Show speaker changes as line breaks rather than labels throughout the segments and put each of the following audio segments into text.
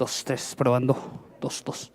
dos, tres, probando. Dos, dos.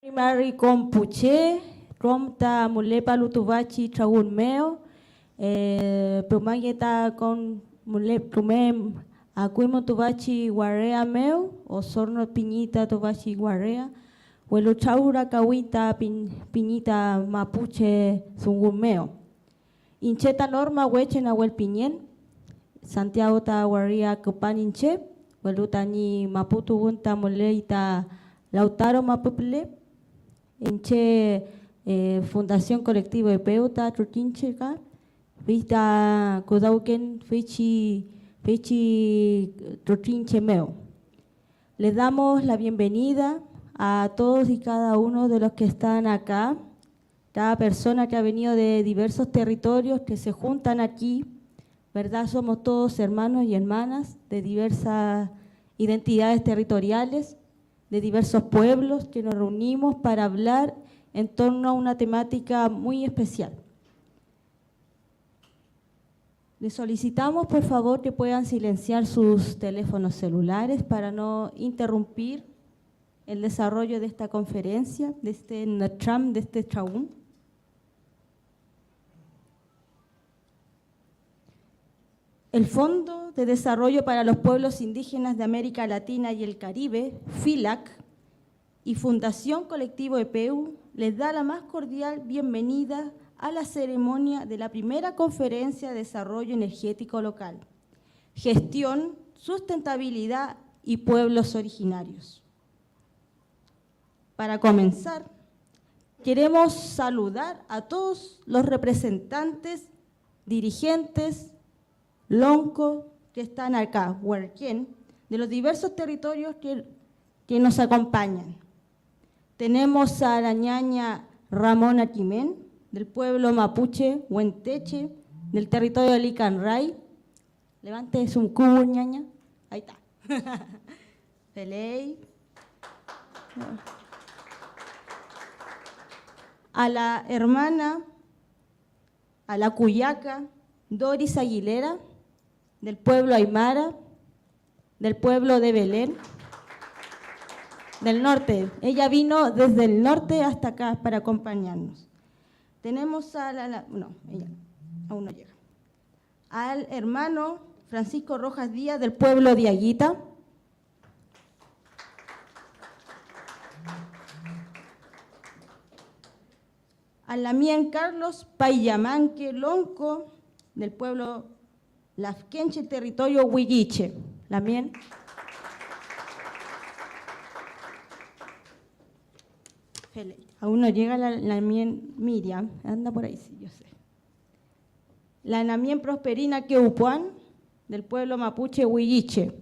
Primary Compuche, Romta Mulepa Lutubachi Traun Meo, Prumageta con Mulepumem, Acuimo Tubachi Guarea Meo, Osorno Piñita Tubachi Guarea, Huelo Chaura Kawita Piñita Mapuche Zungumeo. Incheta Norma Huechen Ahuel Piñen, Santiago Ta Guaria Copaninche, Huelutani Maputu Gunta Muleita Lautaro Mapuple, Inche Fundación Colectivo de Peuta, Trutincheca, Vista Kodauken, Fechi Trutinchemeo. Les damos la bienvenida a todos y cada uno de los que están acá, cada persona que ha venido de diversos territorios que se juntan aquí, ¿verdad? Somos todos hermanos y hermanas de diversas identidades territoriales, de diversos pueblos que nos reunimos para hablar en torno a una temática muy especial. Les solicitamos, por favor, que puedan silenciar sus teléfonos celulares para no interrumpir el desarrollo de esta conferencia, de este NATRAM, de este Traum. El Fondo de Desarrollo para los Pueblos Indígenas de América Latina y el Caribe, FILAC, y Fundación Colectivo EPEU les da la más cordial bienvenida a la ceremonia de la primera Conferencia de Desarrollo Energético Local, Gestión, Sustentabilidad y Pueblos Originarios. Para comenzar, queremos saludar a todos los representantes, dirigentes, loncos que están acá, huarquén, de los diversos territorios que nos acompañan. Tenemos a la ñaña Ramona Quimén, del pueblo mapuche Huenteche, del territorio de Licanray. Levante su cubo, ñaña. Ahí está. Peley. A la hermana, a la cuyaca, Doris Aguilera, del pueblo aymara, del pueblo de Belén, del norte. Ella vino desde el norte hasta acá para acompañarnos. Tenemos a no, ella aún no llega. Al hermano Francisco Rojas Díaz, del pueblo de Aguita. A Lamien Carlos Payamanque Lonco, del pueblo Lafkenche, territorio Huilliche. Lamien. Aún no llega la Lamien Miriam, anda por ahí, sí, yo sé. La Lamien Prosperina Queupuán, del pueblo mapuche Huilliche.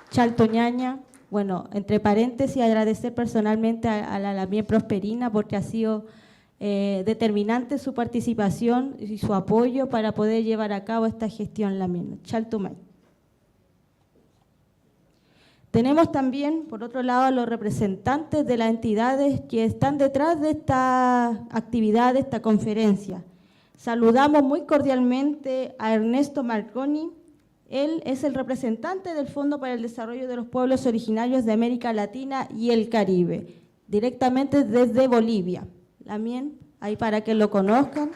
Chaltoñaña. Bueno, entre paréntesis, agradecer personalmente a la Lamien Prosperina porque ha sido determinante su participación y su apoyo para poder llevar a cabo esta gestión Lamien. Chaltumay. Tenemos también, por otro lado, a los representantes de las entidades que están detrás de esta actividad, de esta conferencia. Saludamos muy cordialmente a Ernesto Marconi. Él es el representante del Fondo para el Desarrollo de los Pueblos Originarios de América Latina y el Caribe, directamente desde Bolivia. Lamien, ahí para que lo conozcan.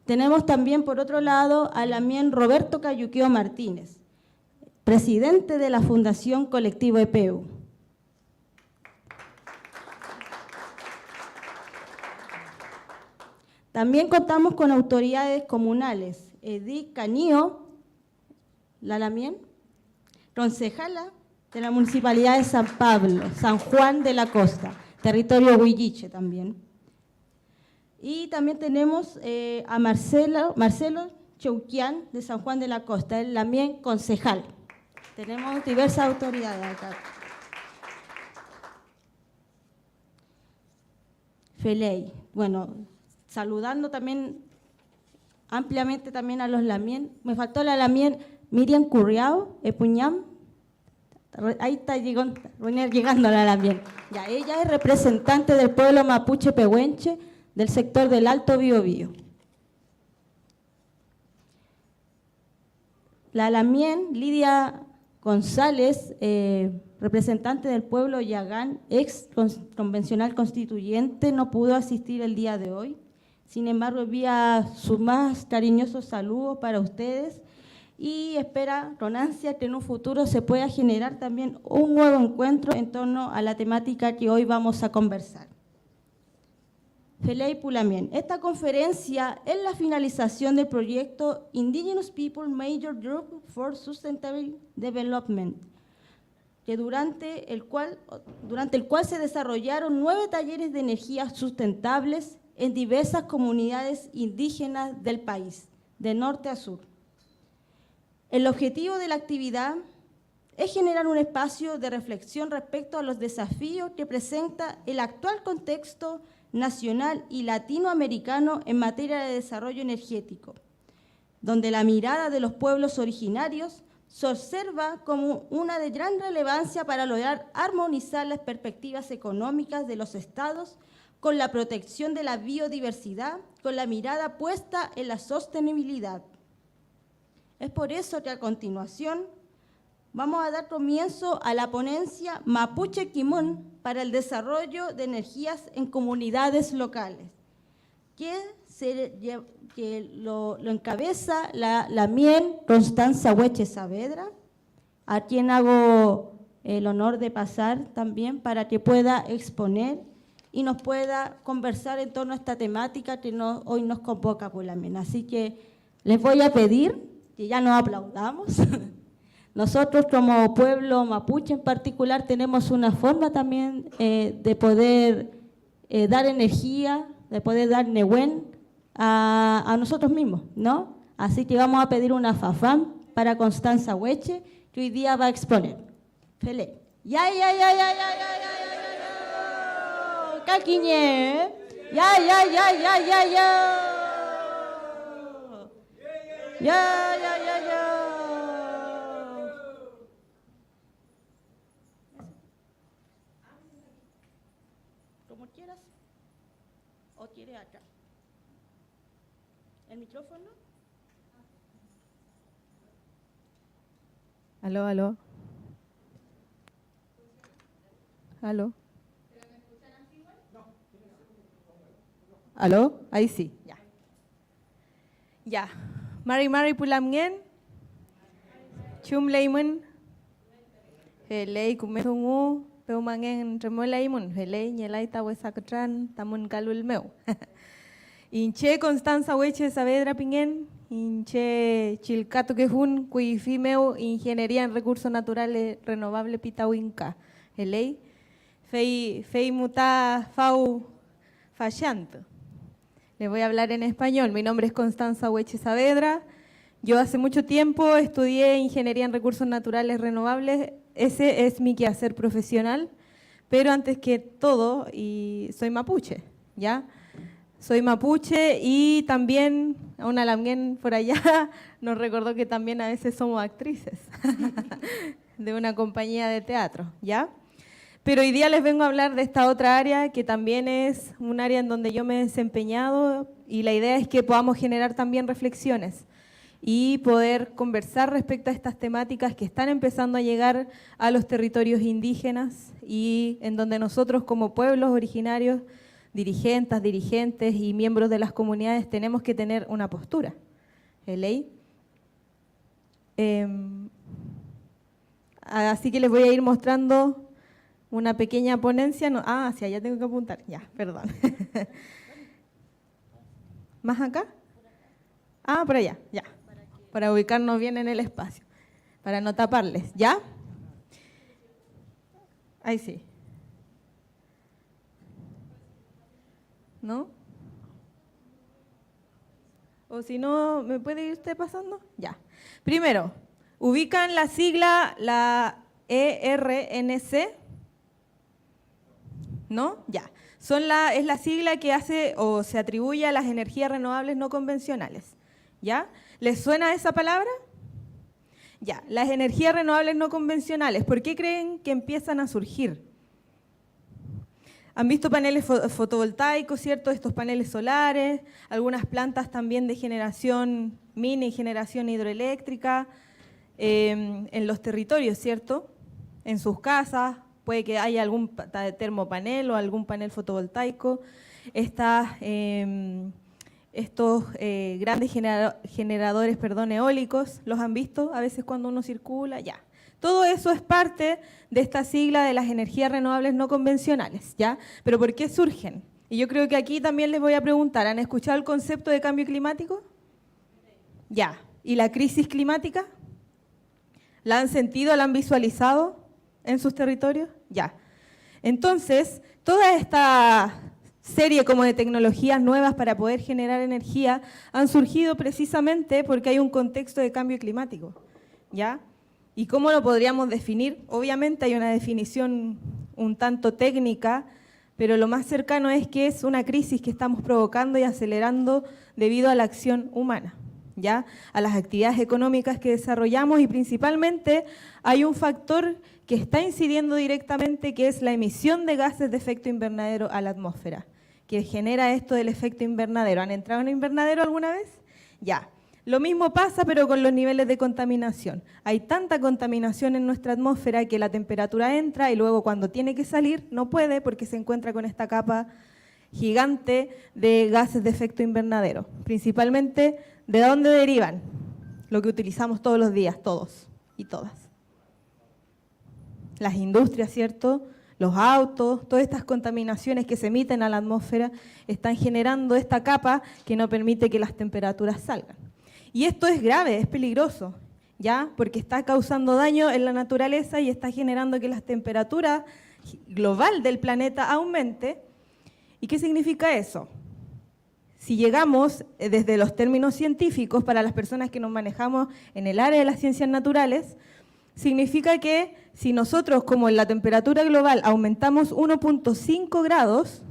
Tenemos también, por otro lado, a Lamien Roberto Cayuqueo Martínez, presidente de la Fundación Colectivo EPEU. También contamos con autoridades comunales, Edith Canío, la Lamien, concejala de la Municipalidad de San Pablo, San Juan de la Costa, territorio Huilliche también. Y también tenemos a Marcelo Chouquián, de San Juan de la Costa, él también concejal. Tenemos diversas autoridades acá. Feley, bueno, saludando también ampliamente también a los Lamien. Me faltó la Lamien Miriam Curriao, Epuñam. Ahí está llegando la Lamien. Ya, ella es representante del pueblo mapuche pehuenche del sector del Alto Biobío. La Lamien Lidia González, representante del pueblo Yagán, ex convencional constituyente, no pudo asistir el día de hoy. Sin embargo, envía sus más cariñosos saludos para ustedes y espera con ansia que en un futuro se pueda generar también un nuevo encuentro en torno a la temática que hoy vamos a conversar. Feley Pulamien. Esta conferencia es la finalización del proyecto Indigenous People Major Group for Sustainable Development, que durante el cual se desarrollaron 9 talleres de energías sustentables en diversas comunidades indígenas del país, de norte a sur. El objetivo de la actividad es generar un espacio de reflexión respecto a los desafíos que presenta el actual contexto nacional y latinoamericano en materia de desarrollo energético, donde la mirada de los pueblos originarios se observa como una de gran relevancia para lograr armonizar las perspectivas económicas de los estados con la protección de la biodiversidad, con la mirada puesta en la sostenibilidad. Es por eso que a continuación vamos a dar comienzo a la ponencia Mapuche Kimún para el desarrollo de energías en comunidades locales, que lo encabeza la Mien Constanza Hueche Saavedra, a quien hago el honor de pasar también para que pueda exponer y nos pueda conversar en torno a esta temática que hoy nos convoca por la MEN. Así que les voy a pedir que ya nos aplaudamos. Nosotros como pueblo mapuche en particular tenemos una forma también de poder dar energía, de poder dar nehuen a nosotros mismos, ¿no? Así que vamos a pedir una fafam para Constanza Hueche, que hoy día va a exponer. Fele. Ya. Caquiñe. Ya. Como quieras. ¿O quiere acá? ¿El micrófono?
Aló. Aló. ¿Aló? Ahí sí, ya. Mari Pulamien, Chum Leimun, Helei Kumetungu, Peumangen Tremolaimun, Helei Nyelai Tawesacatran, Tamun Calul Meu. Inche Constanza Hueche Saavedra Pingen, Inche Chilcato Quejun, Cuifimeu, Ingeniería en Recursos Naturales Renovables Pitauinca, Helei, Fei Muta Fau Fashanto. Les voy a hablar en español. Mi nombre es Constanza Hueche Saavedra. Yo hace mucho tiempo estudié Ingeniería en Recursos Naturales Renovables. Ese es mi quehacer profesional. Pero antes que todo, soy mapuche, ¿ya? Soy mapuche y también, una lamien por allá, nos recordó que también a veces somos actrices de una compañía de teatro, ¿ya? Pero hoy día les vengo a hablar de esta otra área que también es un área en donde yo me he desempeñado y la idea es que podamos generar también reflexiones y poder conversar respecto a estas temáticas que están empezando a llegar a los territorios indígenas y en donde nosotros como pueblos originarios, dirigentes y miembros de las comunidades tenemos que tener una postura. ¿Ley? Así que les voy a ir mostrando una pequeña ponencia. Hacia allá tengo que apuntar. Ya, perdón. ¿Más acá? Por allá, ya. Para ubicarnos bien en el espacio. Para no taparles, ¿ya? Ahí sí. ¿No? O si no, ¿me puede ir usted pasando? Ya. Primero, ubican la sigla, la ERNC. ¿No? Ya. Es la sigla que hace o se atribuye a las energías renovables no convencionales. ¿Ya? ¿Les suena esa palabra? Ya. Las energías renovables no convencionales, ¿por qué creen que empiezan a surgir? Han visto paneles fotovoltaicos, ¿cierto? Estos paneles solares, algunas plantas también de generación, mini generación hidroeléctrica, en los territorios, ¿cierto? En sus casas, puede que haya algún termopanel o algún panel fotovoltaico. Estos grandes generadores, eólicos, ¿los han visto a veces cuando uno circula? Ya. Todo eso es parte de esta sigla de las energías renovables no convencionales, ¿ya? Pero ¿por qué surgen? Y yo creo que aquí también les voy a preguntar, ¿han escuchado el concepto de cambio climático? Ya. ¿Y la crisis climática? ¿La han sentido, la han visualizado en sus territorios? Ya. Entonces, toda esta serie como de tecnologías nuevas para poder generar energía han surgido precisamente porque hay un contexto de cambio climático, ¿ya? ¿Y cómo lo podríamos definir? Obviamente hay una definición un tanto técnica, pero lo más cercano es que es una crisis que estamos provocando y acelerando debido a la acción humana, ¿ya? A las actividades económicas que desarrollamos y principalmente hay un factor que está incidiendo directamente, que es la emisión de gases de efecto invernadero a la atmósfera, que genera esto del efecto invernadero. ¿Han entrado en un invernadero alguna vez? Ya. Lo mismo pasa, pero con los niveles de contaminación. Hay tanta contaminación en nuestra atmósfera que la temperatura entra y luego cuando tiene que salir no puede porque se encuentra con esta capa gigante de gases de efecto invernadero. Principalmente, ¿de dónde derivan? Lo que utilizamos todos los días, todos y todas. Las industrias, ¿cierto? Los autos, todas estas contaminaciones que se emiten a la atmósfera están generando esta capa que no permite que las temperaturas salgan. Y esto es grave, es peligroso, ¿ya? Porque está causando daño en la naturaleza y está generando que la temperatura global del planeta aumente. ¿Y qué significa eso? Si llegamos desde los términos científicos, para las personas que nos manejamos en el área de las ciencias naturales, significa que si nosotros, como en la temperatura global, aumentamos 1.5 grados,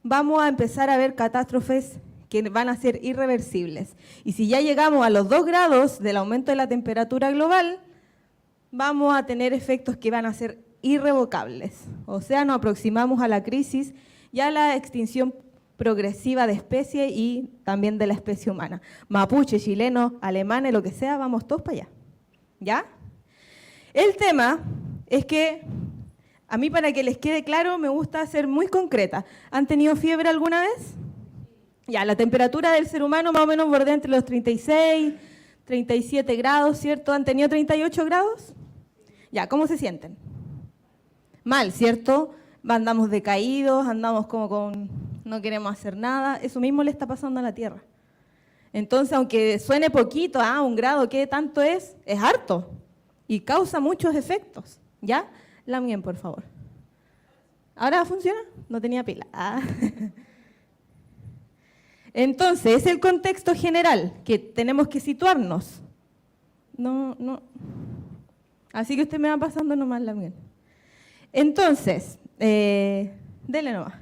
vamos a empezar a ver catástrofes que van a ser irreversibles. Y si ya llegamos a los 2 grados del aumento de la temperatura global, vamos a tener efectos que van a ser irrevocables. O sea, nos aproximamos a la crisis y a la extinción progresiva de especies y también de la especie humana. Mapuche, chileno, alemanes, lo que sea, vamos todos para allá. ¿Ya? El tema es que, a mí para que les quede claro, me gusta ser muy concreta. ¿Han tenido fiebre alguna vez? Ya, la temperatura del ser humano más o menos bordea entre los 36, 37 grados, ¿cierto? ¿Han tenido 38 grados? Ya, ¿cómo se sienten? Mal, ¿cierto? Andamos decaídos, andamos como con... no queremos hacer nada. Eso mismo le está pasando a la Tierra. Entonces, aunque suene poquito, 1 grado, ¿qué tanto es? Es harto y causa muchos efectos, ¿ya? Lamien, por favor. ¿Ahora funciona? No tenía pila. Entonces, es el contexto general que tenemos que situarnos. No. Así que usted me va pasando nomás Lamien. Entonces, dele nomás.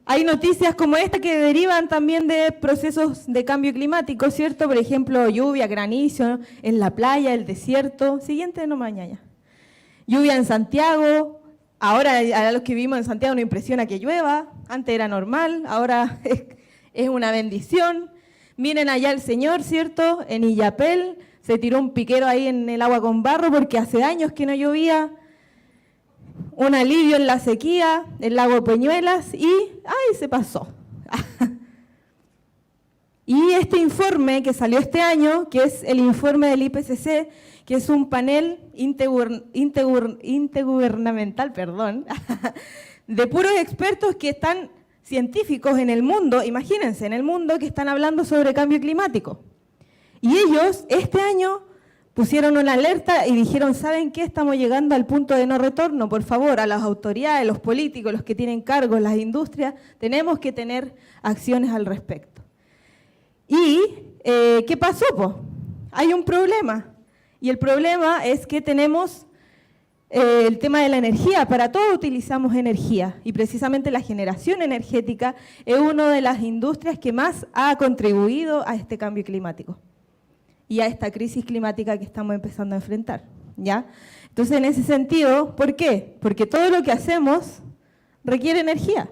Hay noticias como esta que derivan también de procesos de cambio climático, ¿cierto? Por ejemplo, lluvia, granizo en la playa, el desierto. Siguiente nomás, ñaña. Lluvia en Santiago. Ahora a los que vivimos en Santiago nos impresiona que llueva. Antes era normal, ahora es una bendición. Miren allá el señor, ¿cierto? En Illapel se tiró un piquero ahí en el agua con barro porque hace años que no llovía. Un alivio en la sequía, el lago Peñuelas y ¡ay! Se pasó. Y este informe que salió este año, que es el informe del IPCC, que es un panel intergubernamental, de puros expertos que están científicos en el mundo, imagínense, en el mundo que están hablando sobre cambio climático. Y ellos este año pusieron una alerta y dijeron, ¿saben qué? Estamos llegando al punto de no retorno, por favor, a las autoridades, los políticos, los que tienen cargos, las industrias, tenemos que tener acciones al respecto. ¿Y qué pasó, po? Hay un problema, y el problema es que tenemos el tema de la energía. Para todo utilizamos energía, y precisamente la generación energética es una de las industrias que más ha contribuido a este cambio climático y a esta crisis climática que estamos empezando a enfrentar, ¿ya? Entonces, en ese sentido, ¿por qué? Porque todo lo que hacemos requiere energía.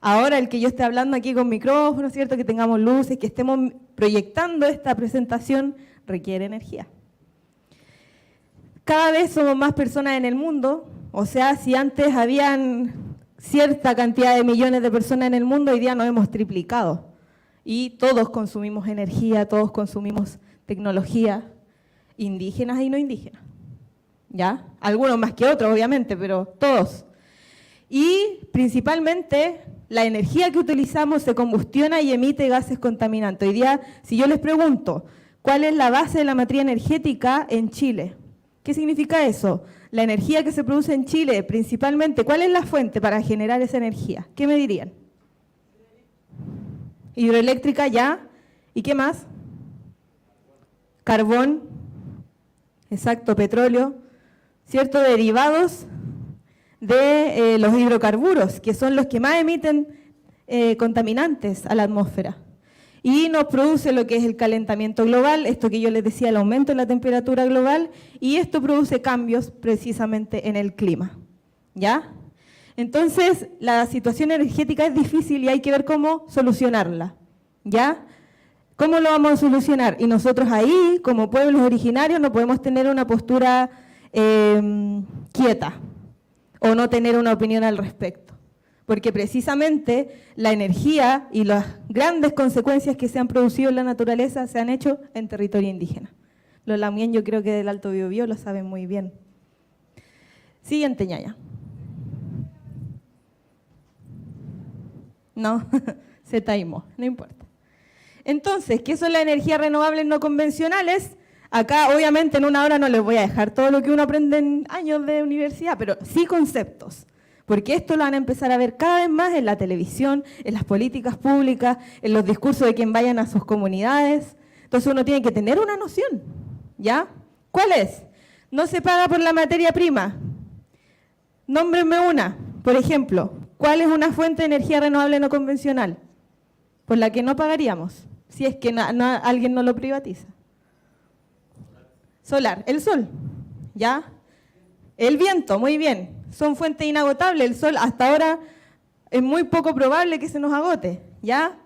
Ahora, el que yo esté hablando aquí con micrófono, ¿cierto? Que tengamos luces, que estemos proyectando esta presentación, requiere energía. Cada vez somos más personas en el mundo, o sea, si antes habían cierta cantidad de millones de personas en el mundo, hoy día nos hemos triplicado. Y todos consumimos energía, todos consumimos tecnología, indígenas y no indígenas. ¿Ya? Algunos más que otros, obviamente, pero todos. Y principalmente la energía que utilizamos se combustiona y emite gases contaminantes. Hoy día, si yo les pregunto, ¿cuál es la base de la matriz energética en Chile? ¿Qué significa eso? La energía que se produce en Chile, principalmente, ¿cuál es la fuente para generar esa energía? ¿Qué me dirían? Hidroeléctrica, ya. ¿Y qué más? Carbón, exacto, petróleo, ¿cierto? Derivados de los hidrocarburos, que son los que más emiten contaminantes a la atmósfera. Y nos produce lo que es el calentamiento global, esto que yo les decía, el aumento de la temperatura global, y esto produce cambios precisamente en el clima, ¿ya? Entonces, la situación energética es difícil y hay que ver cómo solucionarla, ¿ya? ¿Cómo lo vamos a solucionar? Y nosotros ahí, como pueblos originarios, no podemos tener una postura quieta o no tener una opinión al respecto. Porque precisamente la energía y las grandes consecuencias que se han producido en la naturaleza se han hecho en territorio indígena. Los Lamien, yo creo que del Alto Biobío lo saben muy bien. Siguiente, ñaña. No, se taimó, no importa. Entonces, ¿qué son las energías renovables no convencionales? Acá, obviamente, en una hora no les voy a dejar todo lo que uno aprende en años de universidad, pero sí conceptos. Porque esto lo van a empezar a ver cada vez más en la televisión, en las políticas públicas, en los discursos de quien vayan a sus comunidades. Entonces uno tiene que tener una noción, ¿ya? ¿Cuál es? No se paga por la materia prima. Nómbrenme una, por ejemplo. ¿Cuál es una fuente de energía renovable no convencional? Por la que no pagaríamos, si es que alguien no lo privatiza. Solar, el sol, ¿ya? El viento, muy bien. Son fuentes inagotables, el sol hasta ahora es muy poco probable que se nos agote, ¿ya?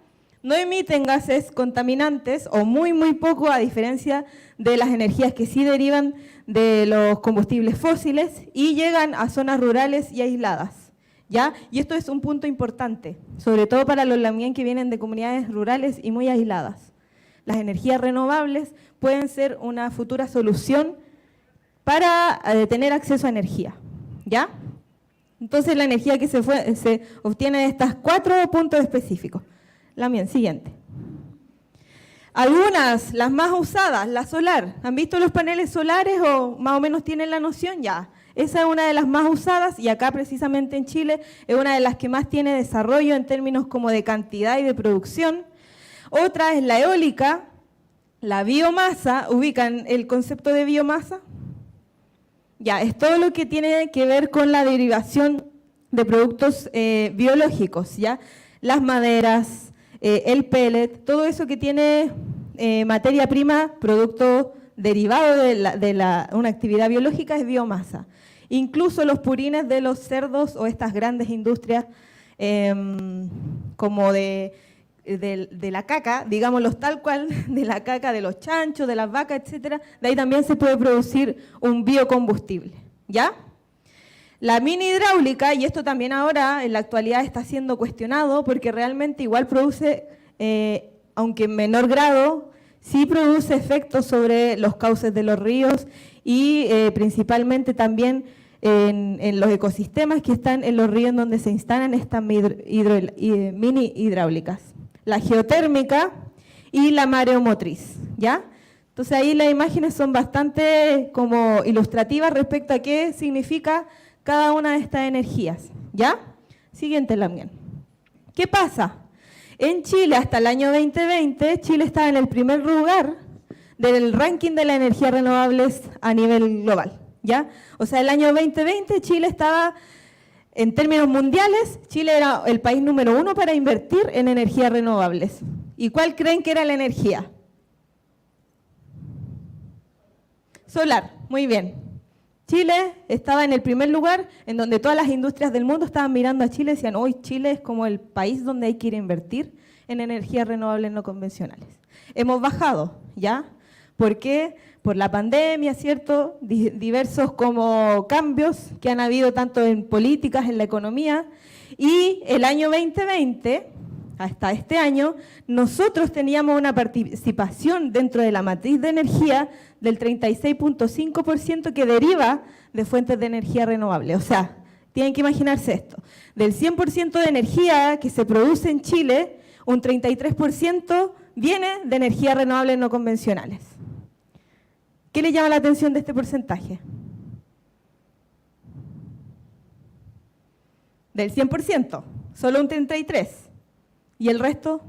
No emiten gases contaminantes o muy poco, a diferencia de las energías que sí derivan de los combustibles fósiles y llegan a zonas rurales y aisladas, ¿ya? Y esto es un punto importante, sobre todo para los Lamien que vienen de comunidades rurales y muy aisladas. Las energías renovables pueden ser una futura solución para tener acceso a energía, ¿ya? Entonces la energía que se obtiene de estos 4 puntos específicos. Lamien, siguiente. Algunas, las más usadas, la solar. ¿Han visto los paneles solares o más o menos tienen la noción? Ya. Esa es una de las más usadas y acá precisamente en Chile es una de las que más tiene desarrollo en términos como de cantidad y de producción. Otra es la eólica, la biomasa. ¿Ubican el concepto de biomasa? Ya, es todo lo que tiene que ver con la derivación de productos biológicos, ¿ya? Las maderas, el pellet, todo eso que tiene materia prima, producto derivado de una actividad biológica es biomasa. Incluso los purines de los cerdos o estas grandes industrias como de la caca, digámoslo tal cual, de la caca de los chanchos, de las vacas, etcétera, de ahí también se puede producir un biocombustible, ¿ya? La mini hidráulica, y esto también ahora en la actualidad está siendo cuestionado porque realmente igual produce, aunque en menor grado, sí produce efectos sobre los cauces de los ríos y principalmente también en los ecosistemas que están en los ríos en donde se instalan estas mini hidráulicas. La geotérmica y la mareomotriz, ¿ya? Entonces ahí las imágenes son bastante como ilustrativas respecto a qué significa cada una de estas energías, ¿ya? Siguiente, Lamien. ¿Qué pasa? En Chile, hasta el año 2020, Chile estaba en el primer lugar del ranking de las energías renovables a nivel global, ¿ya? O sea, el año 2020 Chile estaba, en términos mundiales, Chile era el país número 1 para invertir en energías renovables. ¿Y cuál creen que era la energía? Solar, muy bien. Chile estaba en el primer lugar, en donde todas las industrias del mundo estaban mirando a Chile y decían, hoy Chile es como el país donde hay que ir a invertir en energías renovables no convencionales. Hemos bajado, ¿ya? ¿Por qué? Por la pandemia, ¿cierto? Diversos como cambios que han habido tanto en políticas, en la economía. Y el año 2020, hasta este año, nosotros teníamos una participación dentro de la matriz de energía del 36.5% que deriva de fuentes de energía renovable. O sea, tienen que imaginarse esto. Del 100% de energía que se produce en Chile, un 33% viene de energías renovables no convencionales. ¿Qué le llama la atención de este porcentaje? Del 100%, solo un 33%. ¿Y el resto?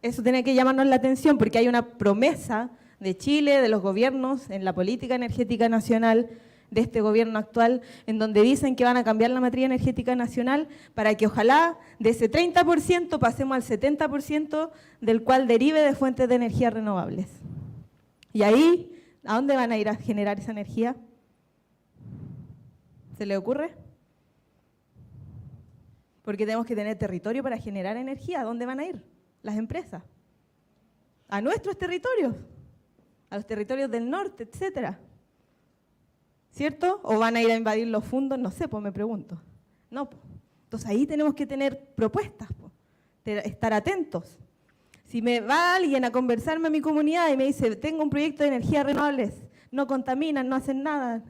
Eso tiene que llamarnos la atención porque hay una promesa de Chile, de los gobiernos, en la política energética nacional, de este gobierno actual, en donde dicen que van a cambiar la matriz energética nacional para que ojalá de ese 30% pasemos al 70% del cual derive de fuentes de energía renovables. Y ahí, ¿a dónde van a ir a generar esa energía? ¿Se le ocurre? Porque tenemos que tener territorio para generar energía. ¿A dónde van a ir las empresas? A nuestros territorios, a los territorios del norte, etcétera. ¿Cierto? ¿O van a ir a invadir los fondos? No sé, pues me pregunto. No, pues. Entonces ahí tenemos que tener propuestas, pues, estar atentos. Si me va alguien a conversarme a mi comunidad y me dice, tengo un proyecto de energías renovables, no contaminan, no hacen nada,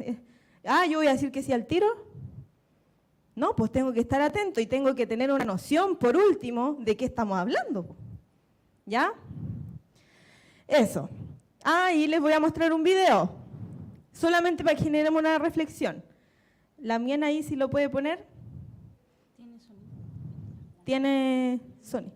¿yo voy a decir que sí al tiro? No, pues tengo que estar atento y tengo que tener una noción, por último, de qué estamos hablando. ¿Ya? Eso. Y les voy a mostrar un video, solamente para que generemos una reflexión. La mía ahí, si lo puede poner. Tiene Sony.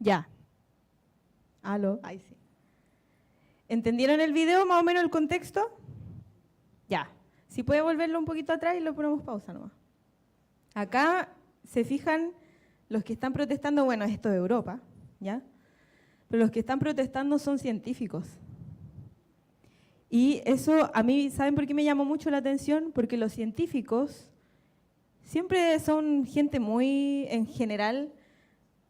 Ya. ¿Aló? Ahí sí. ¿Entendieron el video, más o menos el contexto? Ya. Si puede volverlo un poquito atrás y lo ponemos pausa nomás. Acá se fijan los que están protestando, bueno, esto es Europa, ¿ya? Pero los que están protestando son científicos. Y eso a mí, ¿saben por qué me llamó mucho la atención? Porque los científicos siempre son gente muy, en general,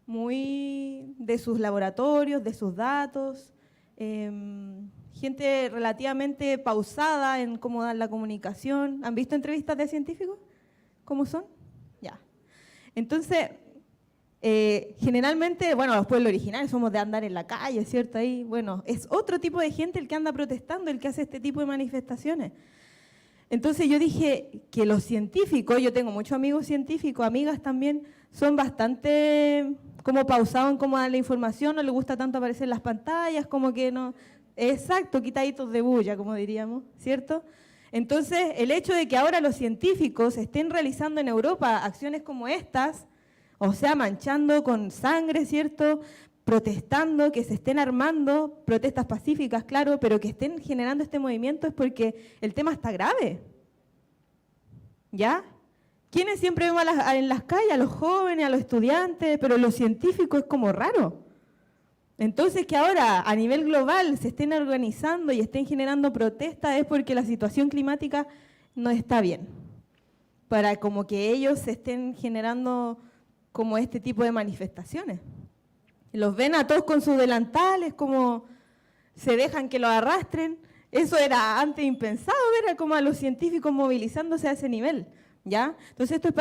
muy de sus laboratorios, de sus datos, gente relativamente pausada en cómo dar la comunicación. ¿Han visto entrevistas de científicos? ¿Cómo son? Ya. Entonces, generalmente, bueno, los pueblos originarios somos de andar en la calle, ¿cierto? Ahí, bueno, es otro tipo de gente el que anda protestando, el que hace este tipo de manifestaciones. Entonces yo dije que los científicos, yo tengo muchos amigos científicos, amigas también, son bastante como pausados en cómo dar la información, no les gusta tanto aparecer en las pantallas, como que no, exacto, quitaditos de bulla, como diríamos, ¿cierto? Entonces, el hecho de que ahora los científicos estén realizando en Europa acciones como estas, o sea, manchando con sangre, ¿cierto?, protestando, que se estén armando, protestas pacíficas, claro, pero que estén generando este movimiento es porque el tema está grave. ¿Ya? ¿Quiénes siempre vemos en las calles? A los jóvenes, a los estudiantes, pero los científicos es como raro. Entonces, que ahora a nivel global se estén organizando y estén generando protestas es porque la situación climática no está bien. Para como que ellos se estén generando como este tipo de manifestaciones. Los ven a todos con sus delantales, como se dejan que los arrastren, Eso era antes impensado, ver como a los científicos movilizándose a ese nivel, ¿ya? Entonces esto es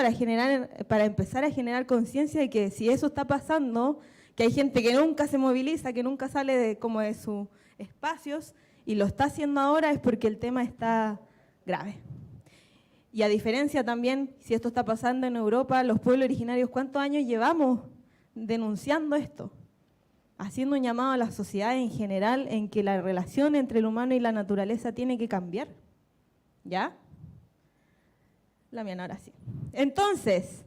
para empezar a generar conciencia de que si eso está pasando, que hay gente que nunca se moviliza, que nunca sale de sus espacios, y lo está haciendo ahora es porque el tema está grave. Y a diferencia también, si esto está pasando en Europa, los pueblos originarios, ¿cuántos años llevamos denunciando esto? Haciendo un llamado a la sociedad en general en que la relación entre el humano y la naturaleza tiene que cambiar. ¿Ya? La mía ahora sí. Entonces,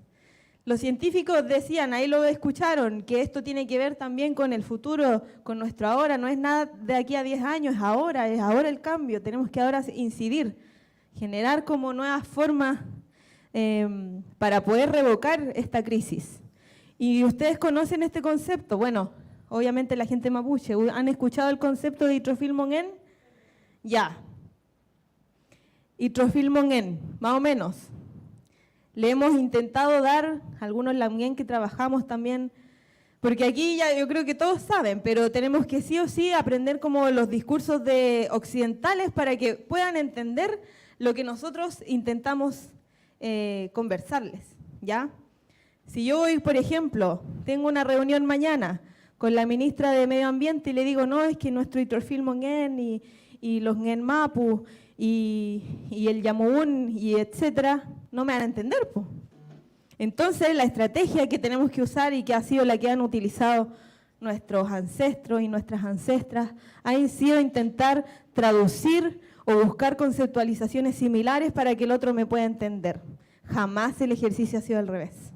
los científicos decían, ahí lo escucharon, que esto tiene que ver también con el futuro, con nuestro ahora, no es nada de aquí a 10 años, es ahora el cambio, tenemos que ahora incidir, generar como nuevas formas para poder revocar esta crisis. ¿Y ustedes conocen este concepto? Bueno, obviamente la gente mapuche, ¿han escuchado el concepto de Itrofil Mongen? Ya. Itrofil Mongen, más o menos. Le hemos intentado dar, algunos lamien que trabajamos también, porque aquí ya yo creo que todos saben, pero tenemos que sí o sí aprender como los discursos occidentales para que puedan entender lo que nosotros intentamos conversarles, ¿ya? Si yo hoy, por ejemplo, tengo una reunión mañana con la ministra de Medio Ambiente y le digo, no, es que nuestro Itrofil Mongen y los Ngen Mapu y el Yamuún y etcétera, no me van a entender, po. Entonces la estrategia que tenemos que usar y que ha sido la que han utilizado nuestros ancestros y nuestras ancestras ha sido intentar traducir o buscar conceptualizaciones similares para que el otro me pueda entender. Jamás el ejercicio ha sido al revés.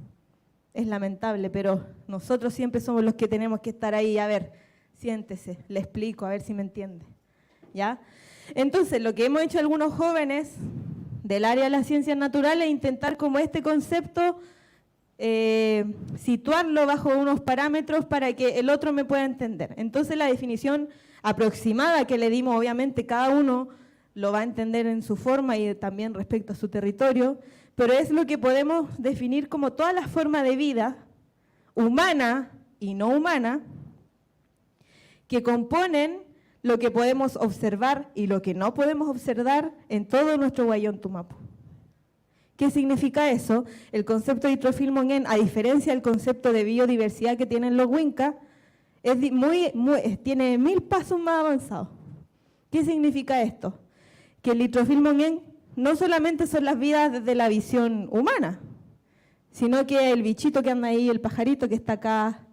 Es lamentable, pero nosotros siempre somos los que tenemos que estar ahí. A ver, siéntese, le explico, a ver si me entiende. ¿Ya? Entonces, lo que hemos hecho algunos jóvenes del área de las ciencias naturales es intentar como este concepto situarlo bajo unos parámetros para que el otro me pueda entender. Entonces, la definición aproximada que le dimos, obviamente cada uno lo va a entender en su forma y también respecto a su territorio, pero es lo que podemos definir como toda la forma de vida, humana y no humana, que componen lo que podemos observar y lo que no podemos observar en todo nuestro Guayón Tumapu. ¿Qué significa eso? El concepto de Itrofil Mongen, a diferencia del concepto de biodiversidad que tienen los Winca, tiene 1000 pasos más avanzados. ¿Qué significa esto? Que el Itrofil Mongen no solamente son las vidas desde la visión humana, sino que el bichito que anda ahí, el pajarito que está acá,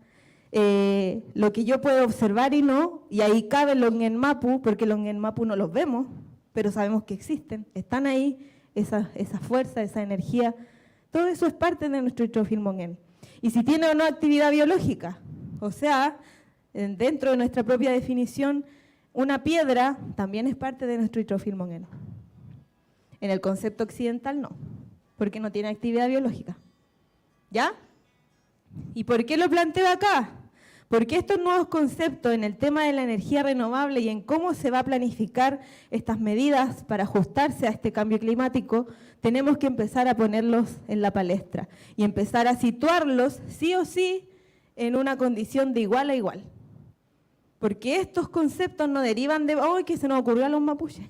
lo que yo puedo observar y no, y ahí caben los Ngen Mapu, porque los Ngen Mapu no los vemos, pero sabemos que existen, están ahí, esa fuerza, esa energía, todo eso es parte de nuestro Itrofil Mongen. Y si tiene o no actividad biológica, o sea, dentro de nuestra propia definición, una piedra también es parte de nuestro Itrofil Mongen. En el concepto occidental no, porque no tiene actividad biológica. ¿Ya? ¿Y por qué lo planteo acá? Porque estos nuevos conceptos en el tema de la energía renovable y en cómo se va a planificar estas medidas para ajustarse a este cambio climático, tenemos que empezar a ponerlos en la palestra y empezar a situarlos sí o sí en una condición de igual a igual. Porque estos conceptos no derivan de, ¡ay, que se nos ocurrió a los mapuches!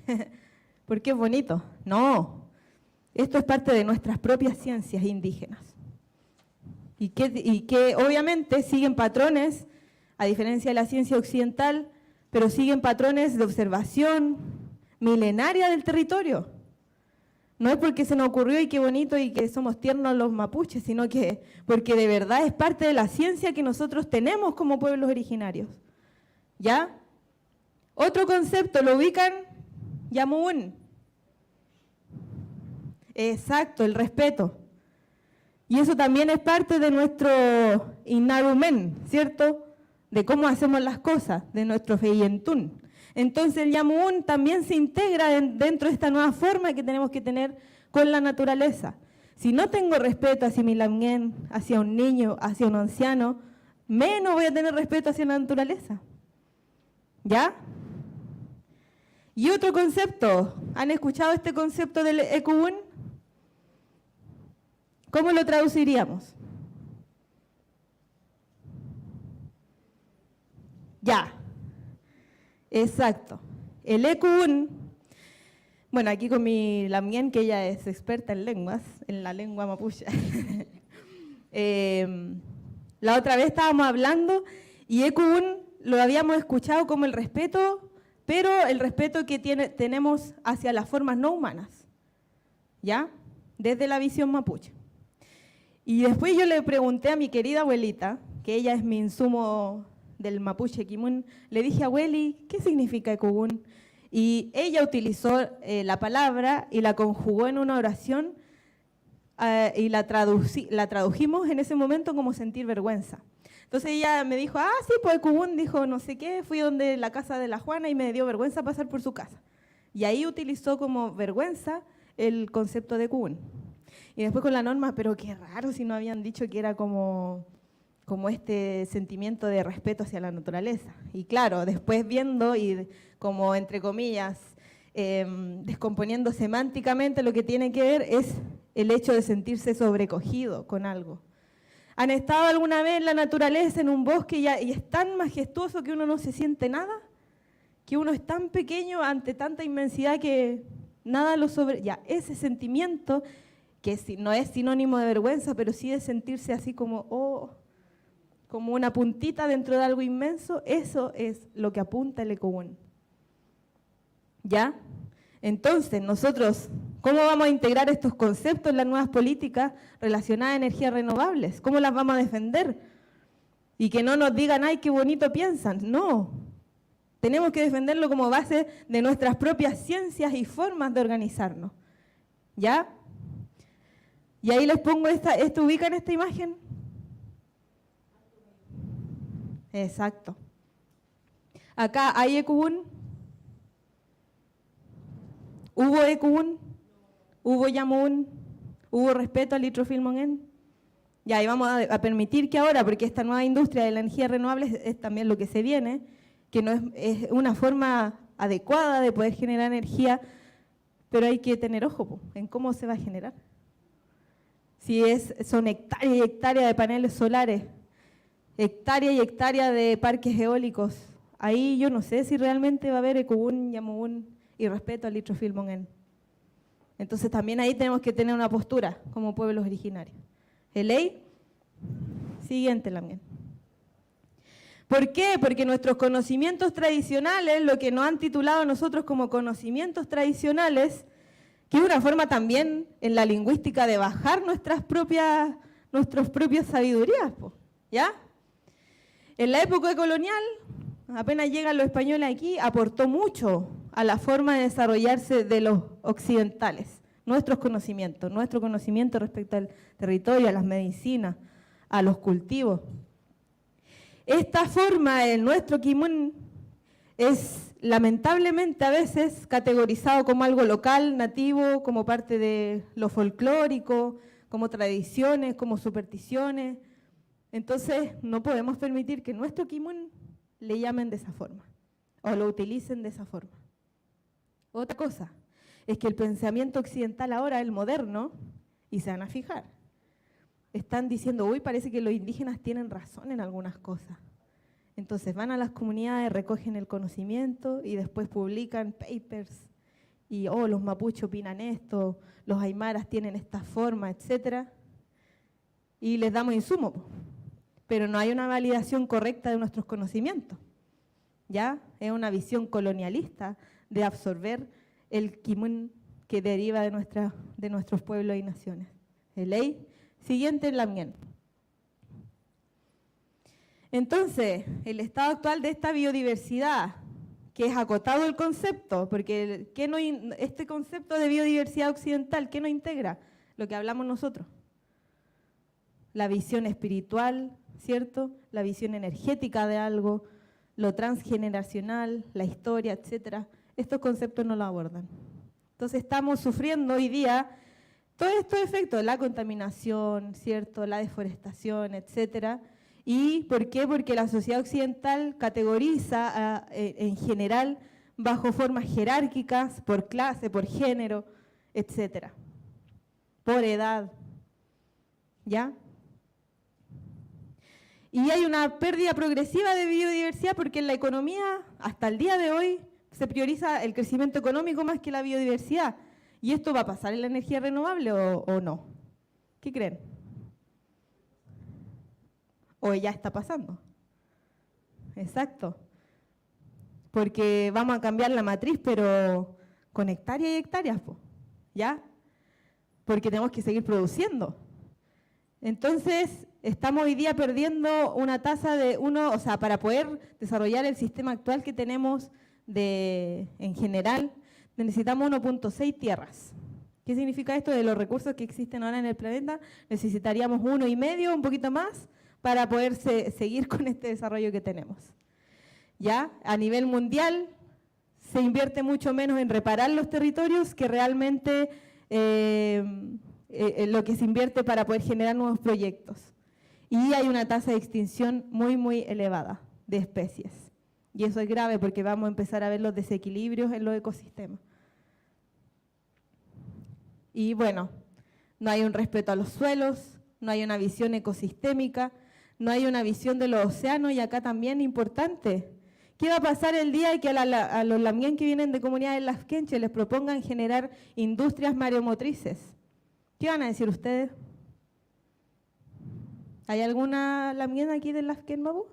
Porque es bonito. No, esto es parte de nuestras propias ciencias indígenas. Y que obviamente siguen patrones, a diferencia de la ciencia occidental, pero siguen patrones de observación milenaria del territorio. No es porque se nos ocurrió y qué bonito y que somos tiernos los mapuches, sino que porque de verdad es parte de la ciencia que nosotros tenemos como pueblos originarios. ¿Ya? Otro concepto, ¿lo ubican? Yamuún. Exacto, el respeto. Y eso también es parte de nuestro Inarumen, ¿cierto? De cómo hacemos las cosas, de nuestro Feyentún. Entonces el Yamuún también se integra dentro de esta nueva forma que tenemos que tener con la naturaleza. Si no tengo respeto hacia mi lamien, hacia un niño, hacia un anciano, menos voy a tener respeto hacia la naturaleza. ¿Ya? Y otro concepto, ¿han escuchado este concepto del Ekubun? ¿Cómo lo traduciríamos? Ya, exacto. El Ekubun Bueno, aquí con mi Lamien, que ella es experta en lenguas, en la lengua mapuche. La otra vez estábamos hablando y Ekubun lo habíamos escuchado como el respeto, pero el respeto que tenemos hacia las formas no humanas, ¿ya? Desde la visión mapuche. Y después yo le pregunté a mi querida abuelita, que ella es mi insumo del mapuche Kimun, le dije, abueli, ¿qué significa Ekubun? Y ella utilizó la palabra y la conjugó en una oración y la tradujimos en ese momento como sentir vergüenza. Entonces ella me dijo, sí, pues Ekubun dijo no sé qué, fui donde la casa de la Juana y me dio vergüenza pasar por su casa. Y ahí utilizó como vergüenza el concepto de Ekubun. Y después con la Norma, pero qué raro si no habían dicho que era como este sentimiento de respeto hacia la naturaleza. Y claro, después viendo y como entre comillas, descomponiendo semánticamente, lo que tiene que ver es el hecho de sentirse sobrecogido con algo. ¿Han estado alguna vez en la naturaleza, en un bosque, y es tan majestuoso que uno no se siente nada? Que uno es tan pequeño ante tanta inmensidad que nada lo sobre... Ya, ese sentimiento, que no es sinónimo de vergüenza, pero sí de sentirse así como, como una puntita dentro de algo inmenso, eso es lo que apunta el Ekubun. ¿Ya? Entonces, nosotros, ¿cómo vamos a integrar estos conceptos en las nuevas políticas relacionadas a energías renovables? ¿Cómo las vamos a defender? Y que no nos digan, ay, qué bonito piensan. No, tenemos que defenderlo como base de nuestras propias ciencias y formas de organizarnos. ¿Ya? Y ahí les pongo ¿ubican esta imagen? Exacto. Acá hay Ekubun. ¿Hubo Ekubun? ¿Hubo Yamun? ¿Hubo respeto al litrofilmongen? Ya, y vamos a permitir que ahora, porque esta nueva industria de la energía renovable es también lo que se viene, que no es una forma adecuada de poder generar energía, pero hay que tener ojo en cómo se va a generar. Si son hectáreas y hectáreas de paneles solares, hectárea y hectárea de parques eólicos, ahí yo no sé si realmente va a haber Ekubun, Yamun y respeto al litrofilmongen. Entonces también ahí tenemos que tener una postura como pueblos originarios. ¿Ley? Siguiente, Lamien. ¿Por qué? Porque nuestros conocimientos tradicionales, lo que nos han titulado nosotros como conocimientos tradicionales, que es una forma también en la lingüística de bajar nuestras propias sabidurías, ¿ya? En la época colonial, apenas llegan los españoles aquí, aportó mucho a la forma de desarrollarse de los occidentales, nuestro conocimiento respecto al territorio, a las medicinas, a los cultivos. Esta forma, el nuestro Kimun, es lamentablemente a veces categorizado como algo local, nativo, como parte de lo folclórico, como tradiciones, como supersticiones. Entonces no podemos permitir que nuestro Kimun le llamen de esa forma o lo utilicen de esa forma. Otra cosa es que el pensamiento occidental ahora, el moderno, y se van a fijar, están diciendo, uy, parece que los indígenas tienen razón en algunas cosas. Entonces van a las comunidades, recogen el conocimiento y después publican papers y, los mapuches opinan esto, los aymaras tienen esta forma, etc. Y les damos insumo, pero no hay una validación correcta de nuestros conocimientos. ¿Ya? Es una visión colonialista de absorber el Kimun que deriva de nuestros pueblos y naciones. ¿Ley? Siguiente, Lamien. Entonces, el estado actual de esta biodiversidad, que es acotado el concepto, porque este concepto de biodiversidad occidental, ¿qué nos integra? Lo que hablamos nosotros. La visión espiritual, ¿cierto? La visión energética de algo, lo transgeneracional, la historia, etcétera. Estos conceptos no lo abordan. Entonces estamos sufriendo hoy día todos estos efectos, la contaminación, ¿cierto? La deforestación, etcétera. ¿Y por qué? Porque la sociedad occidental categoriza en general bajo formas jerárquicas, por clase, por género, etcétera. Por edad. ¿Ya? Y hay una pérdida progresiva de biodiversidad porque en la economía, hasta el día de hoy, se prioriza el crecimiento económico más que la biodiversidad. ¿Y esto va a pasar en la energía renovable o no? ¿Qué creen? ¿O ya está pasando? Exacto. Porque vamos a cambiar la matriz, pero con hectáreas y hectáreas, ¿ya? Porque tenemos que seguir produciendo. Entonces, estamos hoy día perdiendo una tasa de para poder desarrollar el sistema actual que tenemos en general, necesitamos 1.6 tierras. ¿Qué significa esto? De los recursos que existen ahora en el planeta, necesitaríamos 1,5, un poquito más, para poder seguir con este desarrollo que tenemos. ¿Ya? A nivel mundial, se invierte mucho menos en reparar los territorios que realmente lo que se invierte para poder generar nuevos proyectos. Y hay una tasa de extinción muy, muy elevada de especies. Y eso es grave porque vamos a empezar a ver los desequilibrios en los ecosistemas. Y bueno, no hay un respeto a los suelos, no hay una visión ecosistémica, no hay una visión de los océanos, y acá también importante. ¿Qué va a pasar el día que a los lamien que vienen de comunidades lafkenche les propongan generar industrias mareomotrices? ¿Qué van a decir ustedes? ¿Hay alguna lamien aquí del Lafken Mapu?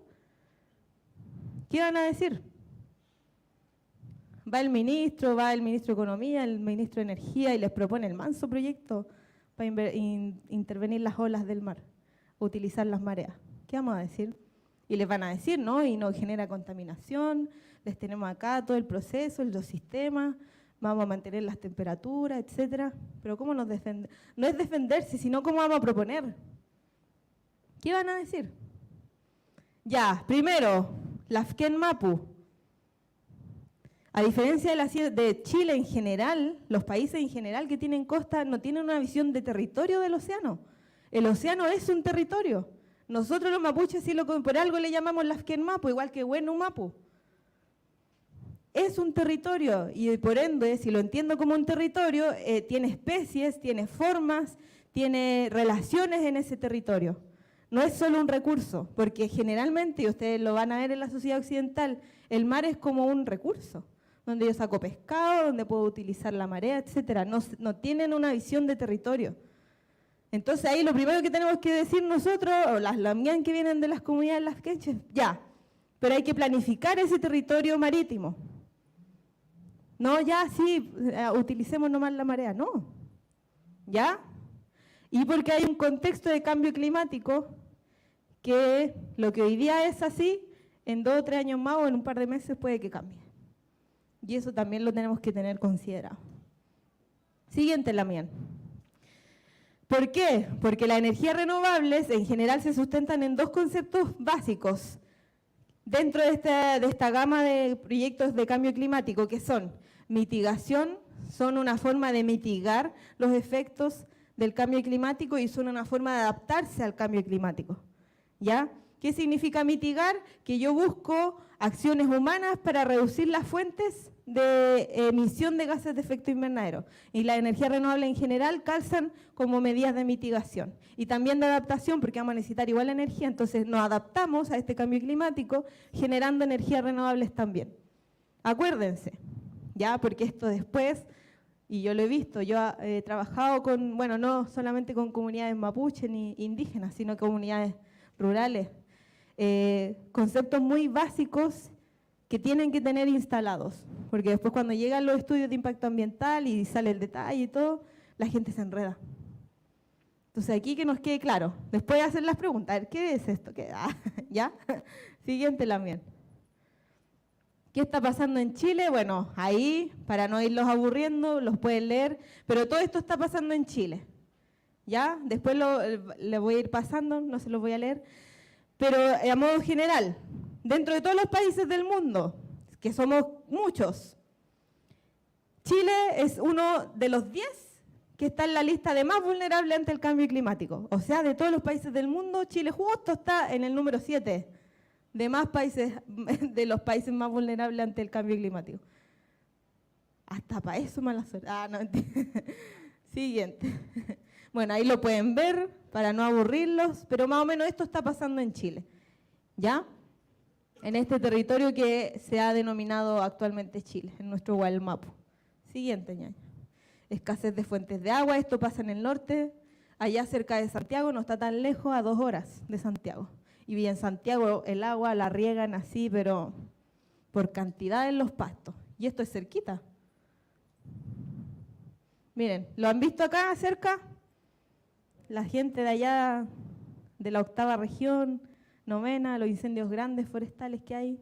¿Qué van a decir? Va el ministro de Economía, el ministro de Energía y les propone el manso proyecto para intervenir las olas del mar, utilizar las mareas. ¿Qué vamos a decir? Y les van a decir, ¿no? Y no genera contaminación, les tenemos acá todo el proceso, los sistemas, vamos a mantener las temperaturas, etcétera. Pero ¿cómo nos defendemos? No es defenderse, sino cómo vamos a proponer. ¿Qué van a decir? Ya, primero, Lafken Mapu. A diferencia de Chile en general, los países en general que tienen costa no tienen una visión de territorio del océano. El océano es un territorio. Nosotros los mapuches, por algo le llamamos Lafken Mapu, igual que Huenu Mapu. Es un territorio y por ende, si lo entiendo como un territorio, tiene especies, tiene formas, tiene relaciones en ese territorio. No es solo un recurso, porque generalmente, y ustedes lo van a ver en la sociedad occidental, el mar es como un recurso, donde yo saco pescado, donde puedo utilizar la marea, etcétera. No tienen una visión de territorio. Entonces ahí lo primero que tenemos que decir nosotros, o las lamien que vienen de las comunidades lafkenches, ya, pero hay que planificar ese territorio marítimo. No, ya, sí, utilicemos nomás la marea, no. ¿Ya? Y porque hay un contexto de cambio climático que lo que hoy día es así, en 2 o 3 años más o en un par de meses puede que cambie. Y eso también lo tenemos que tener considerado. Siguiente lamien. ¿Por qué? Porque las energías renovables en general se sustentan en 2 conceptos básicos dentro de esta gama de proyectos de cambio climático, que son mitigación, son una forma de mitigar los efectos del cambio climático y son una forma de adaptarse al cambio climático. ¿Ya? ¿Qué significa mitigar? Que yo busco acciones humanas para reducir las fuentes de emisión de gases de efecto invernadero. Y las energías renovables en general calzan como medidas de mitigación. Y también de adaptación, porque vamos a necesitar igual energía, entonces nos adaptamos a este cambio climático generando energías renovables también. Acuérdense, ¿ya? Porque esto después, y yo lo he visto, yo he trabajado con, bueno, no solamente con comunidades mapuche ni indígenas, sino comunidades rurales, conceptos muy básicos que tienen que tener instalados, porque después cuando llegan los estudios de impacto ambiental y sale el detalle y todo, la gente se enreda. Entonces aquí que nos quede claro, después de hacer las preguntas, a ver, ¿qué es esto? ¿Qué? ¿Ya? Siguiente lamien. ¿Qué está pasando en Chile? Bueno, ahí, para no irlos aburriendo, los pueden leer, pero todo esto está pasando en Chile. ¿Ya? Después le voy a ir pasando, no se los voy a leer, pero a modo general, dentro de todos los países del mundo, que somos muchos, Chile es uno de los 10 que está en la lista de más vulnerables ante el cambio climático. O sea, de todos los países del mundo, Chile justo está en el número 7 de más países, de los países más vulnerables ante el cambio climático. Hasta para eso mala suerte. No, mentira. Siguiente. Bueno, ahí lo pueden ver para no aburrirlos, pero más o menos esto está pasando en Chile. ¿Ya? en este territorio que se ha denominado actualmente Chile, en nuestro Gualmapu. Siguiente, ñaña. Escasez de fuentes de agua, esto pasa en el norte, allá cerca de Santiago, no está tan lejos, a 2 horas de Santiago. Y en Santiago el agua la riegan así, pero por cantidad en los pastos. Y esto es cerquita. Miren, ¿lo han visto acá cerca? La gente de allá, de la 8ª región, 9ª, los incendios grandes forestales que hay.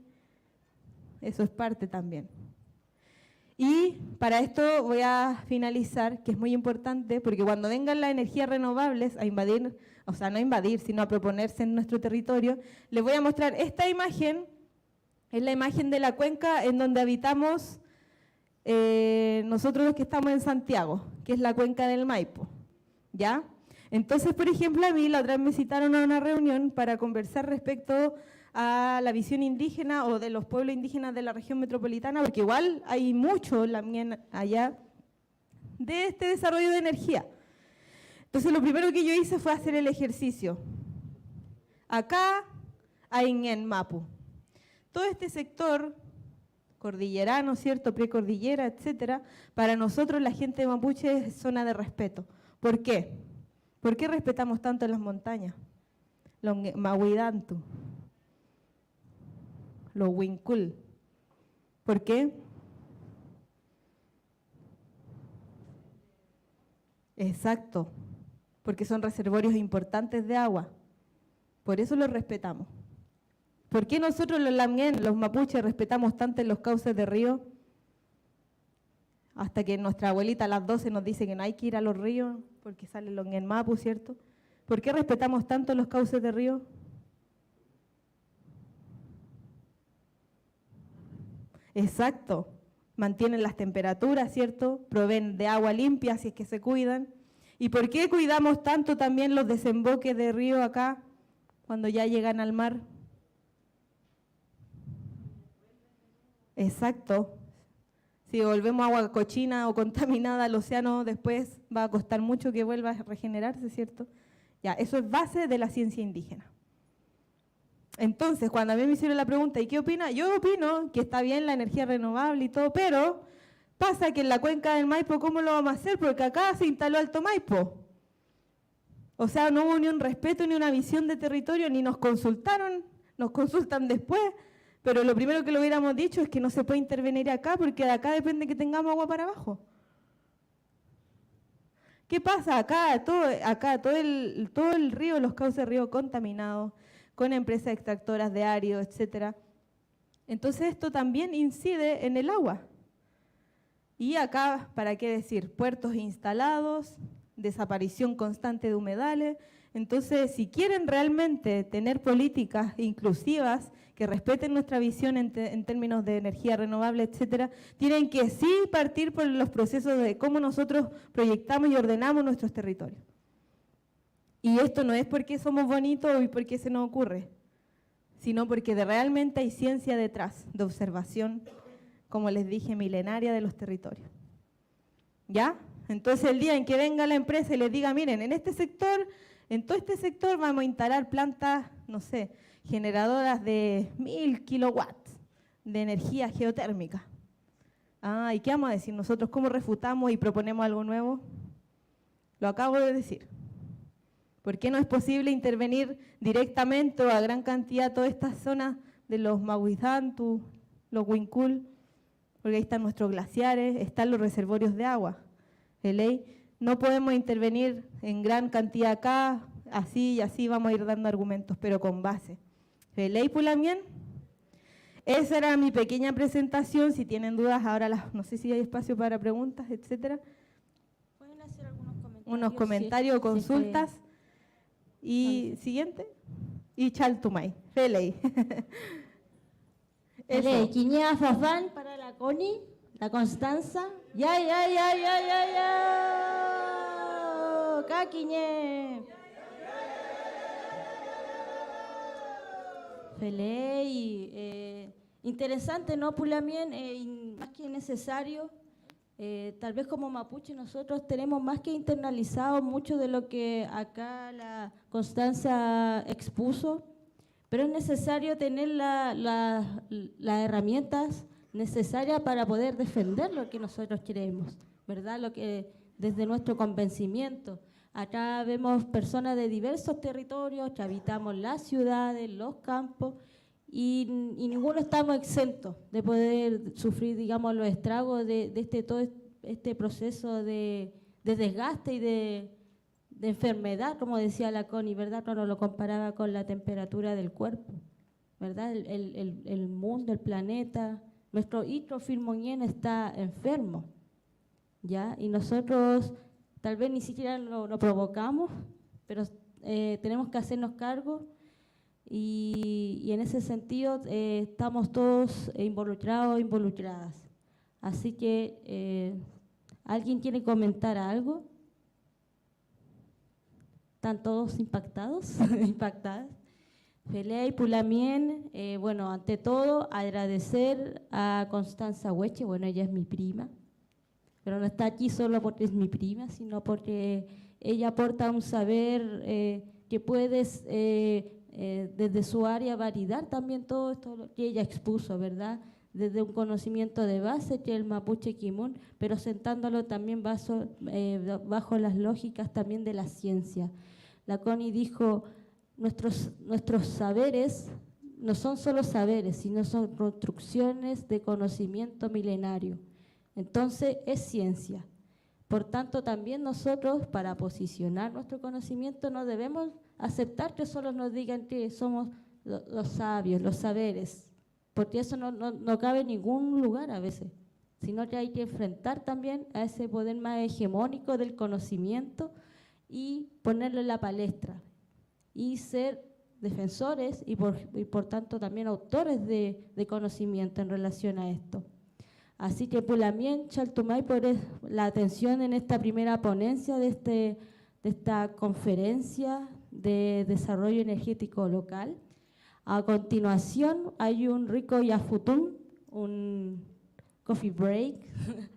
Eso es parte también. Y para esto voy a finalizar, que es muy importante, porque cuando vengan las energías renovables a invadir, o sea, no a invadir, sino a proponerse en nuestro territorio, les voy a mostrar esta imagen. Es la imagen de la cuenca en donde habitamos nosotros los que estamos en Santiago, que es la cuenca del Maipo, ¿ya? Entonces, por ejemplo, a mí la otra vez me citaron a una reunión para conversar respecto a la visión indígena o de los pueblos indígenas de la región metropolitana, porque igual hay mucho allá de este desarrollo de energía. Entonces, lo primero que yo hice fue hacer el ejercicio. Acá hay en Mapu. Todo este sector cordillerano, ¿cierto? Precordillera, etcétera, para nosotros la gente mapuche es zona de respeto. ¿Por qué? ¿Por qué respetamos tanto las montañas? Los Mahuidantu, los Wincul. ¿Por qué? Exacto, porque son reservorios importantes de agua. Por eso los respetamos. ¿Por qué nosotros los lamien, los mapuches, respetamos tanto en los cauces de río? Hasta que nuestra abuelita a las 12 nos dice que no hay que ir a los ríos porque salen los en Mapu, ¿cierto? ¿Por qué respetamos tanto los cauces de río? Exacto, mantienen las temperaturas, ¿cierto? Proveen de agua limpia si es que se cuidan. ¿Y por qué cuidamos tanto también los desemboques de río acá cuando ya llegan al mar? Exacto. Si volvemos agua cochina o contaminada al océano, después va a costar mucho que vuelva a regenerarse, ¿cierto? Ya, eso es base de la ciencia indígena. Entonces, cuando a mí me hicieron la pregunta, ¿y qué opina? Yo opino que está bien la energía renovable y todo, pero pasa que en la cuenca del Maipo, ¿cómo lo vamos a hacer? Porque acá se instaló Alto Maipo. O sea, no hubo ni un respeto ni una visión de territorio, ni nos consultaron, nos consultan después. Pero lo primero que le hubiéramos dicho es que no se puede intervenir acá porque de acá depende que tengamos agua para abajo. ¿Qué pasa? Acá todo el río, los cauces de río contaminados, con empresas extractoras de árido, etc. Entonces esto también incide en el agua. Y acá, ¿para qué decir? Puertos instalados, desaparición constante de humedales. Entonces, si quieren realmente tener políticas inclusivas que respeten nuestra visión en términos de energía renovable, etcétera, tienen que sí partir por los procesos de cómo nosotros proyectamos y ordenamos nuestros territorios. Y esto no es porque somos bonitos y porque se nos ocurre, sino porque realmente hay ciencia detrás, de observación, como les dije, milenaria de los territorios. ¿Ya? Entonces, el día en que venga la empresa y les diga, miren, en este sector, en todo este sector vamos a instalar plantas, no sé, generadoras de 1000 kilowatts de energía geotérmica. Ah, ¿y qué vamos a decir nosotros? ¿Cómo refutamos y proponemos algo nuevo? Lo acabo de decir. ¿Por qué no es posible intervenir directamente o a gran cantidad todas estas zonas de los Mahuidantu, los Wincul? Porque ahí están nuestros glaciares, están los reservorios de agua. ¿De ley? No podemos intervenir en gran cantidad acá, así y así vamos a ir dando argumentos, pero con base. ¿De ley, Pulamien? Esa era mi pequeña presentación. Si tienen dudas, ahora no sé si hay espacio para preguntas, etcétera.
Pueden hacer algunos comentarios.
Unos comentarios o consultas. Y siguiente. Y Chaltumay. De ley.
Eso. Quiñea Fafán para la Connie, la Constanza. Ya. Caquiñe. Feley, interesante, ¿no, Pulamien? Más que necesario. Tal vez como mapuche nosotros tenemos más que internalizado mucho de lo que acá la Constanza expuso, pero es necesario tener las herramientas necesarias para poder defender lo que nosotros queremos, ¿verdad? Lo que desde nuestro convencimiento. Acá vemos personas de diversos territorios que habitamos las ciudades, los campos, y ninguno estamos exentos de poder sufrir, digamos, los estragos de todo este proceso de desgaste y de enfermedad, como decía la Connie, ¿verdad? Cuando lo comparaba con la temperatura del cuerpo, ¿verdad? El mundo, el planeta, nuestro hito Filmoñén está enfermo, ¿ya? Y nosotros tal vez ni siquiera lo provocamos, pero tenemos que hacernos cargo y en ese sentido estamos todos involucrados, involucradas. Así que, ¿alguien quiere comentar algo? ¿Están todos impactados? ¿Impactadas? Feley, Pulamien, bueno, ante todo agradecer a Constanza Hueche, bueno, ella es mi prima, pero no está aquí solo porque es mi prima, sino porque ella aporta un saber que puedes desde su área validar también todo esto que ella expuso, ¿verdad? Desde un conocimiento de base que es el mapuche Kimun, pero sentándolo también bajo las lógicas también de la ciencia. La Connie dijo, nuestros saberes no son solo saberes, sino son construcciones de conocimiento milenario. Entonces es ciencia. Por tanto, también nosotros, para posicionar nuestro conocimiento, no debemos aceptar que solo nos digan que somos los sabios, los saberes, porque eso no cabe en ningún lugar a veces, sino que hay que enfrentar también a ese poder más hegemónico del conocimiento y ponerlo en la palestra y ser defensores y por tanto también autores de conocimiento en relación a esto. Así que Pulamien, Chaltumay, por la atención en esta primera ponencia de esta conferencia de desarrollo energético local. A continuación hay un rico yafutún, un coffee break,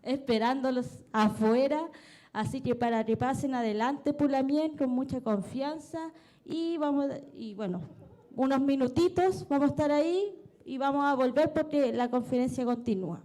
esperándolos afuera. Así que para que pasen adelante, Pulamien, con mucha confianza. Y bueno, unos minutitos vamos a estar ahí y vamos a volver porque la conferencia continúa.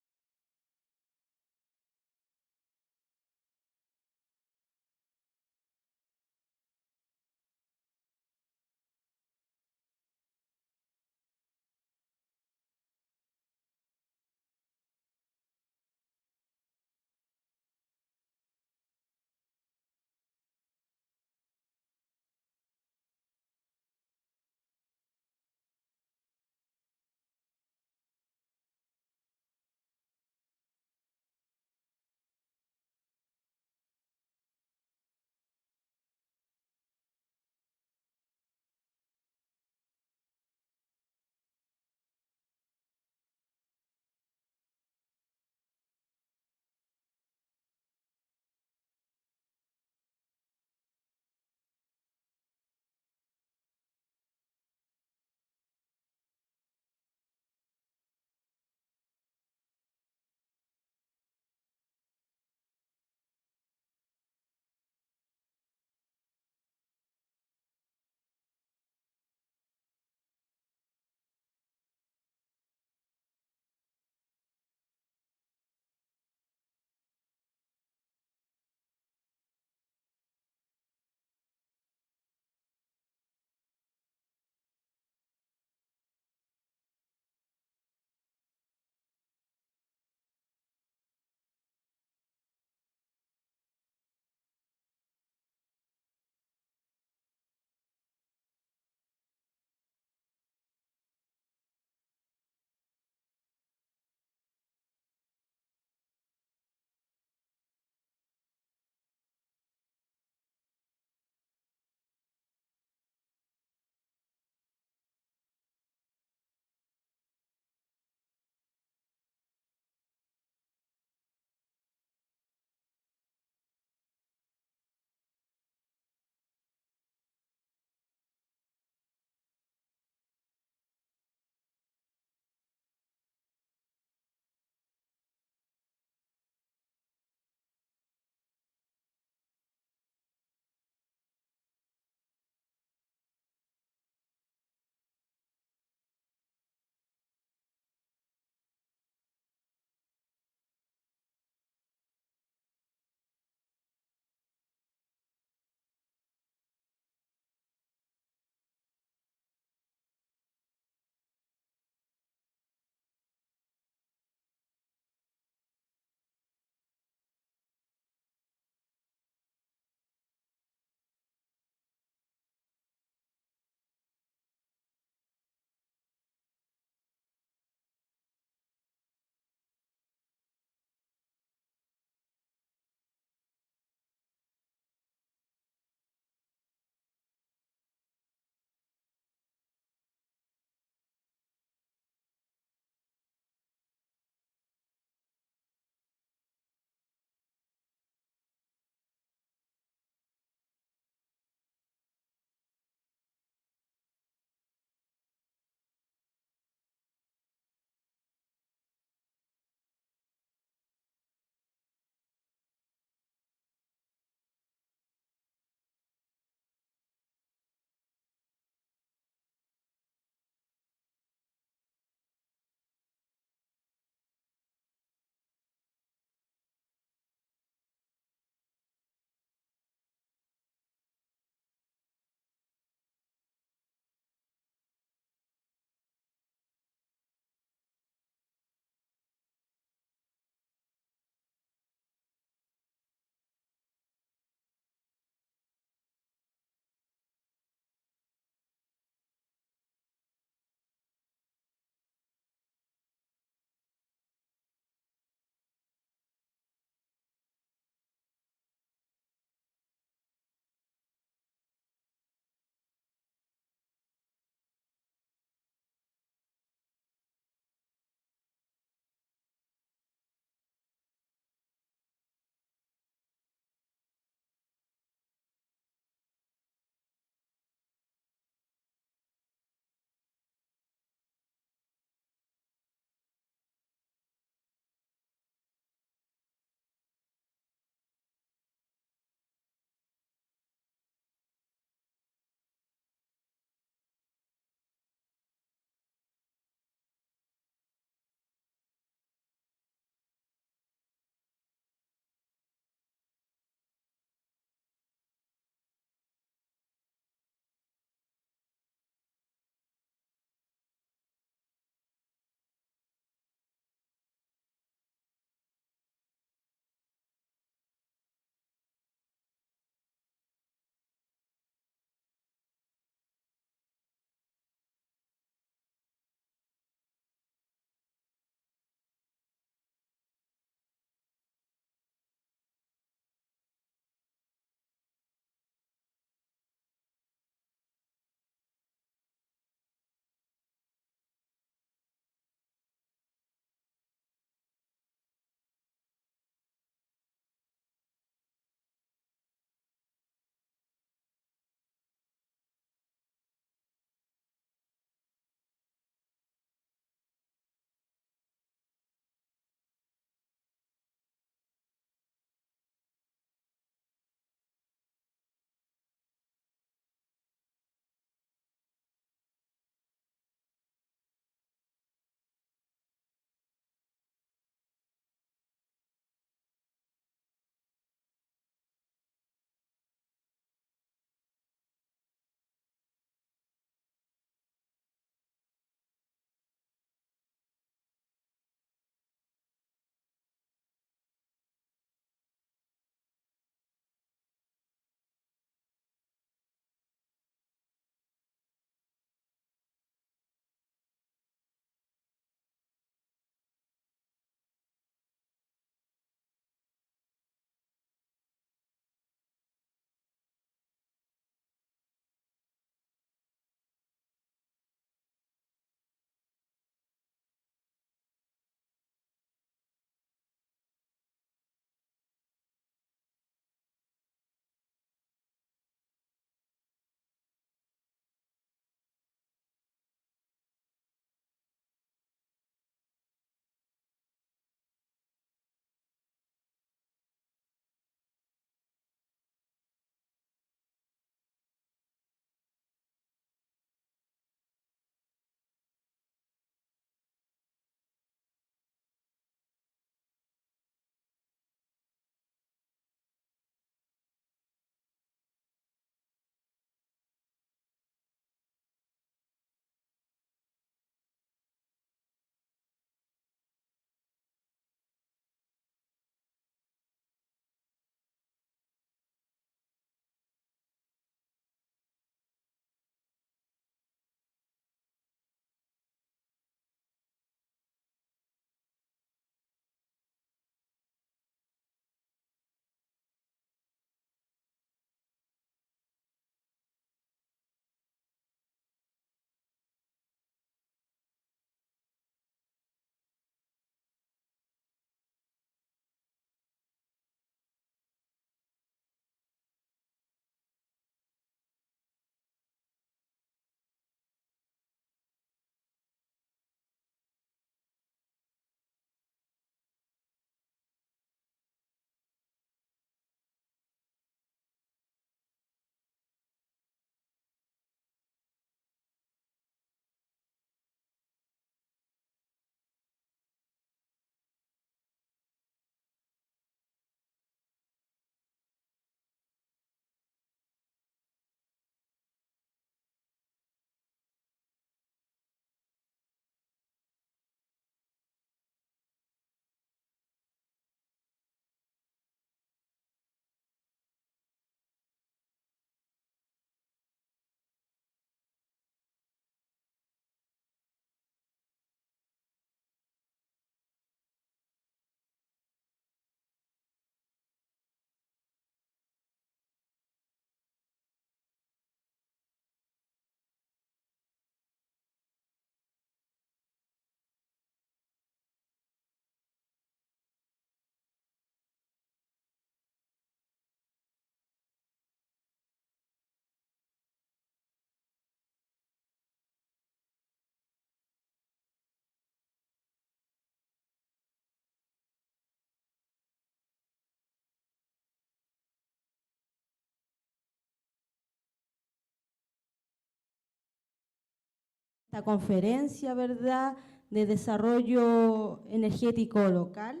esta conferencia, ¿verdad?, de desarrollo energético local,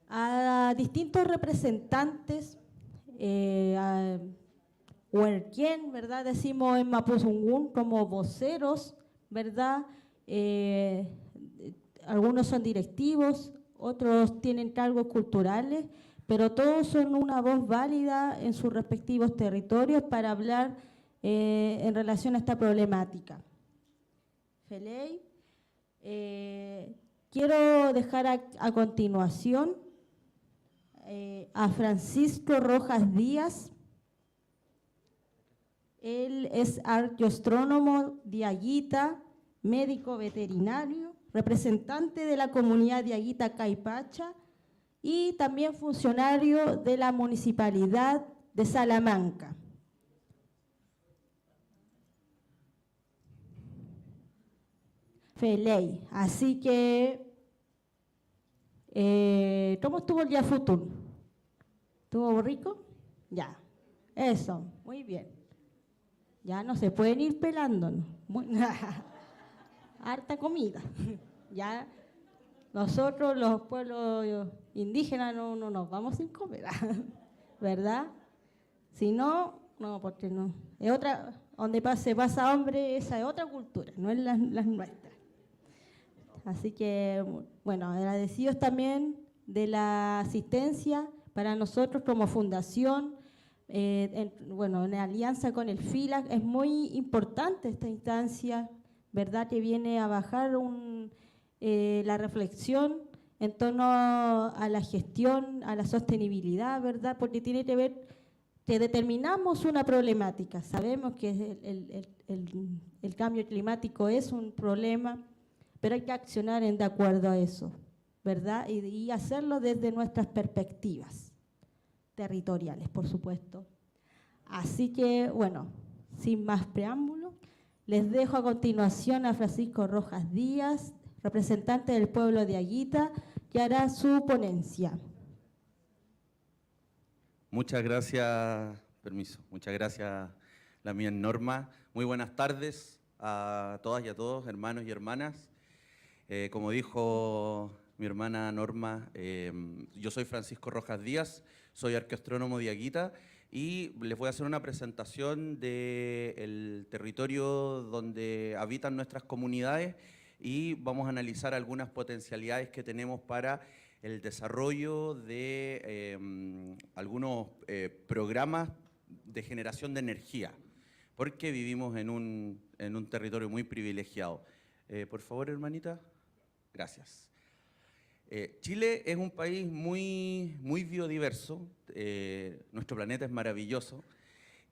a distintos representantes, a Huerquén, ¿verdad?, decimos en Mapuzungún como voceros, ¿verdad?, algunos son directivos, otros tienen cargos culturales, pero todos son una voz válida en sus respectivos territorios para hablar en relación a esta problemática. Feley, quiero dejar a continuación a Francisco Rojas Díaz. Él es arqueoastrónomo diaguita, médico veterinario, representante de la comunidad diaguita Caipacha y también funcionario de la Municipalidad de Salamanca. Feley, así que, ¿cómo estuvo el día futuro? ¿Estuvo rico? Ya, eso, muy bien. Ya no se pueden ir pelándonos. Harta comida. Ya nosotros, los pueblos indígenas, no nos vamos sin comer, ¿verdad? Si no, no, porque no. Es otra, donde se pasa hambre, esa es otra cultura, no es las nuestras. Así que, bueno, agradecidos también de la asistencia para nosotros como fundación. Bueno, en alianza con el FILAC, es muy importante esta instancia, ¿verdad?, que viene a bajar la reflexión en torno a la gestión, a la sostenibilidad, ¿verdad?, porque tiene que ver que determinamos una problemática, sabemos que el cambio climático es un problema, pero hay que accionar de acuerdo a eso, ¿verdad?, y hacerlo desde nuestras perspectivas territoriales, por supuesto. Así que, bueno, sin más preámbulo, les dejo a continuación a Francisco Rojas Díaz, representante del pueblo de Aguita, que hará su ponencia.
Muchas gracias, permiso, muchas gracias, la mía Norma. Muy buenas tardes a todas y a todos, hermanos y hermanas. Como dijo mi hermana Norma, yo soy Francisco Rojas Díaz, soy arqueoastrónomo de Aguita y les voy a hacer una presentación del territorio donde habitan nuestras comunidades y vamos a analizar algunas potencialidades que tenemos para el desarrollo de algunos programas de generación de energía, porque vivimos en un territorio muy privilegiado. Por favor, hermanita. Gracias. Chile es un país muy biodiverso, nuestro planeta es maravilloso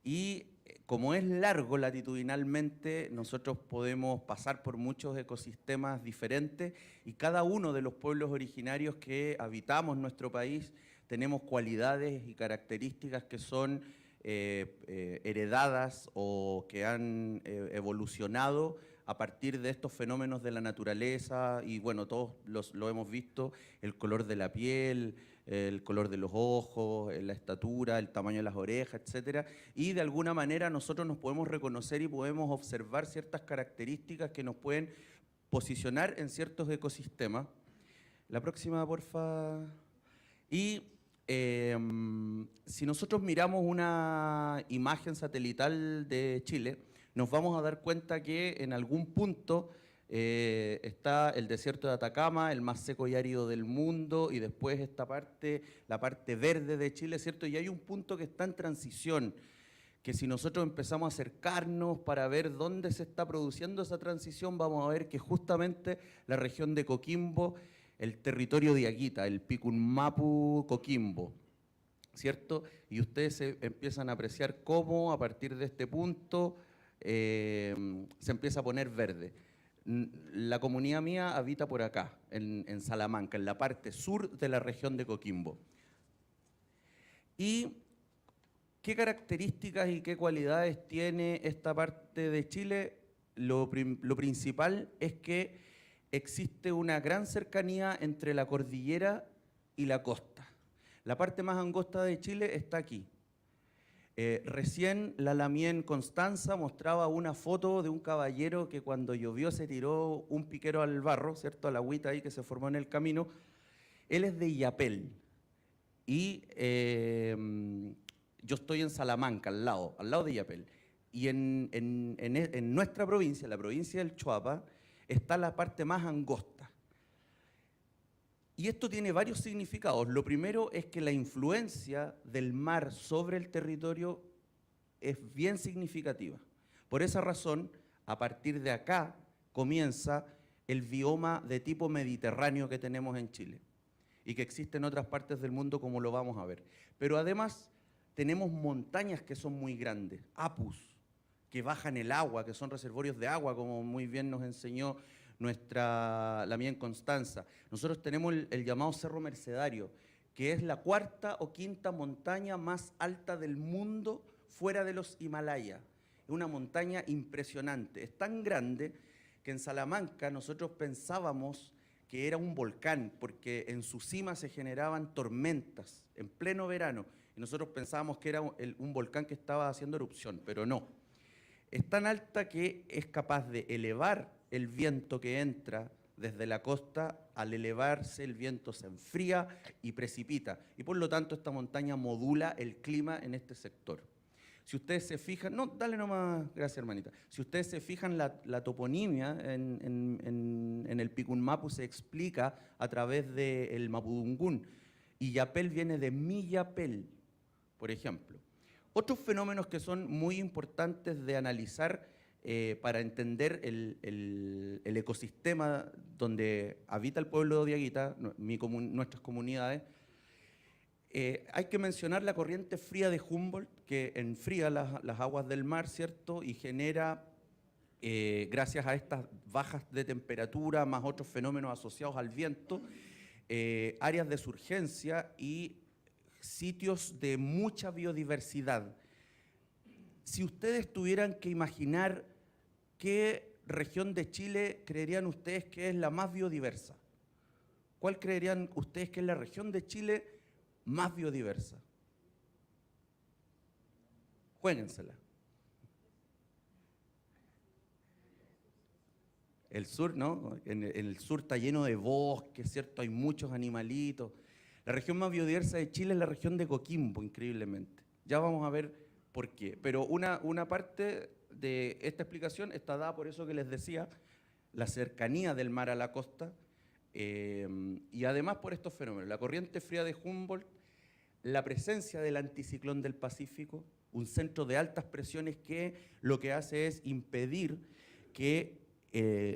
y como es largo latitudinalmente, nosotros podemos pasar por muchos ecosistemas diferentes y cada uno de los pueblos originarios que habitamos nuestro país tenemos cualidades y características que son heredadas o que han evolucionado a partir de estos fenómenos de la naturaleza y bueno, todos lo hemos visto, el color de la piel, el color de los ojos, la estatura, el tamaño de las orejas, etcétera, y de alguna manera nosotros nos podemos reconocer y podemos observar ciertas características que nos pueden posicionar en ciertos ecosistemas. La próxima, porfa. Y si nosotros miramos una imagen satelital de Chile, nos vamos a dar cuenta que en algún punto está el desierto de Atacama, el más seco y árido del mundo, y después esta parte, la parte verde de Chile, ¿cierto? Y hay un punto que está en transición, que si nosotros empezamos a acercarnos para ver dónde se está produciendo esa transición, vamos a ver que justamente la región de Coquimbo, el territorio de Aguita, el Picunmapu Coquimbo, ¿cierto? Y ustedes se empiezan a apreciar cómo a partir de este punto se empieza a poner verde. La comunidad mía habita por acá, en Salamanca, en la parte sur de la región de Coquimbo. ¿Y qué características y qué cualidades tiene esta parte de Chile? Lo principal es que existe una gran cercanía entre la cordillera y la costa. La parte más angosta de Chile está aquí. Recién la Lamien Constanza mostraba una foto de un caballero que cuando llovió se tiró un piquero al barro, ¿cierto? A la agüita ahí que se formó en el camino. Él es de Illapel y yo estoy en Salamanca, al lado de Illapel. Y en nuestra provincia, la provincia del Choapa, está la parte más angosta. Y esto tiene varios significados. Lo primero es que la influencia del mar sobre el territorio es bien significativa. Por esa razón, a partir de acá comienza el bioma de tipo mediterráneo que tenemos en Chile y que existe en otras partes del mundo, como lo vamos a ver. Pero además tenemos montañas que son muy grandes, apus, que bajan el agua, que son reservorios de agua, como muy bien nos enseñó la Lamien Constanza. Nosotros tenemos el llamado Cerro Mercedario, que es la cuarta o quinta montaña más alta del mundo fuera de los Himalayas. Es una montaña impresionante. Es tan grande que en Salamanca nosotros pensábamos que era un volcán, porque en su cima se generaban tormentas en pleno verano. Y nosotros pensábamos que era un volcán que estaba haciendo erupción, pero no. Es tan alta que es capaz de elevar el viento que entra desde la costa. Al elevarse el viento se enfría y precipita, y por lo tanto esta montaña modula el clima en este sector. Si ustedes se fijan, no, dale nomás, gracias hermanita. Si ustedes se fijan, la toponimia en el Picunmapu se explica a través del Mapudungún. Illapel viene de Millapel, por ejemplo. Otros fenómenos que son muy importantes de analizar para entender el ecosistema donde habita el pueblo de Odiaguita, nuestras comunidades, hay que mencionar la corriente fría de Humboldt, que enfría las aguas del mar, ¿cierto? Y genera, gracias a estas bajas de temperatura, más otros fenómenos asociados al viento, áreas de surgencia y sitios de mucha biodiversidad. Si ustedes tuvieran que imaginar qué región de Chile creerían ustedes que es la más biodiversa, ¿cuál creerían ustedes que es la región de Chile más biodiversa? Juéguensela. El sur, ¿no? En el sur está lleno de bosques, ¿cierto? Hay muchos animalitos. La región más biodiversa de Chile es la región de Coquimbo, increíblemente. Ya vamos a ver por qué. Pero una parte de esta explicación está dada por eso que les decía, la cercanía del mar a la costa, y además por estos fenómenos. La corriente fría de Humboldt, la presencia del anticiclón del Pacífico, un centro de altas presiones que lo que hace es impedir que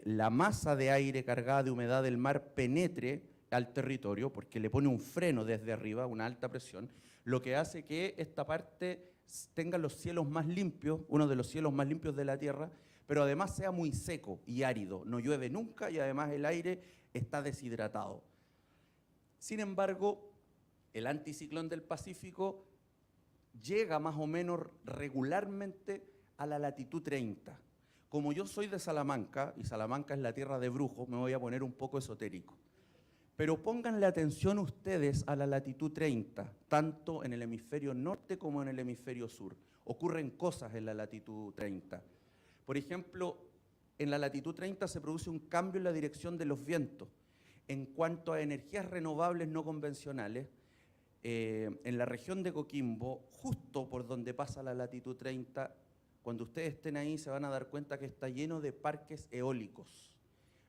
la masa de aire cargada de humedad del mar penetre al territorio, porque le pone un freno desde arriba, una alta presión, lo que hace que esta parte tenga los cielos más limpios, uno de los cielos más limpios de la Tierra, pero además sea muy seco y árido, no llueve nunca y además el aire está deshidratado. Sin embargo, el anticiclón del Pacífico llega más o menos regularmente a la latitud 30. Como yo soy de Salamanca, y Salamanca es la tierra de brujos, me voy a poner un poco esotérico. Pero pónganle atención ustedes a la latitud 30, tanto en el hemisferio norte como en el hemisferio sur. Ocurren cosas en la latitud 30. Por ejemplo, en la latitud 30 se produce un cambio en la dirección de los vientos. En cuanto a energías renovables no convencionales, en la región de Coquimbo, justo por donde pasa la latitud 30, cuando ustedes estén ahí se van a dar cuenta que está lleno de parques eólicos,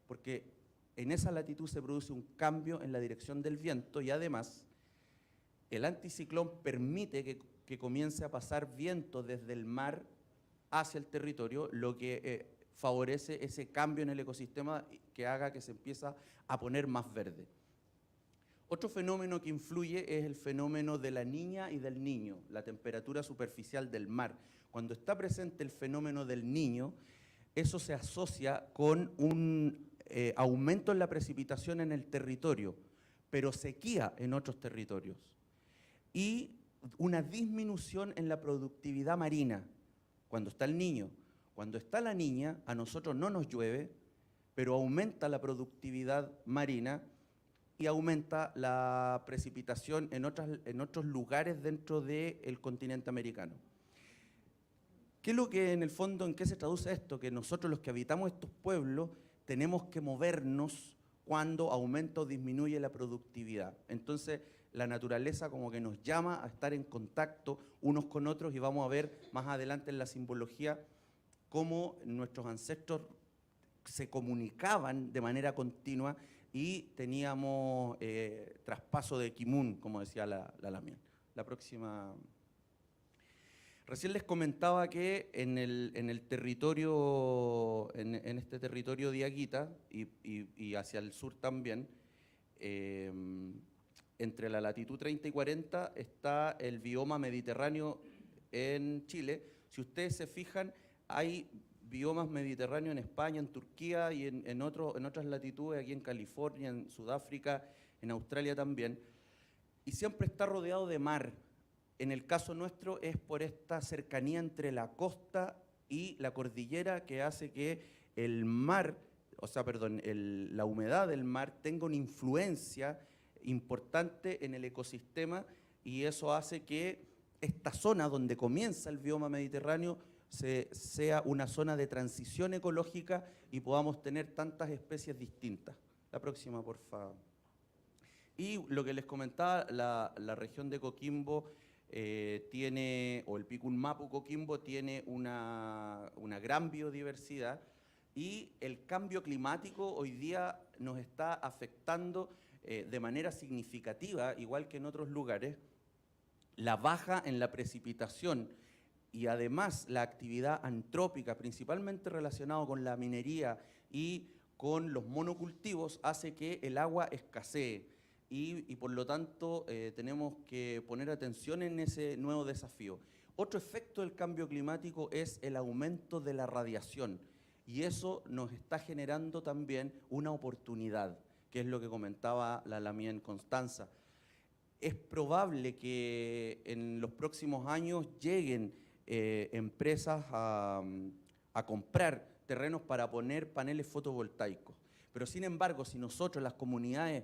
porque en esa latitud se produce un cambio en la dirección del viento y además el anticiclón permite que comience a pasar viento desde el mar hacia el territorio, lo que favorece ese cambio en el ecosistema que haga que se empiece a poner más verde. Otro fenómeno que influye es el fenómeno de la niña y del niño, la temperatura superficial del mar. Cuando está presente el fenómeno del niño, eso se asocia con un aumento en la precipitación en el territorio, pero sequía en otros territorios. Y una disminución en la productividad marina, cuando está el niño. Cuando está la niña, a nosotros no nos llueve, pero aumenta la productividad marina y aumenta la precipitación en otros lugares dentro del continente americano. ¿Qué es lo que en el fondo, en qué se traduce esto? Que nosotros los que habitamos estos pueblos tenemos que movernos cuando aumenta o disminuye la productividad. Entonces, la naturaleza como que nos llama a estar en contacto unos con otros y vamos a ver más adelante en la simbología cómo nuestros ancestros se comunicaban de manera continua y teníamos traspaso de Kimun, como decía la Lamien. La próxima. Recién les comentaba que en el territorio, en este territorio diaguita y hacia el sur también, entre la latitud 30 y 40 está el bioma mediterráneo en Chile. Si ustedes se fijan, hay biomas mediterráneos en España, en Turquía y en otras latitudes, aquí en California, en Sudáfrica, en Australia también. Y siempre está rodeado de mar. En el caso nuestro es por esta cercanía entre la costa y la cordillera que hace que el mar, la humedad del mar tenga una influencia importante en el ecosistema y eso hace que esta zona donde comienza el bioma mediterráneo sea una zona de transición ecológica y podamos tener tantas especies distintas. La próxima, por favor. Y lo que les comentaba, la región de Coquimbo o el Picunmapu Coquimbo tiene una gran biodiversidad y el cambio climático hoy día nos está afectando de manera significativa, igual que en otros lugares, la baja en la precipitación y además la actividad antrópica, principalmente relacionado con la minería y con los monocultivos, hace que el agua escasee. Y por lo tanto tenemos que poner atención en ese nuevo desafío. Otro efecto del cambio climático es el aumento de la radiación y eso nos está generando también una oportunidad, que es lo que comentaba la Lamien Constanza. Es probable que en los próximos años lleguen empresas a comprar terrenos para poner paneles fotovoltaicos, pero sin embargo, si nosotros, las comunidades,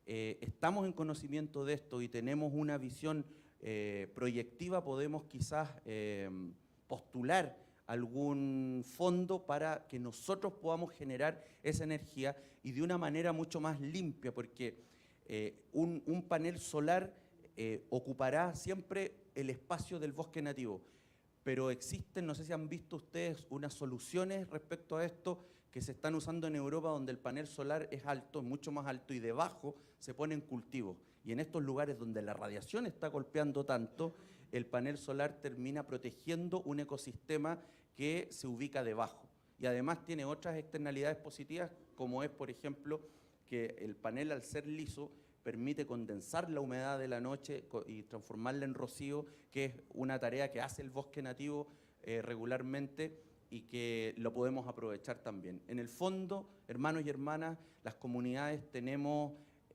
estamos en conocimiento de esto y tenemos una visión proyectiva, podemos quizás postular algún fondo para que nosotros podamos generar esa energía y de una manera mucho más limpia, porque un panel solar ocupará siempre el espacio del bosque nativo, pero existen, no sé si han visto ustedes, unas soluciones respecto a esto que se están usando en Europa, donde el panel solar es alto, es mucho más alto, y debajo se ponen cultivos. Y en estos lugares donde la radiación está golpeando tanto, el panel solar termina protegiendo un ecosistema que se ubica debajo. Y además tiene otras externalidades positivas, como es, por ejemplo, que el panel, al ser liso, permite condensar la humedad de la noche y transformarla en rocío, que es una tarea que hace el bosque nativo regularmente, y que lo podemos aprovechar también. En el fondo, hermanos y hermanas, las comunidades tenemos,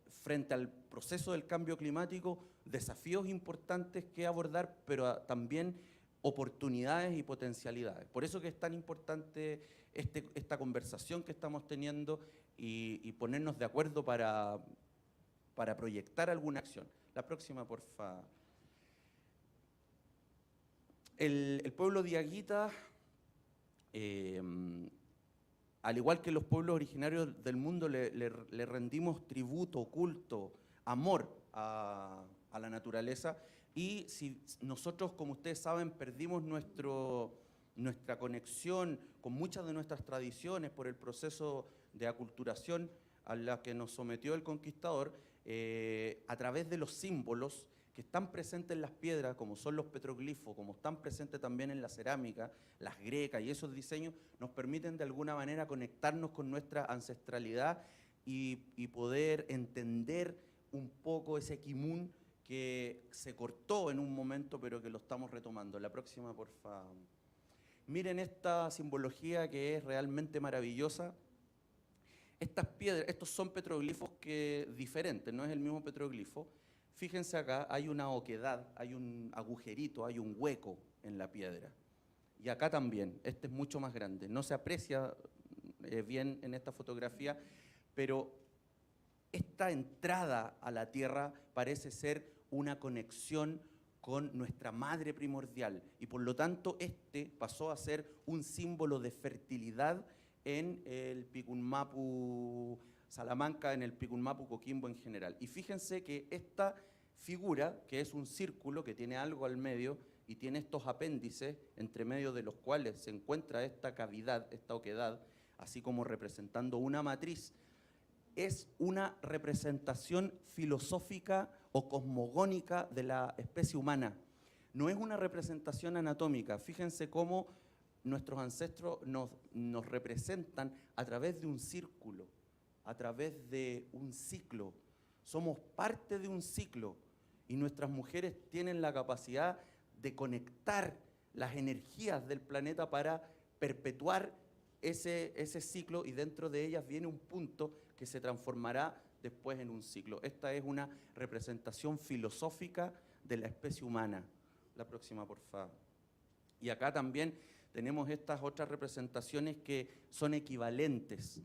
frente al proceso del cambio climático, desafíos importantes que abordar, pero también oportunidades y potencialidades. Por eso que es tan importante esta conversación que estamos teniendo y ponernos de acuerdo para proyectar alguna acción. La próxima, por favor. El pueblo diaguita, al igual que los pueblos originarios del mundo, le rendimos tributo, culto, amor a la naturaleza, y si nosotros, como ustedes saben, perdimos nuestra conexión con muchas de nuestras tradiciones por el proceso de aculturación a la que nos sometió el conquistador, a través de los símbolos que están presentes en las piedras, como son los petroglifos, como están presentes también en la cerámica, las grecas y esos diseños, nos permiten de alguna manera conectarnos con nuestra ancestralidad y poder entender un poco ese kimun que se cortó en un momento, pero que lo estamos retomando. La próxima, por favor. Miren esta simbología que es realmente maravillosa. Estas piedras, estos son petroglifos diferentes, no es el mismo petroglifo. Fíjense acá, hay una oquedad, hay un agujerito, hay un hueco en la piedra. Y acá también, este es mucho más grande. No se aprecia bien en esta fotografía, pero esta entrada a la tierra parece ser una conexión con nuestra madre primordial, y por lo tanto este pasó a ser un símbolo de fertilidad en el Picunmapu Salamanca, en el Picunmapu Coquimbo en general. Y fíjense que esta figura, que es un círculo que tiene algo al medio y tiene estos apéndices, entre medio de los cuales se encuentra esta cavidad, esta oquedad, así como representando una matriz, es una representación filosófica o cosmogónica de la especie humana. No es una representación anatómica. Fíjense cómo nuestros ancestros nos representan a través de un círculo, a través de un ciclo. Somos parte de un ciclo y nuestras mujeres tienen la capacidad de conectar las energías del planeta para perpetuar ese ciclo, y dentro de ellas viene un punto que se transformará después en un ciclo. Esta es una representación filosófica de la especie humana. La próxima, por favor. Y acá también tenemos estas otras representaciones que son equivalentes.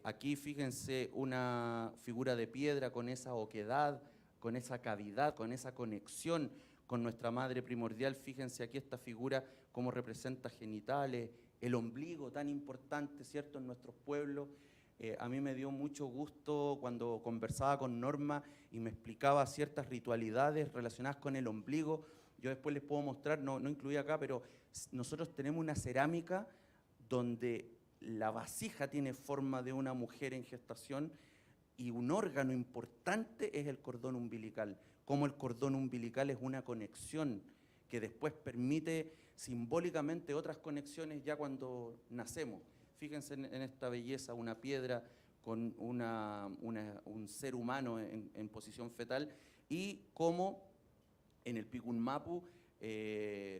Aquí fíjense una figura de piedra con esa oquedad, con esa cavidad, con esa conexión con nuestra madre primordial. Fíjense aquí esta figura cómo representa genitales, el ombligo tan importante, ¿cierto?, en nuestros pueblos. A mí me dio mucho gusto cuando conversaba con Norma y me explicaba ciertas ritualidades relacionadas con el ombligo. Yo después les puedo mostrar, no incluí acá, pero nosotros tenemos una cerámica donde la vasija tiene forma de una mujer en gestación y un órgano importante es el cordón umbilical. Como el cordón umbilical es una conexión que después permite simbólicamente otras conexiones ya cuando nacemos. Fíjense en esta belleza, una piedra con un ser humano en posición fetal, y cómo en el Picunmapu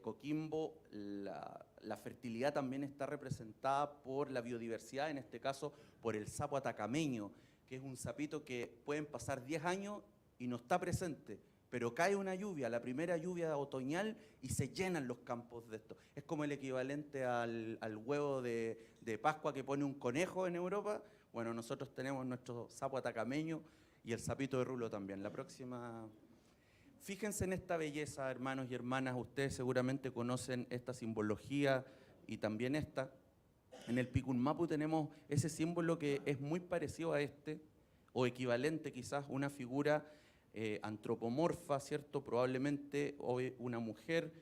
Coquimbo la fertilidad también está representada por la biodiversidad, en este caso por el sapo atacameño, que es un sapito que pueden pasar 10 años y no está presente, pero cae una lluvia, la primera lluvia otoñal, y se llenan los campos de esto. Es como el equivalente al huevo de Pascua que pone un conejo en Europa. Bueno, nosotros tenemos nuestro sapo atacameño y el sapito de rulo también. La próxima. Fíjense en esta belleza, hermanos y hermanas. Ustedes seguramente conocen esta simbología y también esta. En el Picunmapu tenemos ese símbolo que es muy parecido a este, o equivalente quizás, una figura antropomorfa, ¿cierto? Probablemente una mujer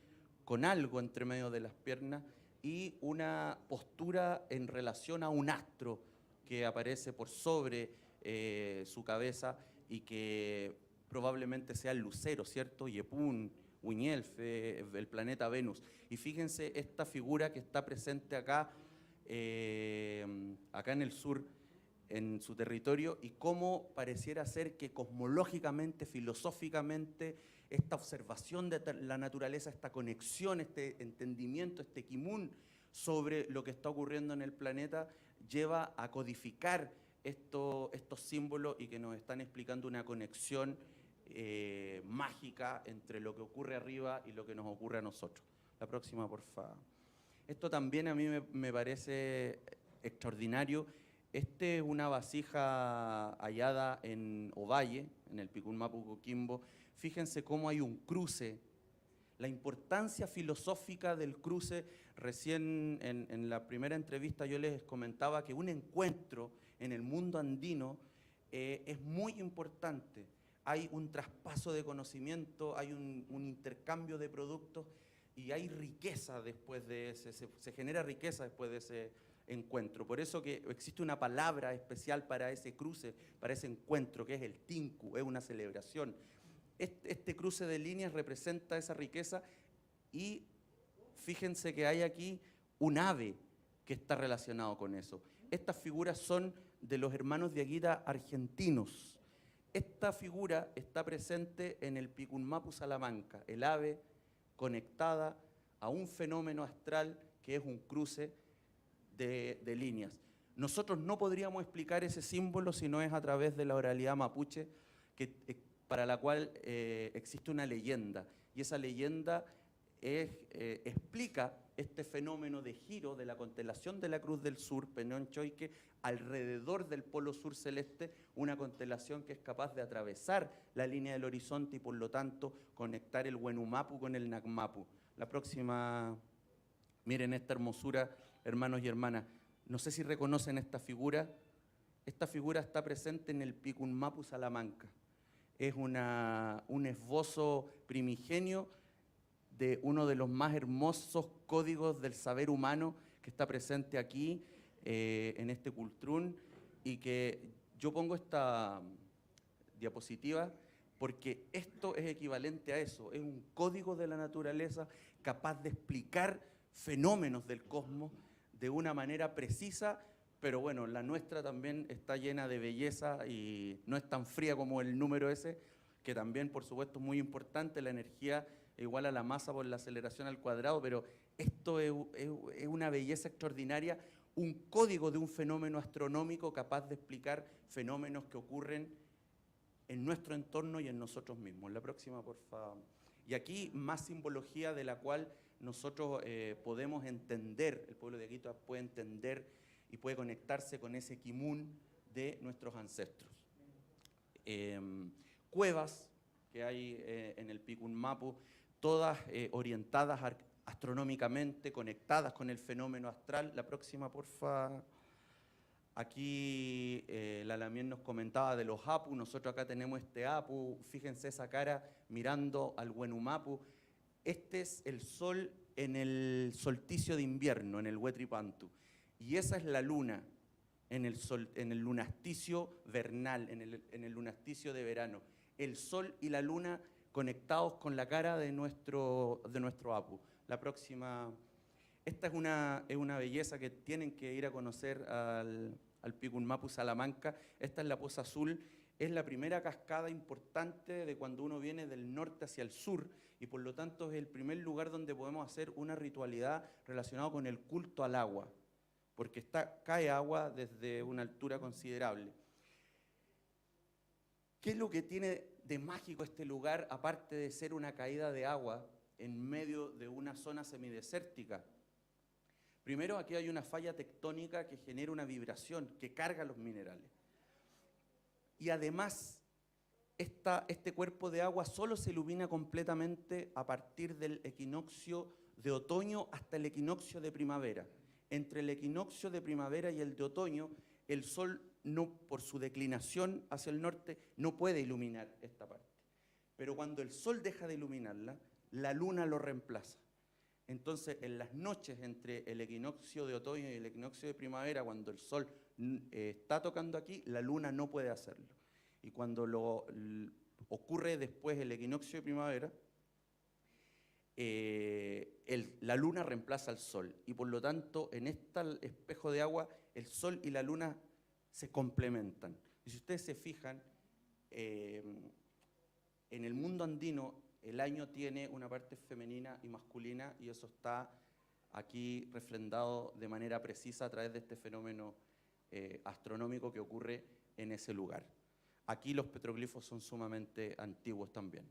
con algo entre medio de las piernas y una postura en relación a un astro que aparece por sobre su cabeza y que probablemente sea el lucero, ¿cierto? Yepun, Uñelfe, el planeta Venus. Y fíjense esta figura que está presente acá, acá en el sur, en su territorio, y cómo pareciera ser que cosmológicamente, filosóficamente, esta observación de la naturaleza, esta conexión, este entendimiento, este kimun sobre lo que está ocurriendo en el planeta, lleva a codificar estos símbolos y que nos están explicando una conexión mágica entre lo que ocurre arriba y lo que nos ocurre a nosotros. La próxima, por favor. Esto también a mí me parece extraordinario. Esta es una vasija hallada en Ovalle, en el Picunmapu Coquimbo. Fíjense cómo hay un cruce, la importancia filosófica del cruce. Recién en la primera entrevista yo les comentaba que un encuentro en el mundo andino es muy importante. Hay un traspaso de conocimiento, hay un intercambio de productos y hay riqueza después de ese, se genera riqueza después de ese encuentro. Por eso que existe una palabra especial para ese cruce, para ese encuentro, que es el tinku, es una celebración. Este cruce de líneas representa esa riqueza y fíjense que hay aquí un ave que está relacionado con eso. Estas figuras son de los hermanos de Aguirre argentinos. Esta figura está presente en el Picunmapu Salamanca, el ave conectada a un fenómeno astral que es un cruce de líneas. Nosotros no podríamos explicar ese símbolo si no es a través de la oralidad mapuche, para la cual existe una leyenda, y esa leyenda explica este fenómeno de giro de la constelación de la Cruz del Sur, Penón-Choique, alrededor del polo sur celeste, una constelación que es capaz de atravesar la línea del horizonte y por lo tanto conectar el Huenumapu con el Nacmapu. La próxima, miren esta hermosura, hermanos y hermanas. No sé si reconocen esta figura. Esta figura está presente en el Picunmapu Salamanca. Es un esbozo primigenio de uno de los más hermosos códigos del saber humano que está presente aquí, en este cultrún, y que yo pongo esta diapositiva porque esto es equivalente a eso, es un código de la naturaleza capaz de explicar fenómenos del cosmos de una manera precisa, pero bueno, la nuestra también está llena de belleza y no es tan fría como el número ese, que también, por supuesto, es muy importante, la energía igual a la masa por la aceleración al cuadrado, pero esto es una belleza extraordinaria, un código de un fenómeno astronómico capaz de explicar fenómenos que ocurren en nuestro entorno y en nosotros mismos. La próxima, por favor. Y aquí más simbología de la cual nosotros podemos entender, el pueblo de Quito puede entender y puede conectarse con ese kimun de nuestros ancestros. Cuevas que hay en el Picunmapu, todas orientadas astronómicamente, conectadas con el fenómeno astral. La próxima, porfa. Aquí la Lamien nos comentaba de los apu, nosotros acá tenemos este apu, fíjense esa cara mirando al Huenumapu. Este es el sol en el solsticio de invierno, en el Huetripantu, y esa es la luna en el lunasticio vernal, en el lunasticio de verano. El sol y la luna conectados con la cara de nuestro apu. La próxima. Esta es una belleza que tienen que ir a conocer al Picunmapu Salamanca. Esta es la Poza Azul, es la primera cascada importante de cuando uno viene del norte hacia el sur y por lo tanto es el primer lugar donde podemos hacer una ritualidad relacionada con el culto al agua, porque cae agua desde una altura considerable. ¿Qué es lo que tiene de mágico este lugar, aparte de ser una caída de agua en medio de una zona semidesértica? Primero, aquí hay una falla tectónica que genera una vibración, que carga los minerales. Y además, este cuerpo de agua solo se ilumina completamente a partir del equinoccio de otoño hasta el equinoccio de primavera. Entre el equinoccio de primavera y el de otoño, el sol, por su declinación hacia el norte, no puede iluminar esta parte. Pero cuando el sol deja de iluminarla, la luna lo reemplaza. Entonces, en las noches entre el equinoccio de otoño y el equinoccio de primavera, cuando el sol está tocando aquí, la luna no puede hacerlo. Y cuando ocurre después el equinoccio de primavera, la luna reemplaza al sol. Y por lo tanto, en este espejo de agua, el sol y la luna se complementan. Y si ustedes se fijan, en el mundo andino, el año tiene una parte femenina y masculina y eso está aquí refrendado de manera precisa a través de este fenómeno astronómico que ocurre en ese lugar. Aquí los petroglifos son sumamente antiguos también.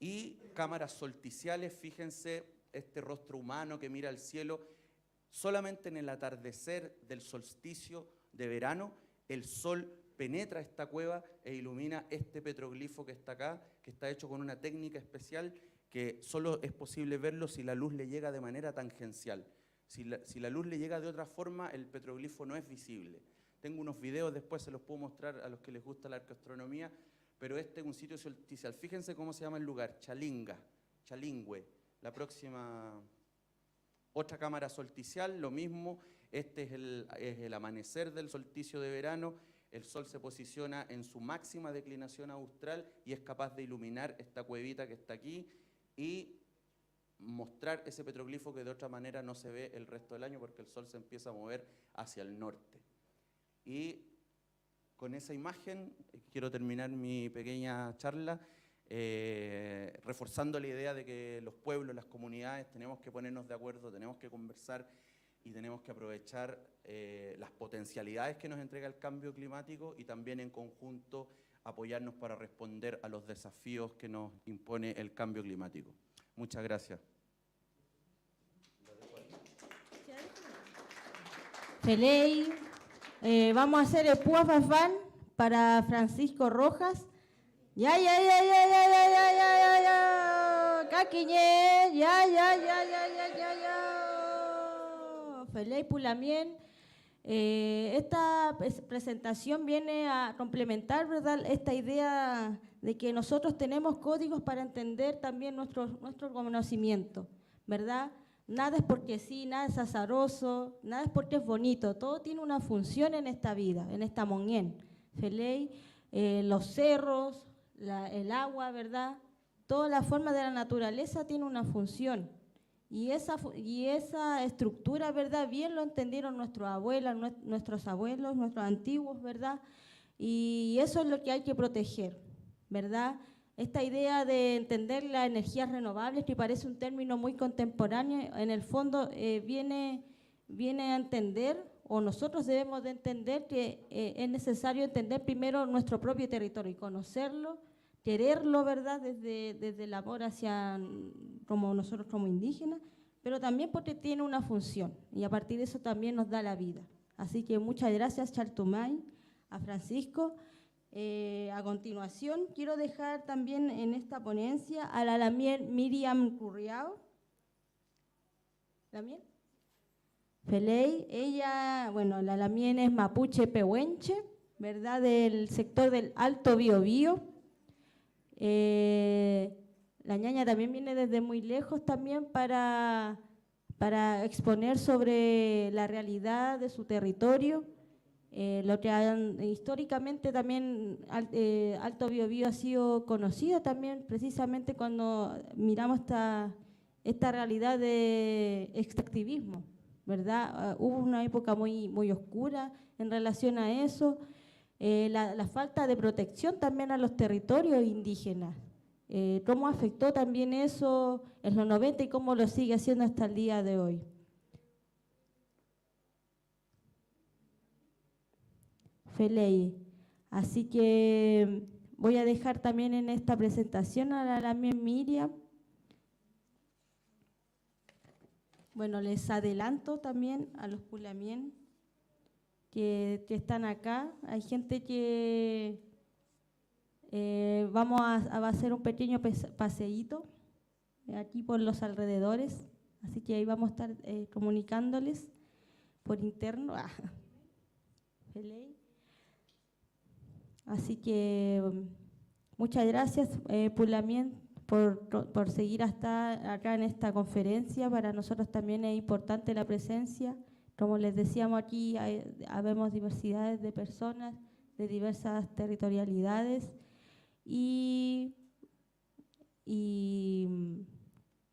Y cámaras solsticiales, fíjense este rostro humano que mira al cielo. Solamente en el atardecer del solsticio de verano, el sol penetra esta cueva e ilumina este petroglifo que está acá, que está hecho con una técnica especial que solo es posible verlo si la luz le llega de manera tangencial. Si la luz le llega de otra forma, el petroglifo no es visible. Tengo unos videos, después se los puedo mostrar a los que les gusta la arqueoastronomía, pero este es un sitio solsticial. Fíjense cómo se llama el lugar, Chalinga, Chalingüe. La próxima, otra cámara solsticial, lo mismo. Este es el amanecer del solsticio de verano. El sol se posiciona en su máxima declinación austral y es capaz de iluminar esta cuevita que está aquí y mostrar ese petroglifo que de otra manera no se ve el resto del año porque el sol se empieza a mover hacia el norte. Y con esa imagen quiero terminar mi pequeña charla reforzando la idea de que los pueblos, las comunidades, tenemos que ponernos de acuerdo, tenemos que conversar y tenemos que aprovechar las potencialidades que nos entrega el cambio climático y también en conjunto apoyarnos para responder a los desafíos que nos impone el cambio climático. Muchas gracias.
Feley. Vamos a hacer el Púa Fafán para Francisco Rojas. Ya, ya, ya, ya, ya, ya, ya, ya, ya, ya. Caquiñé, ya, ya, ya, ya, ya, ya, ya. Feley Pulamien. Esta presentación viene a complementar, ¿verdad?, esta idea de que nosotros tenemos códigos para entender también nuestro conocimiento, ¿verdad? Nada es porque sí, nada es azaroso, nada es porque es bonito, todo tiene una función en esta vida, en esta monguén. Feley, los cerros, el agua, ¿verdad? Toda la forma de la naturaleza tiene una función. Y esa estructura, ¿verdad?, bien lo entendieron nuestros abuelos, nuestros antiguos, ¿verdad? Y eso es lo que hay que proteger, ¿verdad? Esta idea de entender las energías renovables, que parece un término muy contemporáneo, en el fondo viene a entender, o nosotros debemos de entender que es necesario entender primero nuestro propio territorio y conocerlo, quererlo, ¿verdad?, desde el amor hacia como nosotros como indígenas, pero también porque tiene una función y a partir de eso también nos da la vida. Así que muchas gracias, Chartumay, a Francisco. A continuación, quiero dejar también en esta ponencia a la Lamien Miriam Curriao. ¿Lamien? Feley, ella, bueno, la Lamien es mapuche pehuenche, ¿verdad?, del sector del Alto Biobío. La ñaña también viene desde muy lejos también para exponer sobre la realidad de su territorio. Lo que históricamente también Alto Biobío ha sido conocido también precisamente cuando miramos esta realidad de extractivismo, ¿verdad? Hubo una época muy oscura en relación a eso. La falta de protección también a los territorios indígenas. Cómo afectó también eso en los 90 y cómo lo sigue haciendo hasta el día de hoy. Feley. Así que voy a dejar también en esta presentación a la Lamien Miriam. Bueno, les adelanto también a los Pulamien que están acá. Hay gente que vamos a hacer un pequeño paseíto aquí por los alrededores, así que ahí vamos a estar comunicándoles por interno. Así que muchas gracias, Pulamien, por seguir hasta acá en esta conferencia. Para nosotros también es importante la presencia. Como les decíamos aquí, habemos diversidades de personas, de diversas territorialidades y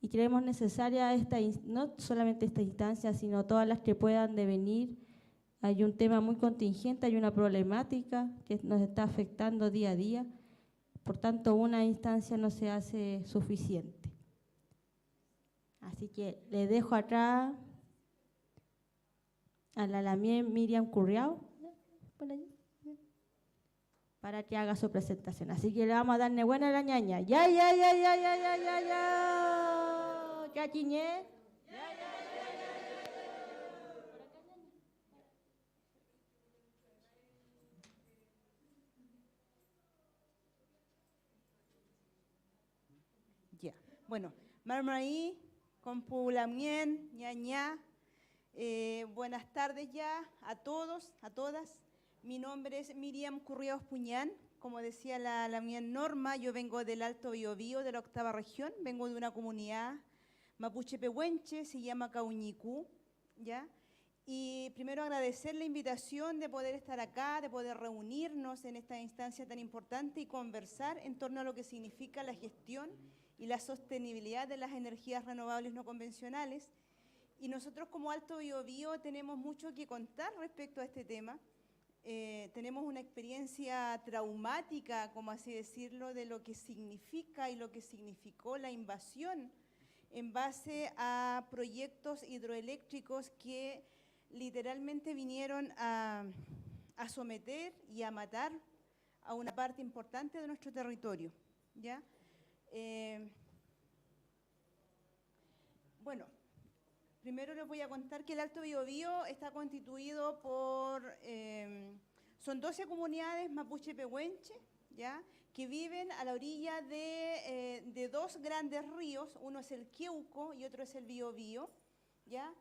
creemos necesaria no solamente esta instancia, sino todas las que puedan devenir. Hay un tema muy contingente, hay una problemática que nos está afectando día a día, por tanto una instancia no se hace suficiente. Así que le dejo acá a la Lamien Miriam Curriao para que haga su presentación. Así que le vamos a darle buena a la ñaña. Ya, ya, ya, ya, ya, ya, ya, ya. Caquiñé.
Ya, bueno, Marmaí, Compulamien, ñaña, buenas tardes ya a todos, a todas. Mi nombre es Miriam Curriaos Puñán, como decía la Mien Norma, yo vengo del Alto Biobío, de la 8ª región, vengo de una comunidad mapuche pehuenche, se llama Cauñicú, ¿ya? Y primero agradecer la invitación de poder estar acá, de poder reunirnos en esta instancia tan importante y conversar en torno a lo que significa la gestión y la sostenibilidad de las energías renovables no convencionales. Y nosotros como Alto Biobío tenemos mucho que contar respecto a este tema. Tenemos una experiencia traumática, como así decirlo, de lo que significa y lo que significó la invasión en base a proyectos hidroeléctricos que literalmente vinieron a someter y a matar a una parte importante de nuestro territorio, ¿ya? Bueno, primero les voy a contar que el Alto Biobío está constituido por, son 12 comunidades mapuche pehuenche, ¿ya? Que viven a la orilla de dos grandes ríos, uno es el Queuco y otro es el Biobío, ¿ya?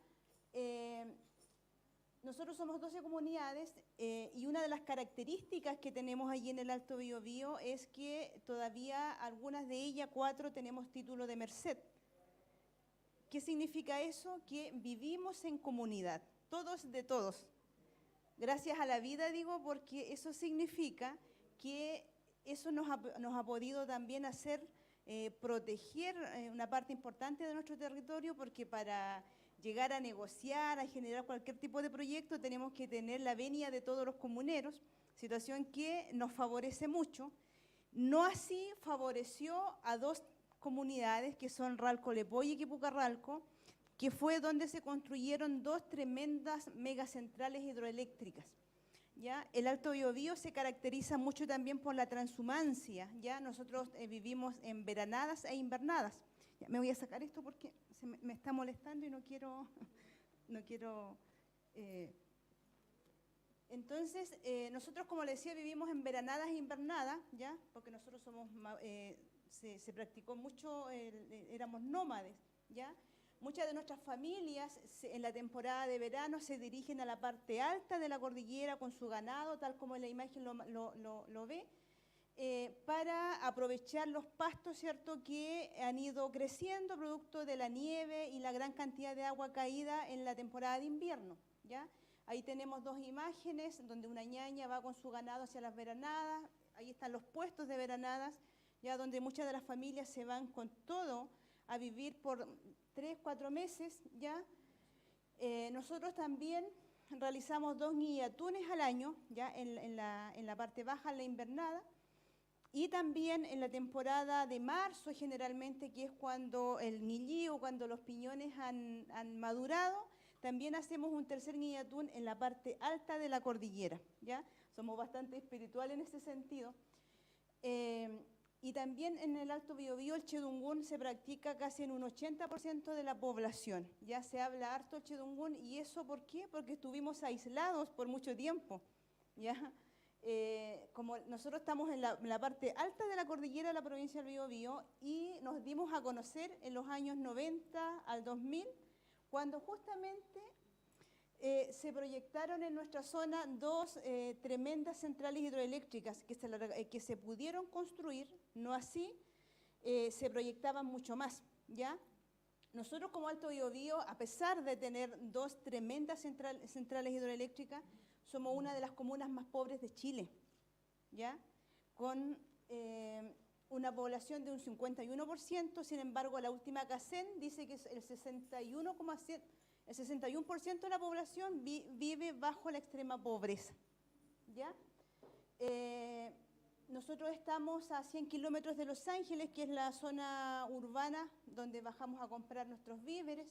Nosotros somos 12 comunidades y una de las características que tenemos allí en el Alto Biobío es que todavía algunas de ellas, 4, tenemos título de merced. ¿Qué significa eso? Que vivimos en comunidad, todos de todos. Gracias a la vida, digo, porque eso significa que eso nos ha podido también hacer proteger una parte importante de nuestro territorio, porque para llegar a negociar, a generar cualquier tipo de proyecto, tenemos que tener la venia de todos los comuneros, situación que nos favorece mucho. No así favoreció a dos comunidades, que son Ralco Lepoy y Quipucarralco, que fue donde se construyeron dos tremendas megacentrales hidroeléctricas. ¿Ya? El Alto Biobío se caracteriza mucho también por la transhumancia, ¿ya? Nosotros vivimos en veranadas e invernadas. Ya, me voy a sacar esto porque me está molestando y no quiero... Entonces, nosotros, como les decía, vivimos en veranadas e invernadas, ¿ya? Porque nosotros somos, se practicó mucho, éramos nómades, ¿ya? Muchas de nuestras familias en la temporada de verano se dirigen a la parte alta de la cordillera con su ganado, tal como en la imagen lo ve, para aprovechar los pastos, ¿cierto?, que han ido creciendo producto de la nieve y la gran cantidad de agua caída en la temporada de invierno, ¿ya? Ahí tenemos dos imágenes donde una ñaña va con su ganado hacia las veranadas, ahí están los puestos de veranadas, ya donde muchas de las familias se van con todo a vivir por 3, 4 meses, ¿ya? Nosotros también realizamos 2 guillatunes al año, ¿ya? En la parte baja, en la invernada, y también en la temporada de marzo, generalmente, que es cuando el ñillío, cuando los piñones han madurado, también hacemos un tercer guillatún en la parte alta de la cordillera, ¿ya? Somos bastante espirituales en ese sentido. Y también en el Alto Biobío el chedungún se practica casi en un 80% de la población. Ya se habla harto el chedungún, y eso ¿por qué? Porque estuvimos aislados por mucho tiempo, ¿ya? Como nosotros estamos en la parte alta de la cordillera de la provincia del Biobío, y nos dimos a conocer en los años 90 al 2000, cuando justamente se proyectaron en nuestra zona dos tremendas centrales hidroeléctricas que se pudieron construir, no así, se proyectaban mucho más, ¿ya? Nosotros como Alto Biobío, a pesar de tener dos tremendas centrales hidroeléctricas, somos una de las comunas más pobres de Chile, ¿ya? Con una población de un 51%, sin embargo la última CACEN dice que el 61,7%, el 61% de la población vive bajo la extrema pobreza, ¿ya? Nosotros estamos a 100 kilómetros de Los Ángeles, que es la zona urbana donde bajamos a comprar nuestros víveres.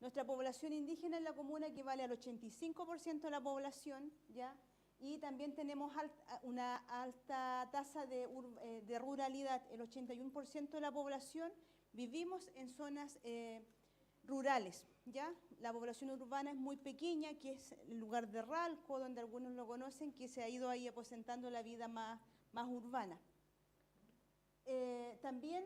Nuestra población indígena en la comuna equivale al 85% de la población, ¿ya? Y también tenemos una alta tasa de ruralidad. El 81% de la población vivimos en zonas rurales, ¿ya? La población urbana es muy pequeña, que es el lugar de Ralco, donde algunos lo conocen, que se ha ido ahí aposentando la vida más urbana. También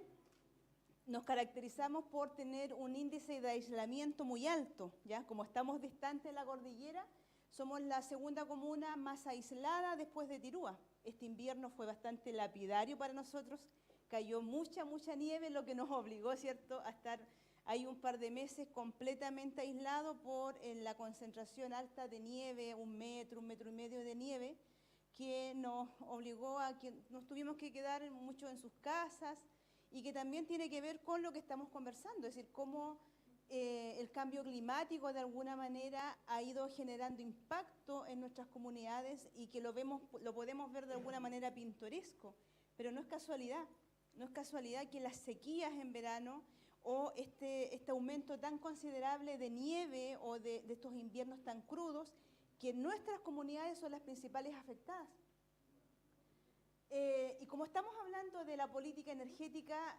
nos caracterizamos por tener un índice de aislamiento muy alto, ¿ya? Como estamos distantes de la cordillera, somos la segunda comuna más aislada después de Tirúa. Este invierno fue bastante lapidario para nosotros, cayó mucha nieve, lo que nos obligó, ¿cierto?, a estar ahí un par de meses completamente aislados por la concentración alta de nieve, 1 metro, 1,5 metros de nieve, que nos obligó a que nos tuvimos que quedar mucho en sus casas, y que también tiene que ver con lo que estamos conversando, es decir, cómo el cambio climático de alguna manera ha ido generando impacto en nuestras comunidades, y que lo podemos ver de alguna manera pintoresco, pero no es casualidad que las sequías en verano o este aumento tan considerable de nieve o de estos inviernos tan crudos, que nuestras comunidades son las principales afectadas. Y como estamos hablando de la política energética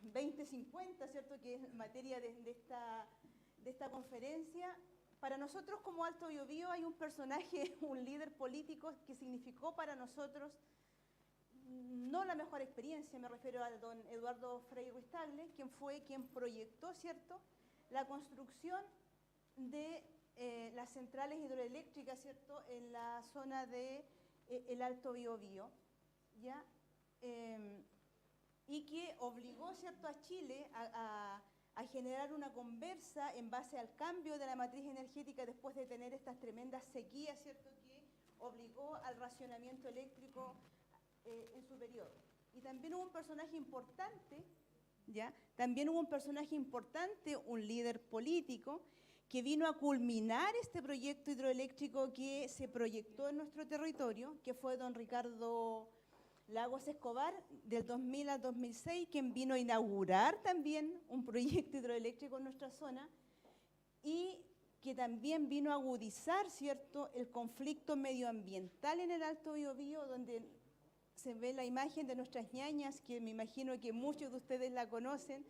2050, ¿cierto?, que es materia de de esta conferencia. Para nosotros como Alto Biobío hay un personaje, un líder político que significó para nosotros no la mejor experiencia, me refiero al don Eduardo Frei Ruiz-Tagle, quien fue quien proyectó, ¿cierto?, la construcción de las centrales hidroeléctricas, ¿cierto?, en la zona de el Alto Biobío, ¿ya? Y que obligó, ¿cierto?, a Chile a generar una conversa en base al cambio de la matriz energética después de tener estas tremendas sequías, ¿cierto?, que obligó al racionamiento eléctrico en su periodo. Y también hubo un personaje importante, ¿ya? También hubo un personaje importante, un líder político, que vino a culminar este proyecto hidroeléctrico que se proyectó en nuestro territorio, que fue don Ricardo Lagos Escobar, del 2000 al 2006, quien vino a inaugurar también un proyecto hidroeléctrico en nuestra zona y que también vino a agudizar, ¿cierto?, el conflicto medioambiental en el Alto Biobío, donde se ve la imagen de nuestras ñañas, que me imagino que muchos de ustedes la conocen,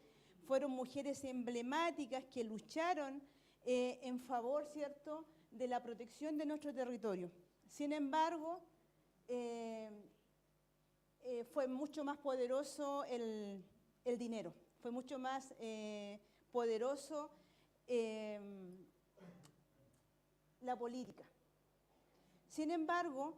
fueron mujeres emblemáticas que lucharon en favor, ¿cierto?, de la protección de nuestro territorio. Sin embargo, fue mucho más poderoso el dinero, fue mucho más poderoso la política. Sin embargo,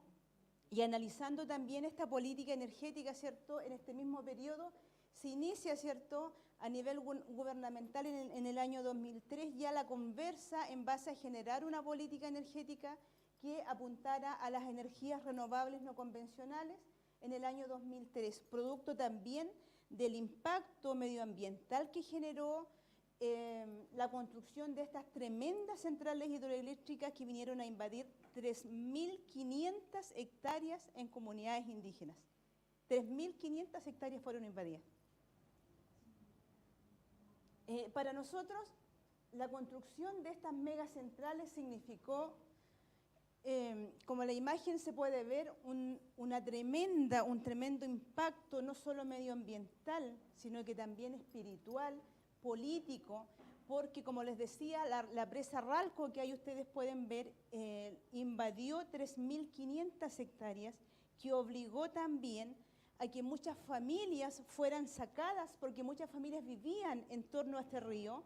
y analizando también esta política energética, ¿cierto?, en este mismo periodo, se inicia, ¿cierto?, a nivel gubernamental en el año 2003 ya la conversa en base a generar una política energética que apuntara a las energías renovables no convencionales en el año 2003, producto también del impacto medioambiental que generó la construcción de estas tremendas centrales hidroeléctricas que vinieron a invadir 3.500 hectáreas en comunidades indígenas. 3.500 hectáreas fueron invadidas. Para nosotros, la construcción de estas megacentrales significó, como la imagen se puede ver, un tremendo impacto, no solo medioambiental, sino que también espiritual, político, porque como les decía, la presa Ralco, que ahí ustedes pueden ver, invadió 3.500 hectáreas, que obligó también a que muchas familias fueran sacadas, porque muchas familias vivían en torno a este río,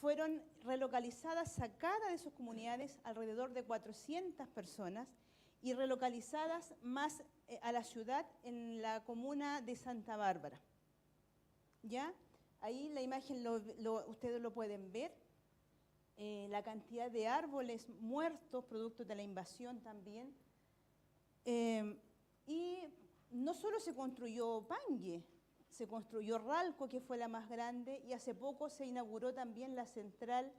fueron relocalizadas, sacadas de sus comunidades, alrededor de 400 personas, y relocalizadas más a la ciudad en la comuna de Santa Bárbara. ¿Ya? Ahí la imagen ustedes lo pueden ver, la cantidad de árboles muertos, producto de la invasión también. Y no solo se construyó Pangue, se construyó Ralco, que fue la más grande, y hace poco se inauguró también la central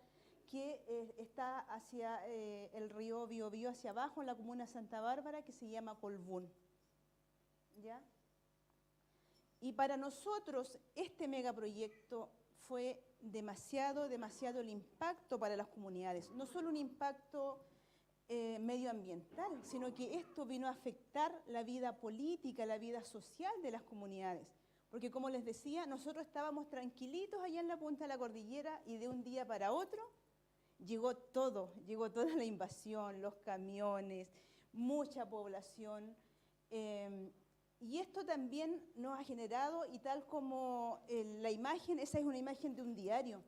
que está hacia el río Biobío, hacia abajo, en la comuna de Santa Bárbara, que se llama Colbún. ¿Ya? Y para nosotros este megaproyecto fue demasiado el impacto para las comunidades. No solo un impacto medioambiental, sino que esto vino a afectar la vida política, la vida social de las comunidades. Porque como les decía, nosotros estábamos tranquilitos allá en la punta de la cordillera y de un día para otro llegó toda la invasión, los camiones, mucha población. Y esto también nos ha generado, y tal como la imagen, esa es una imagen de un diario,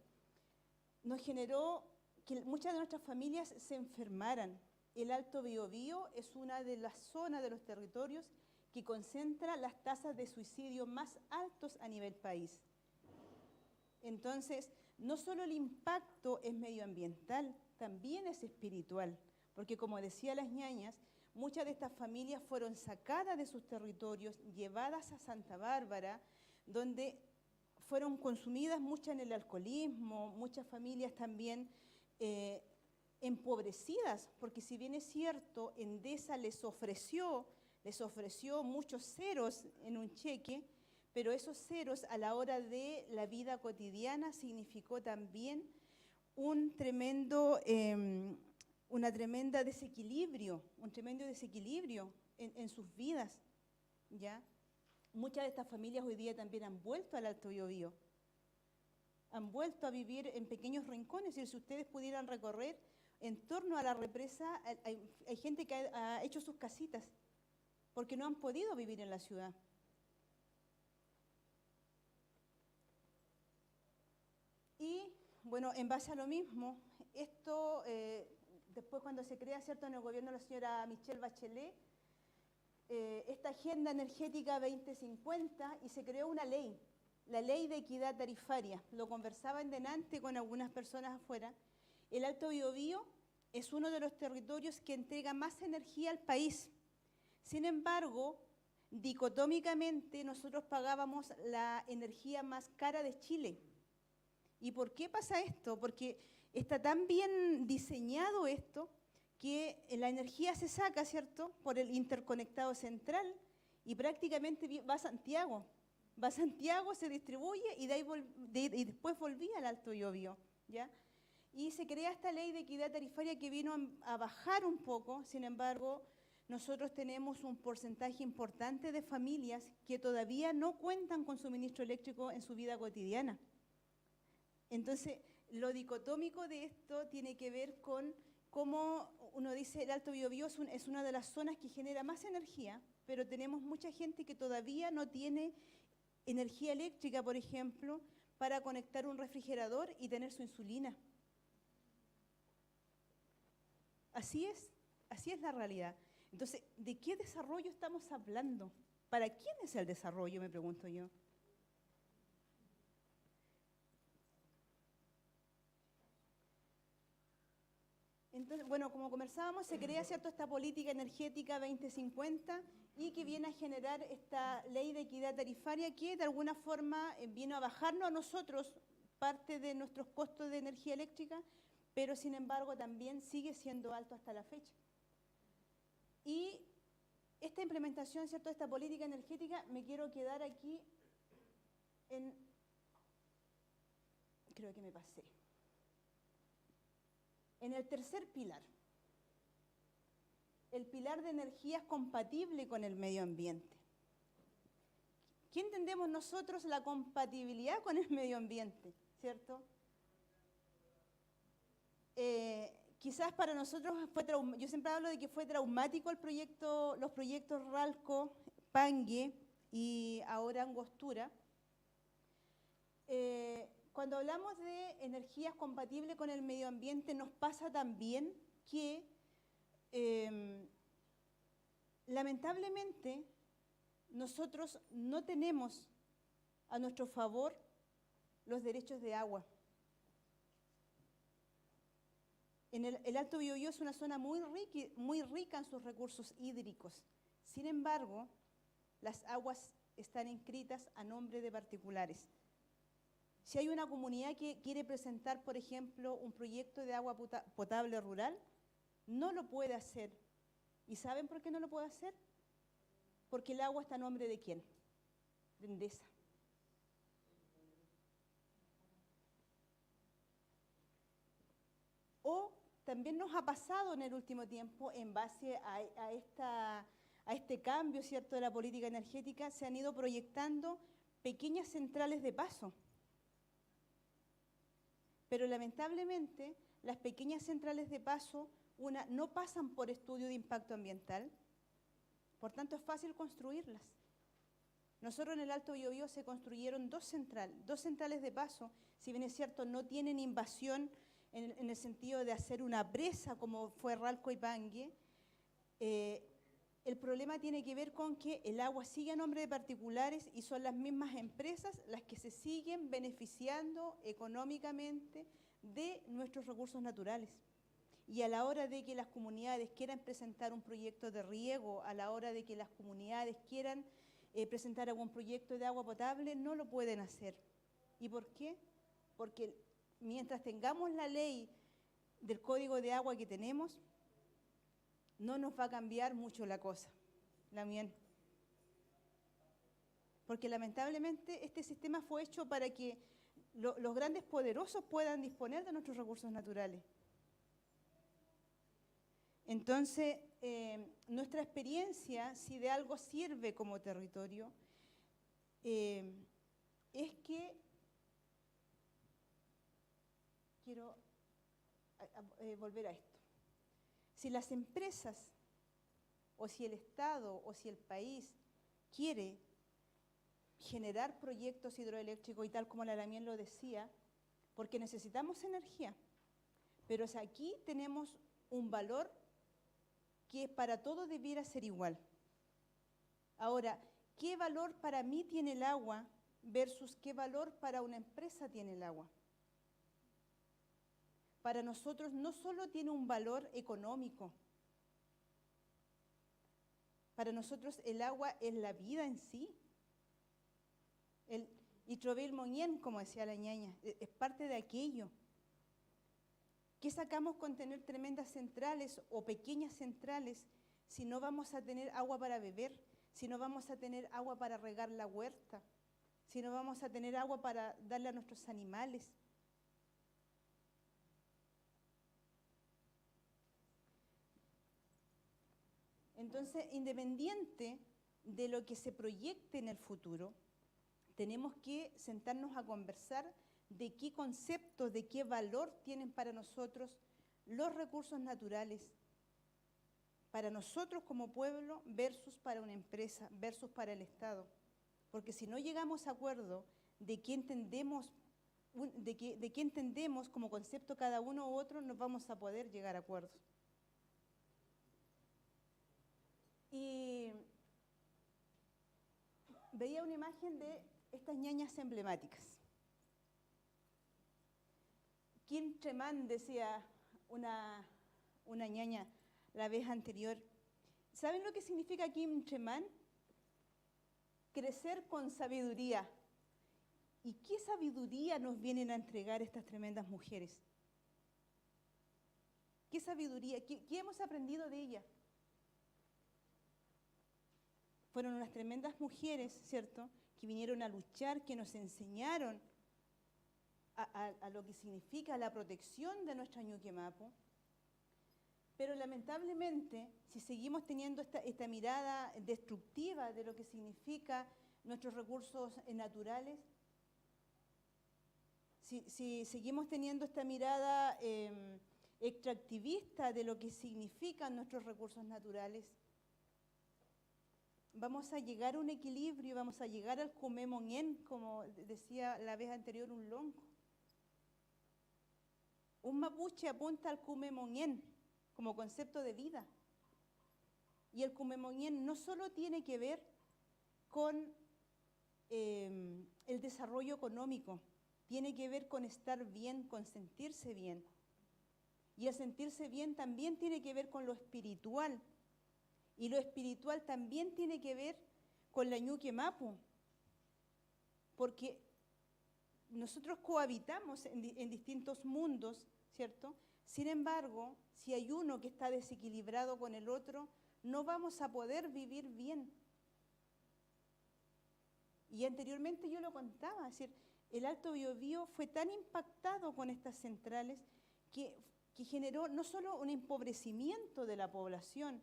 nos generó que muchas de nuestras familias se enfermaran. El Alto Biobío es una de las zonas de los territorios que concentra las tasas de suicidio más altos a nivel país. Entonces, no solo el impacto es medioambiental, también es espiritual, porque como decía las ñañas, muchas de estas familias fueron sacadas de sus territorios, llevadas a Santa Bárbara, donde fueron consumidas muchas en el alcoholismo, muchas familias también empobrecidas, porque si bien es cierto, Endesa les ofreció muchos ceros en un cheque, pero esos ceros a la hora de la vida cotidiana significó también un tremendo desequilibrio en sus vidas, ¿ya? Muchas de estas familias hoy día también han vuelto al Alto Biobío. han vuelto a vivir en pequeños rincones. Y si ustedes pudieran recorrer en torno a la represa, hay gente que ha hecho sus casitas porque no han podido vivir en la ciudad. Y bueno, en base a lo mismo, esto después cuando se crea, ¿cierto?, en el gobierno de la señora Michelle Bachelet, esta Agenda Energética 2050, y se creó una ley, la Ley de Equidad Tarifaria. Lo conversaba en delante con algunas personas afuera. El Alto Biobío es uno de los territorios que entrega más energía al país. Sin embargo, dicotómicamente nosotros pagábamos la energía más cara de Chile. ¿Y por qué pasa esto? Porque está tan bien diseñado esto que la energía se saca, ¿cierto?, por el interconectado central y prácticamente va a Santiago. Va a Santiago, se distribuye y, y después volvía al Alto Biobío, ¿ya? Y se crea esta ley de equidad tarifaria que vino a bajar un poco. Sin embargo, nosotros tenemos un porcentaje importante de familias que todavía no cuentan con suministro eléctrico en su vida cotidiana. Entonces, lo dicotómico de esto tiene que ver con cómo uno dice el Alto Biobío es una de las zonas que genera más energía, pero tenemos mucha gente que todavía no tiene energía eléctrica, por ejemplo, para conectar un refrigerador y tener su insulina. Así es la realidad. Entonces, ¿de qué desarrollo estamos hablando? ¿Para quién es el desarrollo, me pregunto yo? Entonces, bueno, como conversábamos, se crea, ¿cierto?, esta política energética 2050 y que viene a generar esta ley de equidad tarifaria que de alguna forma vino a bajarnos a nosotros parte de nuestros costos de energía eléctrica, pero sin embargo también sigue siendo alto hasta la fecha. Y esta implementación, ¿cierto?, de esta política energética, me quiero quedar aquí en... Creo que me pasé. En el tercer pilar, el pilar de energías compatible con el medio ambiente. ¿Qué entendemos nosotros la compatibilidad con el medio ambiente? ¿Cierto? Quizás para nosotros yo siempre hablo de que fue traumático los proyectos Ralco, Pangue y ahora Angostura. Cuando hablamos de energías compatibles con el medio ambiente, nos pasa también que lamentablemente nosotros no tenemos a nuestro favor los derechos de agua. El Alto Biobío es una zona muy rica en sus recursos hídricos. Sin embargo, las aguas están inscritas a nombre de particulares. Si hay una comunidad que quiere presentar, por ejemplo, un proyecto de agua potable rural, no lo puede hacer. ¿Y saben por qué no lo puede hacer? Porque el agua está a nombre ¿de quién? De Endesa. O también nos ha pasado en el último tiempo, en base a este cambio, ¿cierto?, de la política energética, se han ido proyectando pequeñas centrales de paso. Pero lamentablemente, las pequeñas centrales de paso, no pasan por estudio de impacto ambiental, por tanto es fácil construirlas. Nosotros en el Alto Biobío se construyeron dos centrales de paso, si bien es cierto, no tienen invasión en el sentido de hacer una presa como fue Ralco y Pangue. El problema tiene que ver con que el agua sigue a nombre de particulares y son las mismas empresas las que se siguen beneficiando económicamente de nuestros recursos naturales. Y a la hora de que las comunidades quieran presentar un proyecto de riego, a la hora de que las comunidades quieran presentar algún proyecto de agua potable, no lo pueden hacer. ¿Y por qué? Porque mientras tengamos la ley del Código de Agua que tenemos, no nos va a cambiar mucho la cosa, la mien. Porque lamentablemente este sistema fue hecho para que los grandes poderosos puedan disponer de nuestros recursos naturales. Entonces, nuestra experiencia, si de algo sirve como territorio, es que quiero volver a esto. Si las empresas, o si el Estado, o si el país quiere generar proyectos hidroeléctricos, y tal como la Lamien lo decía, porque necesitamos energía, pero aquí tenemos un valor que para todos debiera ser igual. Ahora, ¿qué valor para mí tiene el agua versus qué valor para una empresa tiene el agua? Para nosotros no solo tiene un valor económico, para nosotros el agua es la vida en sí. El Itrobil Moñén, como decía la ñaña, es parte de aquello. ¿Qué sacamos con tener tremendas centrales o pequeñas centrales si no vamos a tener agua para beber, si no vamos a tener agua para regar la huerta, si no vamos a tener agua para darle a nuestros animales? Entonces, independiente de lo que se proyecte en el futuro, tenemos que sentarnos a conversar de qué conceptos, de qué valor tienen para nosotros los recursos naturales, para nosotros como pueblo versus para una empresa, versus para el Estado. Porque si no llegamos a acuerdo de qué entendemos, de qué entendemos como concepto cada uno u otro, no vamos a poder llegar a acuerdos. Y veía una imagen de estas ñañas emblemáticas. Kim Treman, decía una ñaña la vez anterior. ¿Saben lo que significa Kim Treman? Crecer con sabiduría. ¿Y qué sabiduría nos vienen a entregar estas tremendas mujeres? ¿Qué sabiduría? ¿Qué hemos aprendido de ellas? Fueron unas tremendas mujeres, ¿cierto?, que vinieron a luchar, que nos enseñaron a lo que significa la protección de nuestra Ñuque Mapu. Pero lamentablemente, si seguimos teniendo esta mirada destructiva de lo que significa nuestros recursos naturales, si seguimos teniendo esta mirada extractivista de lo que significan nuestros recursos naturales, vamos a llegar a un equilibrio, vamos a llegar al Kumemongen, como decía la vez anterior un lonco. Un mapuche apunta al Kumemongen como concepto de vida. Y el Kumemongen no solo tiene que ver con el desarrollo económico, tiene que ver con estar bien, con sentirse bien. Y el sentirse bien también tiene que ver con lo espiritual. Y lo espiritual también tiene que ver con la Ñuque Mapu, porque nosotros cohabitamos en distintos mundos, ¿cierto? Sin embargo, si hay uno que está desequilibrado con el otro, no vamos a poder vivir bien. Y anteriormente yo lo contaba, es decir, el Alto Biobío fue tan impactado con estas centrales que generó no solo un empobrecimiento de la población,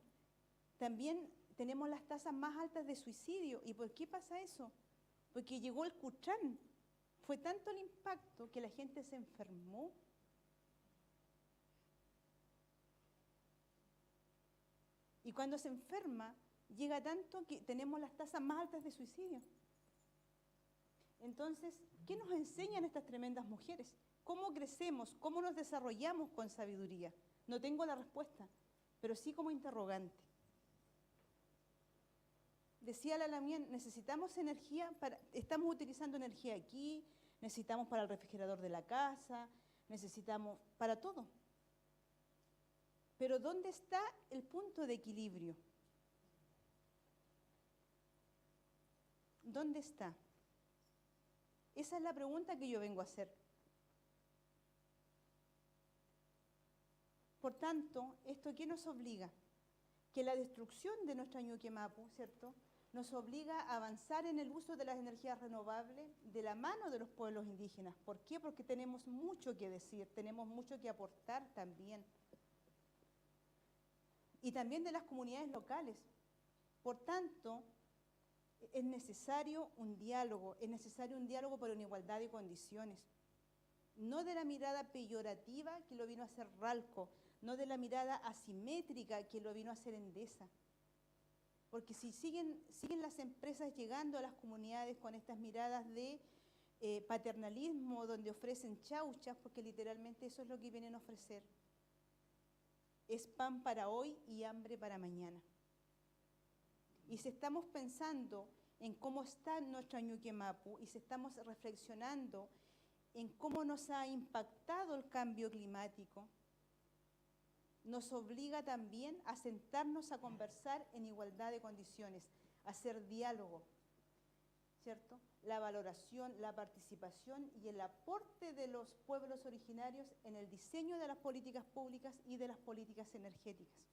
también tenemos las tasas más altas de suicidio. ¿Y por qué pasa eso? Porque llegó el Cutrán. Fue tanto el impacto que la gente se enfermó. Y cuando se enferma, llega tanto que tenemos las tasas más altas de suicidio. Entonces, ¿qué nos enseñan estas tremendas mujeres? ¿Cómo crecemos? ¿Cómo nos desarrollamos con sabiduría? No tengo la respuesta, pero sí como interrogante. Decía la Lamien, necesitamos energía, estamos utilizando energía aquí, necesitamos para el refrigerador de la casa, necesitamos para todo. Pero ¿dónde está el punto de equilibrio? ¿Dónde está? Esa es la pregunta que yo vengo a hacer. Por tanto, ¿esto qué nos obliga? Que la destrucción de nuestra Ñuque Mapu, ¿cierto?, nos obliga a avanzar en el uso de las energías renovables de la mano de los pueblos indígenas. ¿Por qué? Porque tenemos mucho que decir, tenemos mucho que aportar también. Y también de las comunidades locales. Por tanto, es necesario un diálogo para una igualdad de condiciones. no de la mirada peyorativa que lo vino a hacer Ralco, no de la mirada asimétrica que lo vino a hacer Endesa. Porque si siguen las empresas llegando a las comunidades con estas miradas de paternalismo, donde ofrecen chauchas, porque literalmente eso es lo que vienen a ofrecer. Es pan para hoy y hambre para mañana. Y si estamos pensando en cómo está nuestra Ñuque Mapu y si estamos reflexionando en cómo nos ha impactado el cambio climático, nos obliga también a sentarnos a conversar en igualdad de condiciones, a hacer diálogo, ¿cierto? La valoración, la participación y el aporte de los pueblos originarios en el diseño de las políticas públicas y de las políticas energéticas.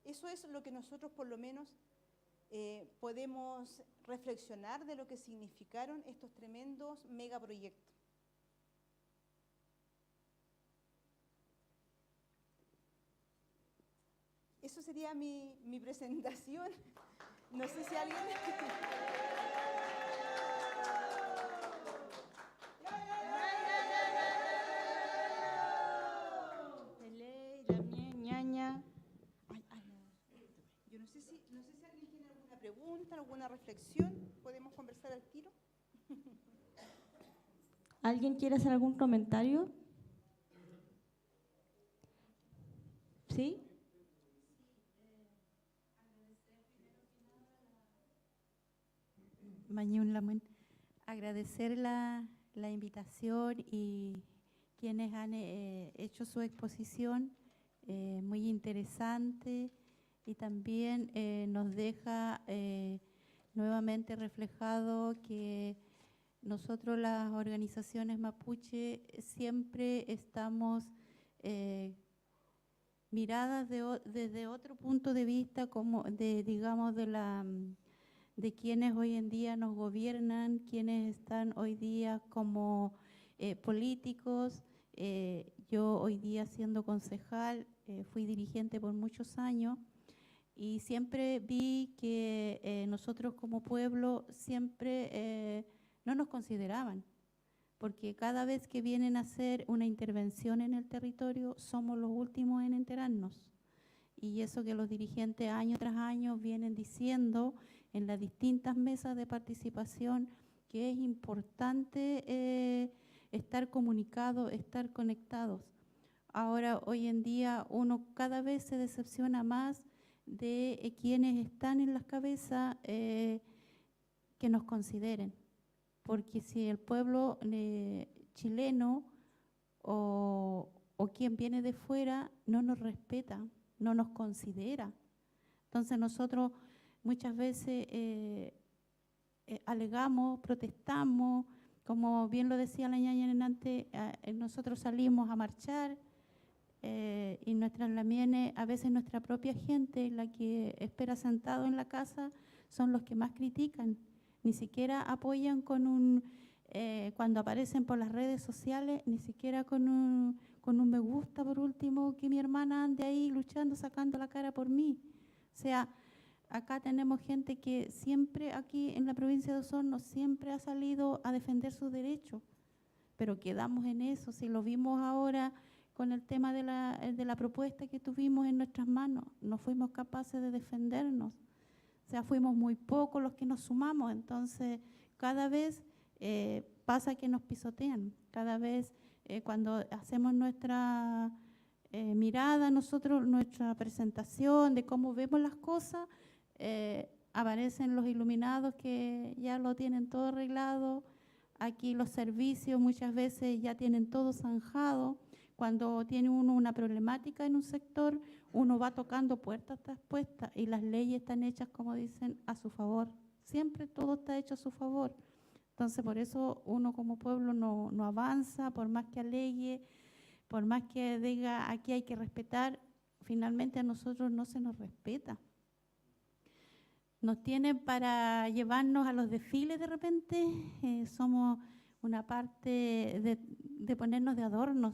Eso es lo que nosotros por lo menos podemos reflexionar de lo que significaron estos tremendos megaproyectos. Eso sería mi presentación. No sé si alguien... Yo no sé si alguien tiene alguna pregunta, alguna reflexión. ¿Podemos conversar al tiro?
¿Alguien quiere hacer algún comentario? ¿Sí?
Mañún Lamuen, agradecer la invitación y quienes han hecho su exposición, muy interesante, y también nos deja nuevamente reflejado que nosotros las organizaciones mapuche siempre estamos miradas desde otro punto de vista, como digamos de quienes hoy en día nos gobiernan, quienes están hoy día como políticos. Yo hoy día siendo concejal, fui dirigente por muchos años y siempre vi que nosotros como pueblo siempre no nos consideraban, porque cada vez que vienen a hacer una intervención en el territorio somos los últimos en enterarnos. Y eso que los dirigentes año tras año vienen diciendo en las distintas mesas de participación, que es importante estar comunicados, estar conectados. Ahora, hoy en día, uno cada vez se decepciona más de quienes están en las cabezas que nos consideren. Porque si el pueblo chileno o quien viene de fuera no nos respeta, no nos considera. Entonces nosotros muchas veces alegamos, protestamos, como bien lo decía la ñaña antes, nosotros salimos a marchar y nuestras lamienes, a veces nuestra propia gente, la que espera sentado en la casa, son los que más critican. Ni siquiera apoyan con cuando aparecen por las redes sociales, ni siquiera con un me gusta, por último, que mi hermana ande ahí luchando, sacando la cara por mí. O sea, acá tenemos gente que siempre aquí en la provincia de Osorno siempre ha salido a defender sus derechos, pero quedamos en eso. Si lo vimos ahora con el tema de la propuesta que tuvimos en nuestras manos, no fuimos capaces de defendernos. O sea, fuimos muy pocos los que nos sumamos, entonces cada vez pasa que nos pisotean, cada vez cuando hacemos nuestra mirada, nosotros, nuestra presentación de cómo vemos las cosas, aparecen los iluminados que ya lo tienen todo arreglado. Aquí los servicios muchas veces ya tienen todo zanjado. Cuando tiene uno una problemática en un sector, uno va tocando puertas tras puertas y las leyes están hechas, como dicen, a su favor. Siempre todo está hecho a su favor. Entonces, por eso uno como pueblo no avanza, por más que alegue, por más que diga aquí hay que respetar, finalmente a nosotros no se nos respeta. Nos tienen para llevarnos a los desfiles de repente, somos una parte de ponernos de adornos.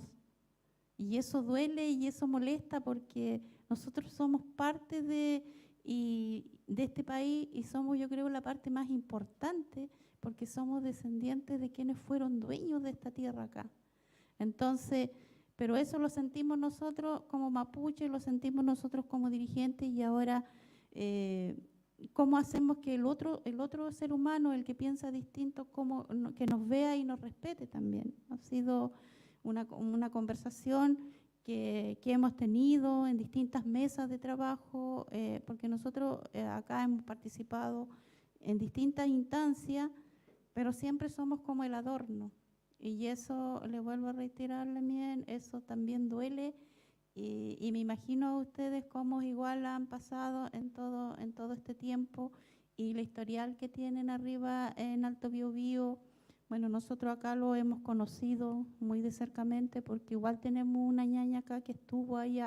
Y eso duele y eso molesta porque nosotros somos parte de este país y somos, yo creo, la parte más importante, porque somos descendientes de quienes fueron dueños de esta tierra acá. Entonces, pero eso lo sentimos nosotros como mapuche, lo sentimos nosotros como dirigentes y ahora cómo hacemos que el otro ser humano, el que piensa distinto, que nos vea y nos respete también. Ha sido una conversación que hemos tenido en distintas mesas de trabajo, porque nosotros acá hemos participado en distintas instancias, pero siempre somos como el adorno. Y eso, le vuelvo a reiterar, también, eso también duele. Y me imagino a ustedes cómo igual han pasado en todo este tiempo y la historial que tienen arriba en Alto Biobío. Bueno, nosotros acá lo hemos conocido muy de cercamente porque igual tenemos una ñaña acá que estuvo ahí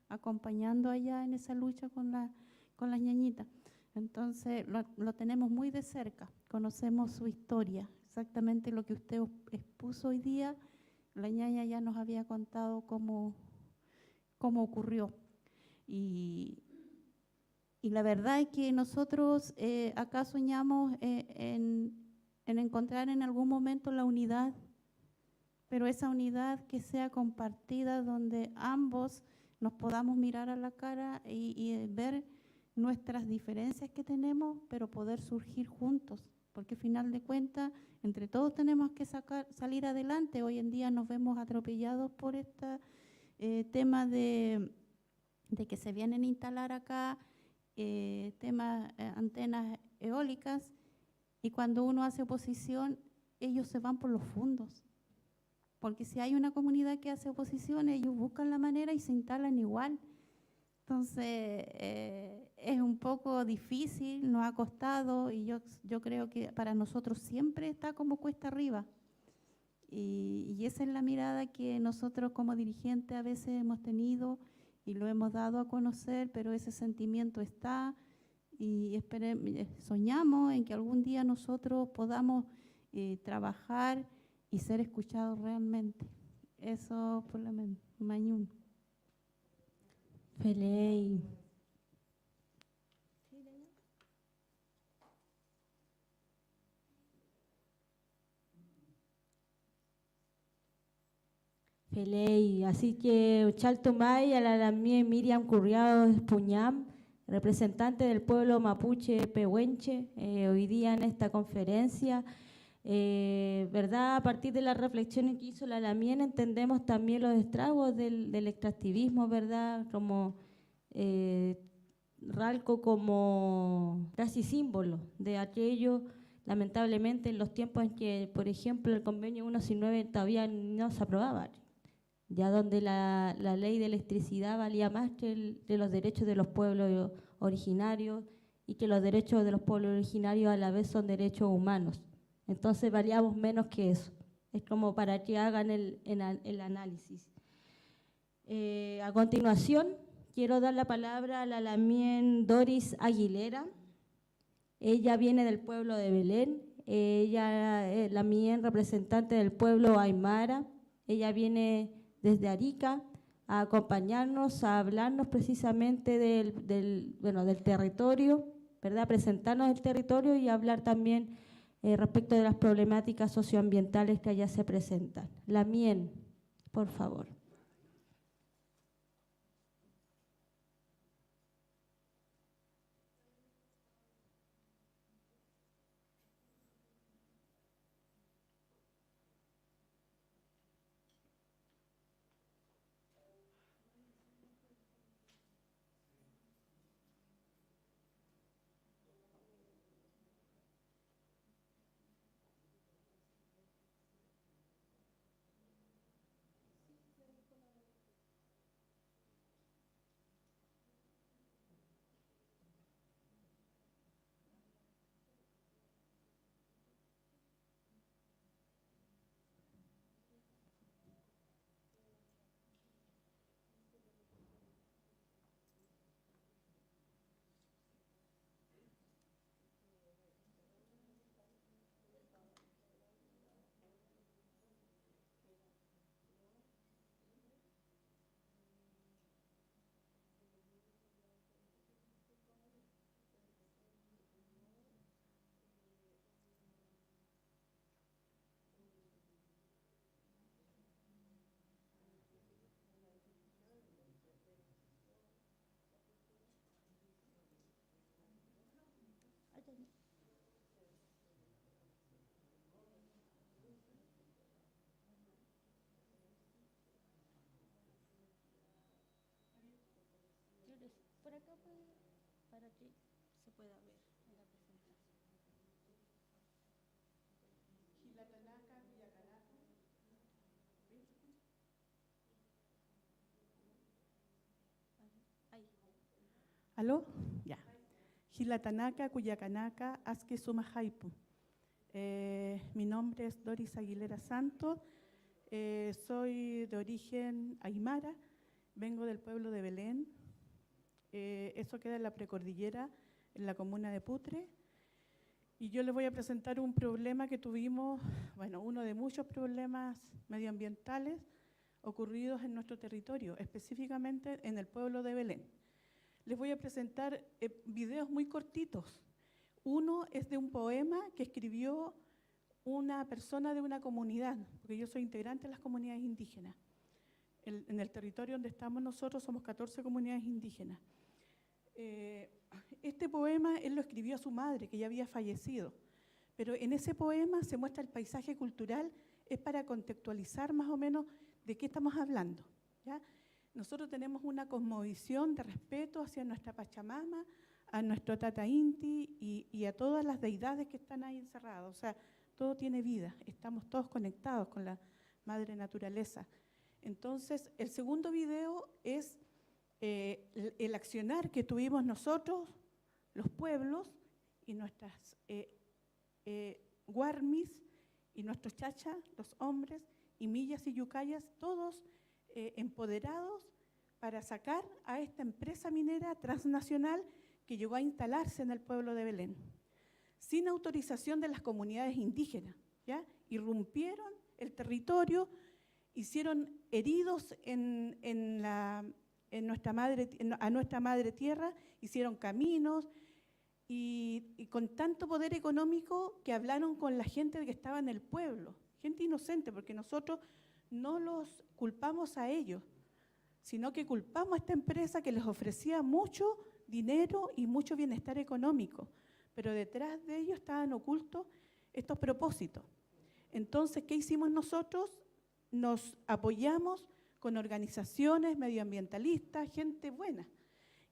acompañando allá en esa lucha con las ñañitas. Entonces lo tenemos muy de cerca, conocemos su historia, exactamente lo que usted expuso hoy día. La ñaña ya nos había contado cómo ocurrió. Y la verdad es que nosotros acá soñamos en encontrar en algún momento la unidad, pero esa unidad que sea compartida, donde ambos nos podamos mirar a la cara y ver nuestras diferencias que tenemos, pero poder surgir juntos, porque al final de cuentas, entre todos tenemos que salir adelante. Hoy en día nos vemos atropellados por este tema de que se vienen a instalar acá antenas eólicas, y cuando uno hace oposición, ellos se van por los fondos. Porque si hay una comunidad que hace oposición, ellos buscan la manera y se instalan igual. Entonces, es un poco difícil, nos ha costado, y yo creo que para nosotros siempre está como cuesta arriba. Y esa es la mirada que nosotros como dirigentes a veces hemos tenido y lo hemos dado a conocer, pero ese sentimiento está. Y soñamos en que algún día nosotros podamos trabajar y ser escuchados realmente. Eso por la mañana.
Feley. Feley, así que Chaltumay, Alalamie Miriam Curriado Puñam, representante del pueblo mapuche pehuenche, hoy día en esta conferencia, ¿verdad? A partir de las reflexiones que hizo la Lamien, entendemos también los estragos del extractivismo, ¿verdad? Como Ralco como casi símbolo de aquello, lamentablemente en los tiempos en que, por ejemplo, el convenio 169 todavía no se aprobaba, ya donde la ley de electricidad valía más que de los derechos de los pueblos originarios, y que los derechos de los pueblos originarios a la vez son derechos humanos. Entonces valíamos menos que eso. Es como para que hagan el análisis. A continuación, quiero dar la palabra a la Lamien Doris Aguilera. Ella viene del pueblo de Belén. Ella es Lamien, representante del pueblo Aymara. Ella viene desde Arica a acompañarnos, a hablarnos precisamente del territorio, ¿verdad? Presentarnos el territorio y hablar también respecto de las problemáticas socioambientales que allá se presentan. Lamien, por favor. para que se pueda ver en la presentación. Ahí.
¿Aló? Ya. Gilatanaka, Cuyacanaka, Aske Sumajaipu. Mi nombre es Doris Aguilera Santos, soy de origen aymara, vengo del pueblo de Belén, eso queda en la precordillera, en la comuna de Putre, y yo les voy a presentar un problema que tuvimos, bueno, uno de muchos problemas medioambientales ocurridos en nuestro territorio, específicamente en el pueblo de Belén. Les voy a presentar videos muy cortitos. Uno es de un poema que escribió una persona de una comunidad, porque yo soy integrante de las comunidades indígenas. En el territorio donde estamos nosotros somos 14 comunidades indígenas. Este poema él lo escribió a su madre, que ya había fallecido, pero en ese poema se muestra el paisaje cultural, es para contextualizar más o menos de qué estamos hablando, ¿ya? Nosotros tenemos una cosmovisión de respeto hacia nuestra Pachamama, a nuestro Tata Inti y a todas las deidades que están ahí encerradas. O sea, todo tiene vida, estamos todos conectados con la madre naturaleza. Entonces, el segundo video es el accionar que tuvimos nosotros, los pueblos y nuestras guarmis y nuestros chachas, los hombres, y millas y yucayas, todos empoderados para sacar a esta empresa minera transnacional que llegó a instalarse en el pueblo de Belén, sin autorización de las comunidades indígenas, ¿ya? Irrumpieron el territorio, hicieron heridos a nuestra madre tierra, hicieron caminos y con tanto poder económico que hablaron con la gente que estaba en el pueblo, gente inocente, porque nosotros no los culpamos a ellos, sino que culpamos a esta empresa que les ofrecía mucho dinero y mucho bienestar económico, pero detrás de ellos estaban ocultos estos propósitos. Entonces, ¿qué hicimos nosotros? Nos apoyamos con organizaciones medioambientalistas, gente buena,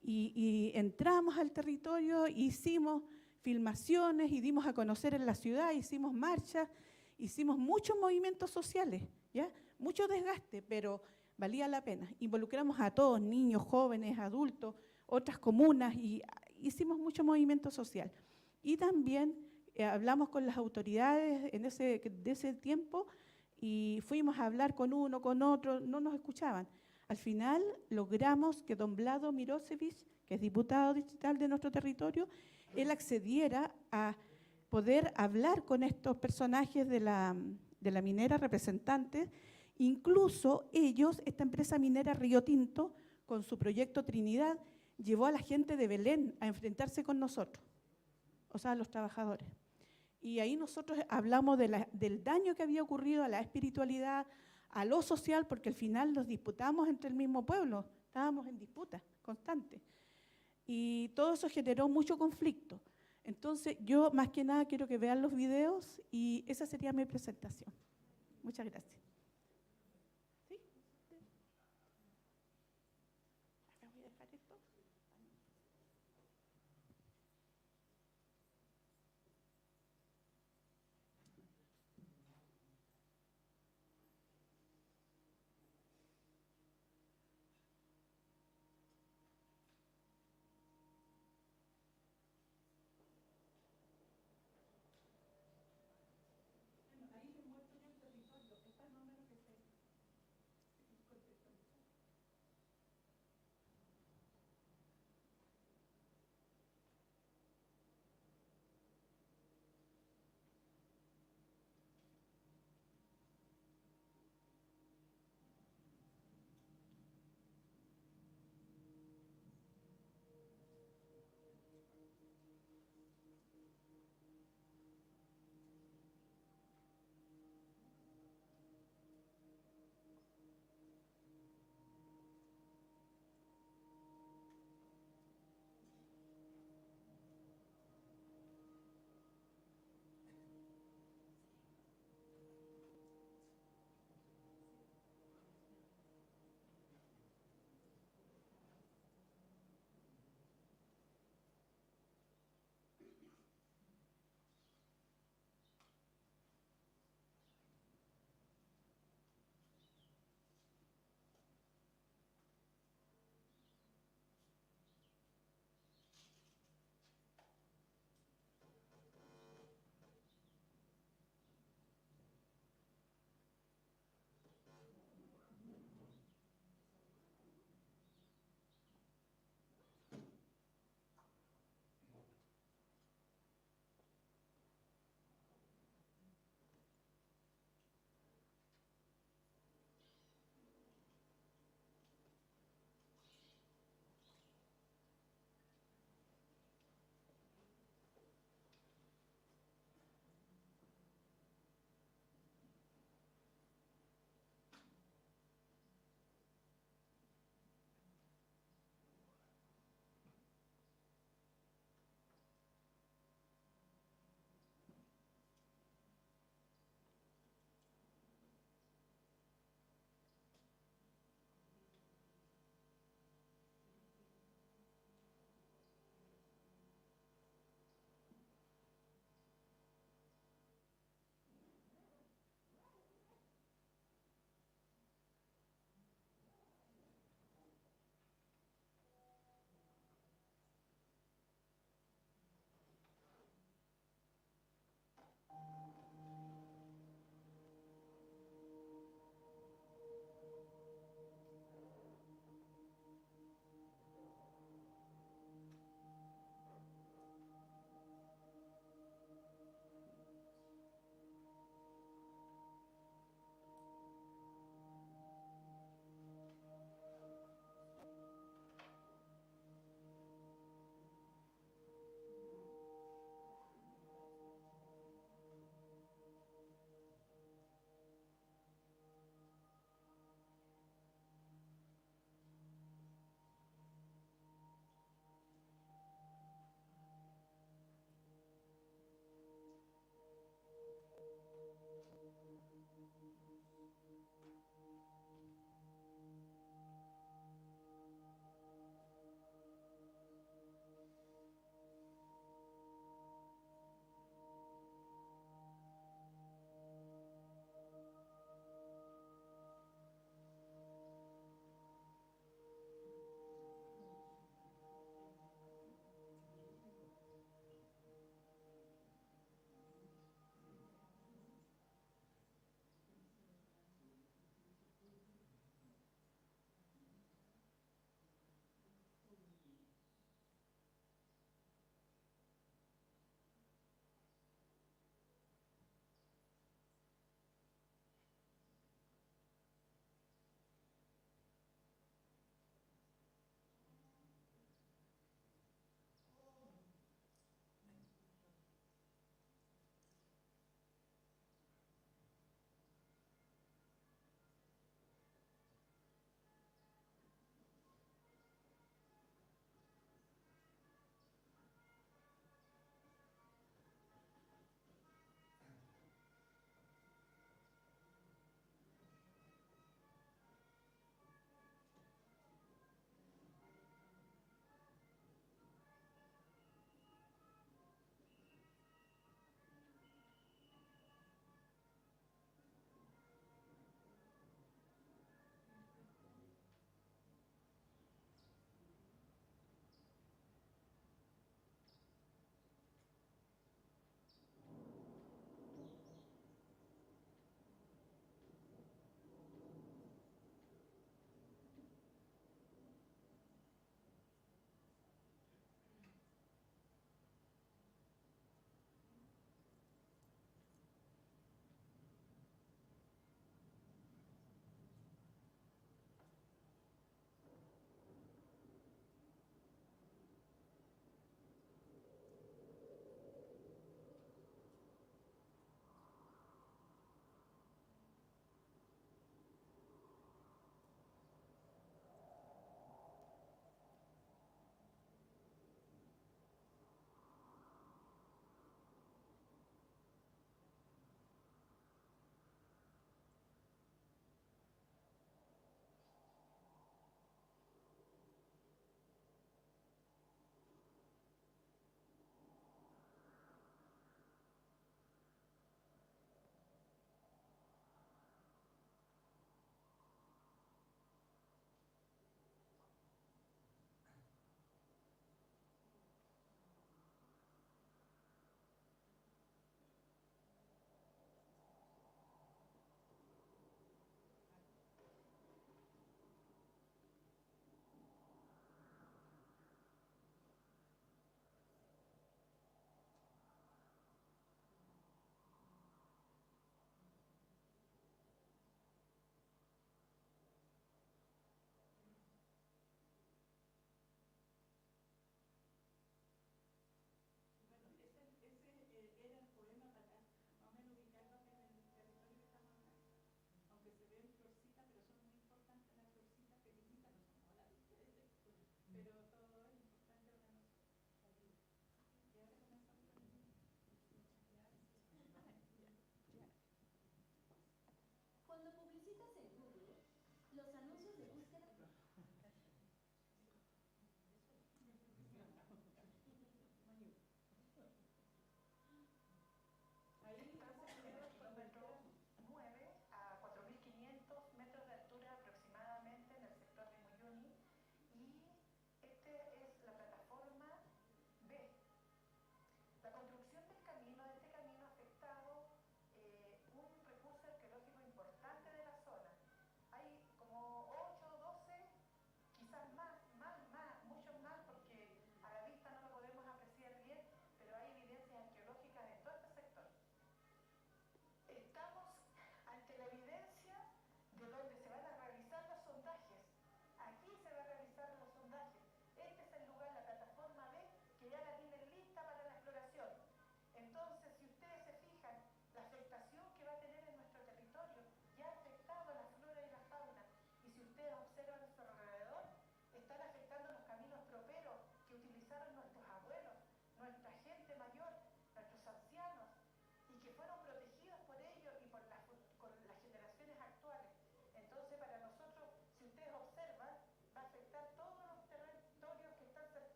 y entramos al territorio, hicimos filmaciones y dimos a conocer en la ciudad, hicimos marchas, hicimos muchos movimientos sociales, ¿ya? Mucho desgaste, pero valía la pena. Involucramos a todos, niños, jóvenes, adultos, otras comunas, y hicimos mucho movimiento social. Y también hablamos con las autoridades de ese tiempo y fuimos a hablar con uno, con otro, no nos escuchaban. Al final logramos que don Vlado Mirosevich, que es diputado distrital de nuestro territorio, él accediera a poder hablar con estos personajes de la minera, representantes. Incluso ellos, esta empresa minera Río Tinto, con su proyecto Trinidad, llevó a la gente de Belén a enfrentarse con nosotros, o sea, a los trabajadores. Y ahí nosotros hablamos del daño que había ocurrido a la espiritualidad, a lo social, porque al final nos disputamos entre el mismo pueblo, estábamos en disputa constante. Y todo eso generó mucho conflicto. Entonces, yo más que nada quiero que vean los videos y esa sería mi presentación. Muchas gracias. ¿Sí? Acá voy a dejar esto. Ahí les muestro yo el territorio. Esta no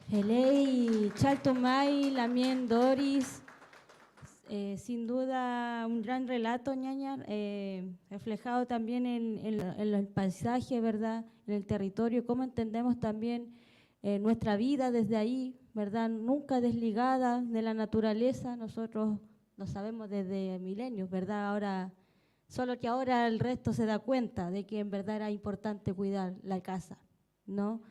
Helei, Chaltomay, Lamien, Doris, sin duda un gran relato, ñaña, reflejado también en el paisaje, ¿verdad? En el territorio, cómo entendemos también nuestra vida desde ahí, ¿verdad? Nunca desligada de la naturaleza, nosotros lo sabemos desde milenios, ¿verdad? Ahora, solo que ahora el resto se da cuenta de que en verdad era importante cuidar la casa, ¿no?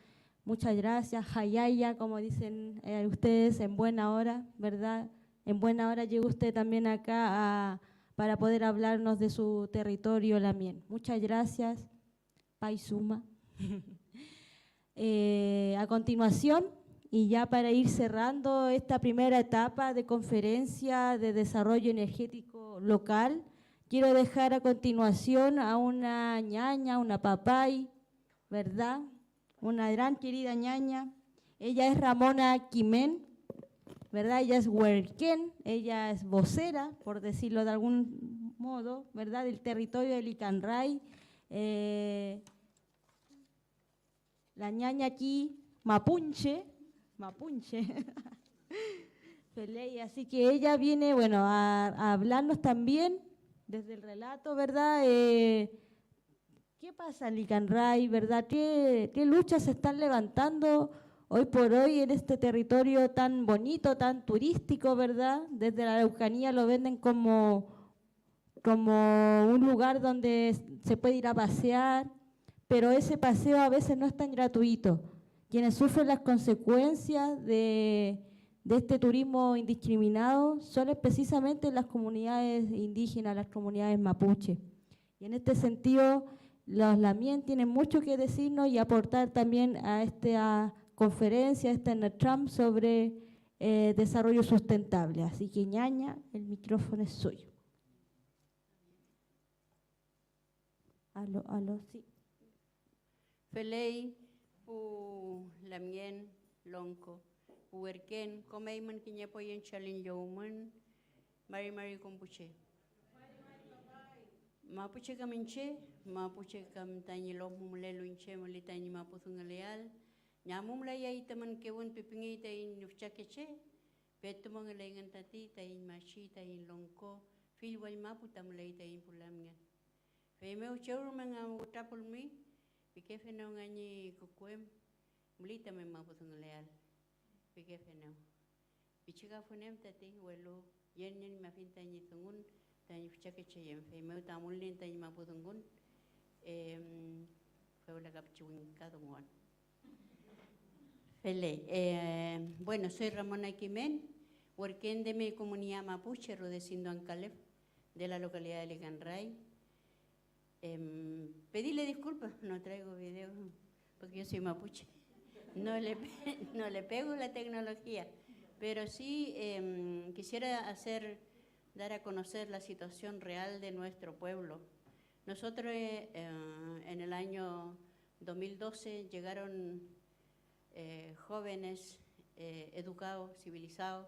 Muchas gracias, Hayaya, como dicen ustedes, en buena hora, ¿verdad? En buena hora llegó usted también acá para poder hablarnos de su territorio, Lamien. Muchas gracias, Paisuma. A continuación, y ya para ir cerrando esta primera etapa de conferencia de desarrollo energético local, quiero dejar a continuación a una ñaña, una papay, ¿verdad? Una gran querida ñaña. Ella es Ramona Quimén, ¿verdad? Ella es huerquén, ella es vocera, por decirlo de algún modo, ¿verdad? Del territorio de Licanray. La ñaña aquí, mapunche, Peley, así que ella viene, bueno, a hablarnos también desde el relato, ¿verdad? ¿Qué pasa en Licanray, verdad? ¿Qué luchas se están levantando hoy por hoy en este territorio tan bonito, tan turístico, verdad? Desde la Araucanía lo venden como un lugar donde se puede ir a pasear, pero ese paseo a veces no es tan gratuito. Quienes sufren las consecuencias de este turismo indiscriminado son precisamente las comunidades indígenas, las comunidades mapuche. Y en este sentido, los Lamien tienen mucho que decirnos y aportar también a esta conferencia, a este NETRAM sobre desarrollo sustentable. Así que, ñaña, el micrófono es suyo. Aló, sí.
Felei, pu Lamien, Lonco, pu Huerquén, Comeyman, Quiñepoyen, Chalin Yowman, Mari Compuche. Mapuche Caminche, Mapuche Cam Tañilos Mumlelo Inche, Molitañi Mapuzungaleal, Ñamumla Yaitaman Kewon Pipingita in Nufchakeche, Petumon Elengan Tatita in Machita in Lonco, Filway Maputamleita in Pulamgan. Femeo Chowman and Tapulmi, Pikefeno Gani Kukwem, Mulitame Mapuzungaleal, Pikefeno. Pichiga Funem Tati, Welo, Yenin Mafintañi Tungun. Tanya Chakeche y enfermeo tamulin tanya mapudungun fue la capchuin cada uno. Fele, bueno, soy Ramona Quimén, huerquén de mi comunidad mapuche, rodecindo Ancalef, de la localidad de Licanray. Pedíle disculpas, no traigo video, porque yo soy mapuche. No le pego la tecnología, pero sí quisiera dar a conocer la situación real de nuestro pueblo. Nosotros en el año 2012 llegaron jóvenes educados, civilizados,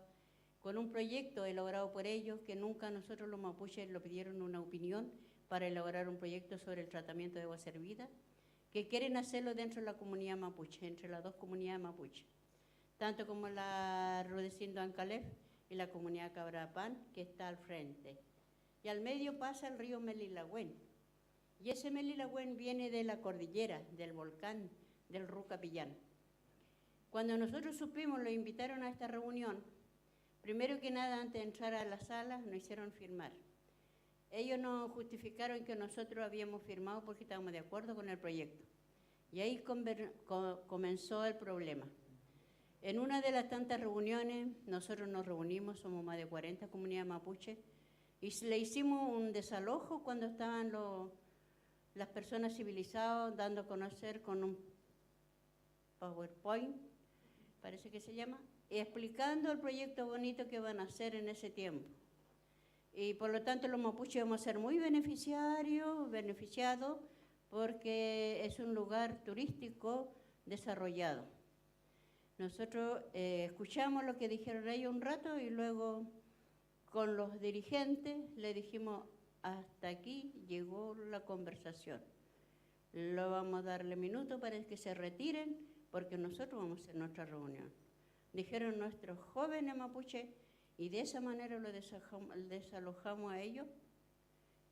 con un proyecto elaborado por ellos que nunca nosotros los mapuches lo pidieron una opinión para elaborar un proyecto sobre el tratamiento de agua servida, que quieren hacerlo dentro de la comunidad mapuche, entre las dos comunidades mapuche, tanto como la Rudecindo Ancalef y la comunidad Cabrapán, que está al frente. Y al medio pasa el río Melilagüen. Y ese Melilagüen viene de la cordillera, del volcán, del Rucapillán. Cuando nosotros supimos, lo invitaron a esta reunión, primero que nada, antes de entrar a la sala, nos hicieron firmar. Ellos nos justificaron que nosotros habíamos firmado porque estábamos de acuerdo con el proyecto. Y ahí comenzó el problema. En una de las tantas reuniones, nosotros nos reunimos, somos más de 40 comunidades mapuche, y le hicimos un desalojo cuando estaban las personas civilizadas dando a conocer con un PowerPoint, parece que se llama, y explicando el proyecto bonito que van a hacer en ese tiempo. Y por lo tanto los mapuches vamos a ser muy beneficiados, porque es un lugar turístico desarrollado. Nosotros escuchamos lo que dijeron ellos un rato y luego con los dirigentes le dijimos, hasta aquí llegó la conversación. Lo vamos a darle minutos para que se retiren porque nosotros vamos a hacer nuestra reunión. dijeron nuestros jóvenes mapuches, y de esa manera lo desalojamos a ellos,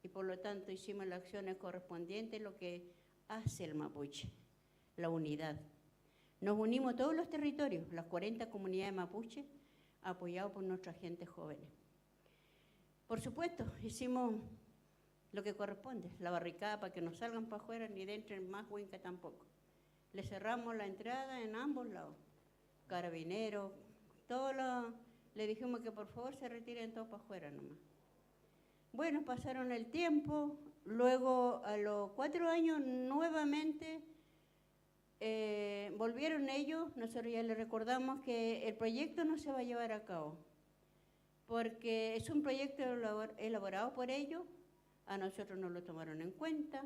y por lo tanto hicimos las acciones correspondientes, lo que hace el mapuche, la unidad. Nos unimos todos los territorios, las 40 comunidades mapuches, apoyados por nuestra gente jóvenes. Por supuesto, hicimos lo que corresponde, la barricada para que no salgan para afuera ni dentro más huinca tampoco. Le cerramos la entrada en ambos lados, carabineros, le dijimos que por favor se retiren todos para afuera nomás. Bueno, pasaron el tiempo, luego a los 4 años nuevamente volvieron ellos, nosotros ya les recordamos que el proyecto no se va a llevar a cabo, porque es un proyecto elaborado por ellos, a nosotros no lo tomaron en cuenta,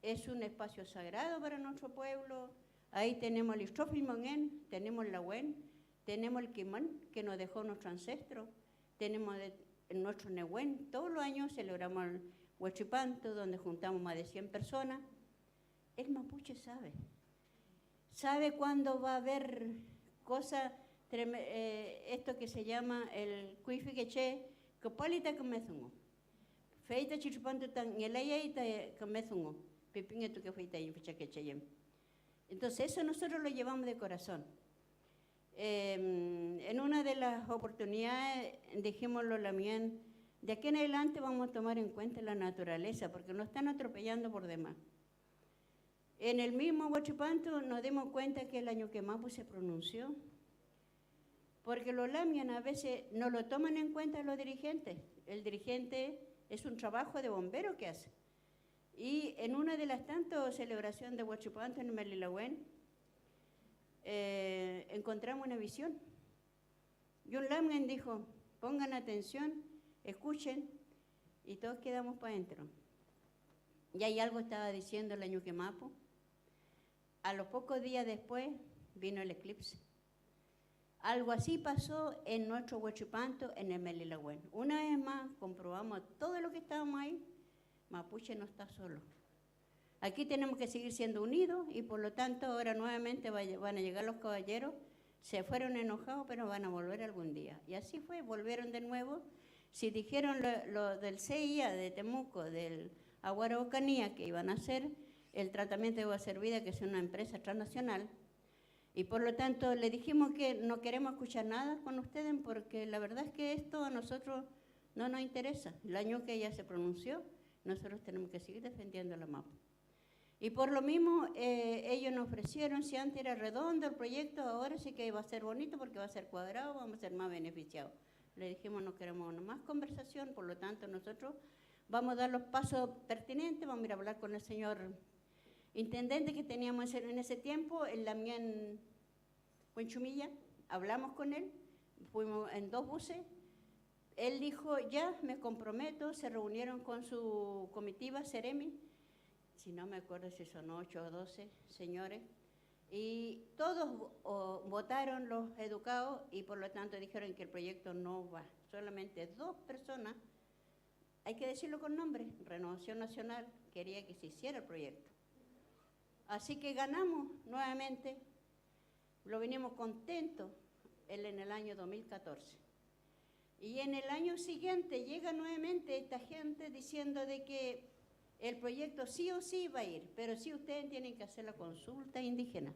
es un espacio sagrado para nuestro pueblo, ahí tenemos el Istrofilmongen, tenemos la Huen, tenemos el Quimán, que nos dejó nuestro ancestro, tenemos nuestro Nehuen, todos los años celebramos el Huachipanto, donde juntamos más de 100 personas. El mapuche sabe cuándo va a haber cosas, esto que se llama el Cuifiqueche, que palita que mezungo. Feita chichupanto tan yelayaita que mezungo, pipingeto que feita y fichaquechayem. Entonces eso nosotros lo llevamos de corazón. En una de las oportunidades dijimoslo también, de aquí en adelante vamos a tomar en cuenta la naturaleza, porque nos están atropellando por demás. En el mismo Huachipanto nos dimos cuenta que el Añuquemapu se pronunció, porque los lamian a veces no lo toman en cuenta los dirigentes. El dirigente es un trabajo de bombero que hace. Y en una de las tantas celebraciones de Huachipanto en Melilahuen, encontramos una visión. Y un lamian dijo, pongan atención, escuchen, y todos quedamos para adentro. Y ahí algo estaba diciendo el Añuquemapu. A los pocos días después vino el eclipse. Algo así pasó en nuestro Huachipanto, en el Melilahuen. Una vez más comprobamos todo lo que estábamos ahí, mapuche no está solo. Aquí tenemos que seguir siendo unidos y por lo tanto ahora nuevamente van a llegar los caballeros, se fueron enojados pero van a volver algún día. Y así fue, volvieron de nuevo. Si dijeron lo del CIA de Temuco, del Aguaraucanía, que iban a hacer el tratamiento de agua servida, que es una empresa transnacional, y por lo tanto le dijimos que no queremos escuchar nada con ustedes porque la verdad es que esto a nosotros no nos interesa. El año que ella se pronunció, nosotros tenemos que seguir defendiendo la MAPU. Y por lo mismo ellos nos ofrecieron, si antes era redondo el proyecto, ahora sí que va a ser bonito porque va a ser cuadrado, vamos a ser más beneficiados. Le dijimos no queremos más conversación, por lo tanto nosotros vamos a dar los pasos pertinentes, vamos a ir a hablar con el señor intendente que teníamos en ese tiempo, el Damián Huenchumilla, hablamos con él, fuimos en 2 buses, él dijo ya me comprometo, se reunieron con su comitiva Ceremi, si no me acuerdo si son 8 o 12 señores, y todos votaron los educados y por lo tanto dijeron que el proyecto no va, solamente 2 personas, hay que decirlo con nombre, Renovación Nacional quería que se hiciera el proyecto. Así que ganamos nuevamente, lo venimos contentos en el año 2014. Y en el año siguiente llega nuevamente esta gente diciendo de que el proyecto sí o sí va a ir, pero sí ustedes tienen que hacer la consulta indígena.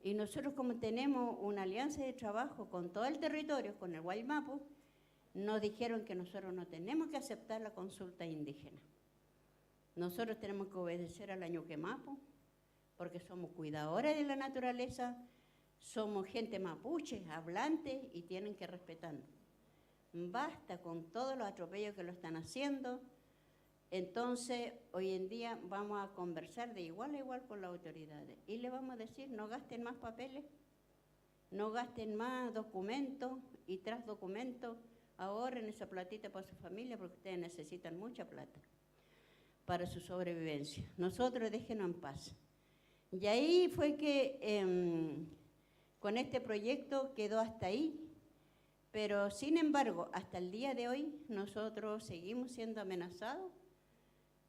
Y nosotros como tenemos una alianza de trabajo con todo el territorio, con el Guaymapu, nos dijeron que nosotros no tenemos que aceptar la consulta indígena. Nosotros tenemos que obedecer al Añuquemapu, porque somos cuidadores de la naturaleza, somos gente mapuche, hablante y tienen que respetarnos. Basta con todos los atropellos que lo están haciendo. Entonces, hoy en día vamos a conversar de igual a igual con las autoridades y le vamos a decir, no gasten más papeles, no gasten más documentos y tras documentos, ahorren esa platita para su familia porque ustedes necesitan mucha plata para su sobrevivencia. Nosotros déjenos en paz. Y ahí fue que con este proyecto quedó hasta ahí, pero sin embargo, hasta el día de hoy nosotros seguimos siendo amenazados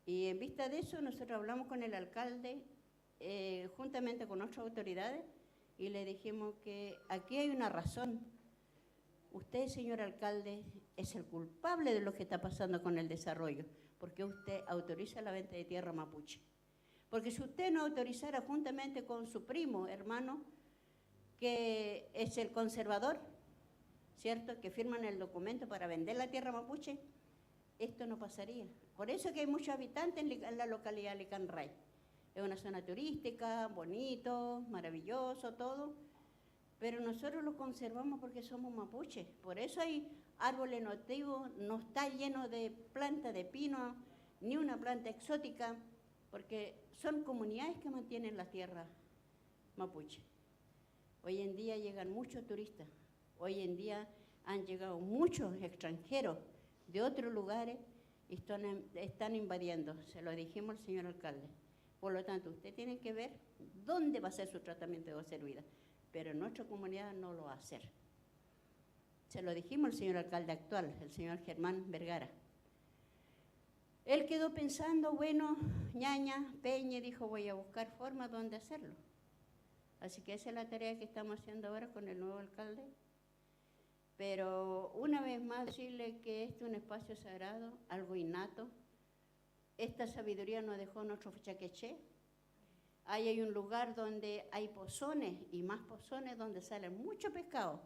y en vista de eso nosotros hablamos con el alcalde juntamente con otras autoridades y le dijimos que aquí hay una razón. Usted, señor alcalde, es el culpable de lo que está pasando con el desarrollo, porque usted autoriza la venta de tierra mapuche. Porque si usted no autorizara juntamente con su primo, hermano, que es el conservador, ¿cierto?, que firman el documento para vender la tierra mapuche, esto no pasaría. Por eso que hay muchos habitantes en la localidad de Licanray. Es una zona turística, bonito, maravilloso, todo, pero nosotros lo conservamos porque somos mapuches. Por eso hay árboles nativos, no está lleno de plantas de pino, ni una planta exótica, porque son comunidades que mantienen la tierra mapuche. Hoy en día llegan muchos turistas, hoy en día han llegado muchos extranjeros de otros lugares y están invadiendo, se lo dijimos al señor alcalde. Por lo tanto, usted tiene que ver dónde va a ser su tratamiento de agua servida, pero en nuestra comunidad no lo va a hacer. Se lo dijimos al señor alcalde actual, el señor Germán Vergara. Él quedó pensando, bueno, ñaña, Peña, dijo, voy a buscar formas donde hacerlo. Así que esa es la tarea que estamos haciendo ahora con el nuevo alcalde. Pero una vez más decirle que este es un espacio sagrado, algo innato. Esta sabiduría nos dejó nuestro Chaqueché. Ahí hay un lugar donde hay pozones y más pozones donde salen mucho pescado.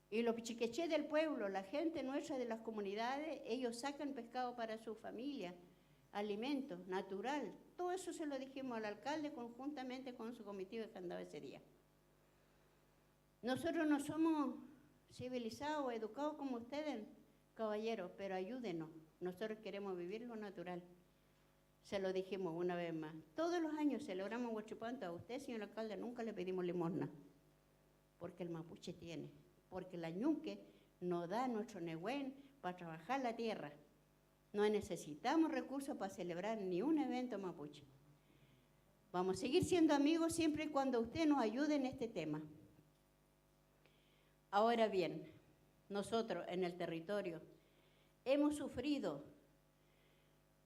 Y los chiqueché del pueblo, la gente nuestra de las comunidades, ellos sacan pescado para su familia, alimento natural. Todo eso se lo dijimos al alcalde conjuntamente con su comitiva que andaba ese día. Nosotros no somos civilizados, educados como ustedes, caballeros, pero ayúdenos. Nosotros queremos vivir lo natural. Se lo dijimos una vez más. Todos los años celebramos Huachipanto. A usted, señor alcalde, nunca le pedimos limosna, porque el mapuche tiene. Porque la ñuque nos da nuestro negüen para trabajar la tierra. No necesitamos recursos para celebrar ni un evento mapuche. Vamos a seguir siendo amigos siempre y cuando usted nos ayude en este tema. Ahora bien, nosotros en el territorio hemos sufrido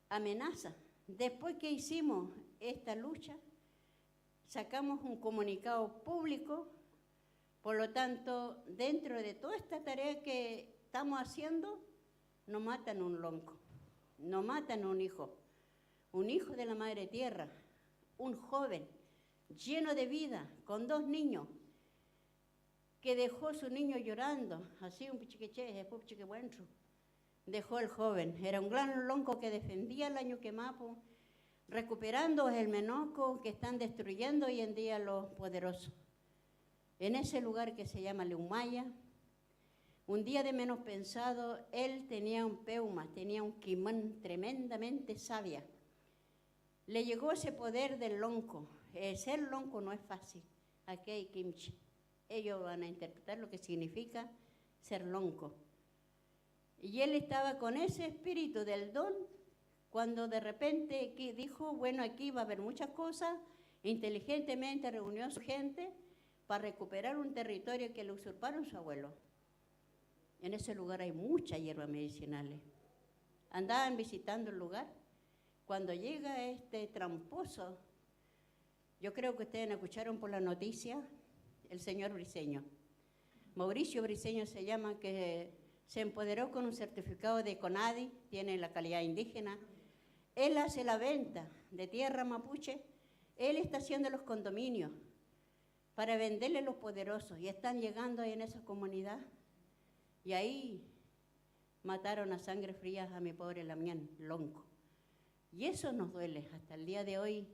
amenazas. Después que hicimos esta lucha, sacamos un comunicado público. Por lo tanto, dentro de toda esta tarea que estamos haciendo, nos matan un lonco, nos matan un hijo de la madre tierra, un joven lleno de vida, con 2 niños, que dejó a su niño llorando, así un pichiqueché, después pichiquebuentro, dejó el joven. Era un gran lonco que defendía el Ñuquemapu, recuperando el Menoco que están destruyendo hoy en día los poderosos. En ese lugar que se llama Leumaya, un día de menos pensado, él tenía un peuma, tenía un quimán tremendamente sabia. Le llegó ese poder del lonco. Ser lonco no es fácil. Aquí hay kimchi. Ellos van a interpretar lo que significa ser lonco. Y él estaba con ese espíritu del don, cuando de repente dijo, bueno, aquí va a haber muchas cosas, inteligentemente reunió a su gente para recuperar un territorio que le usurparon su abuelo. En ese lugar hay muchas hierbas medicinales. Andaban visitando el lugar. Cuando llega este tramposo, yo creo que ustedes escucharon por la noticia, el señor Briceño. Mauricio Briceño se llama, que se empoderó con un certificado de CONADI, tiene la calidad indígena. Él hace la venta de tierra mapuche, él está haciendo los condominios para venderle a los poderosos, y están llegando ahí en esa comunidad, y ahí mataron a sangre fría a mi pobre Lamián, lonco. Y eso nos duele hasta el día de hoy.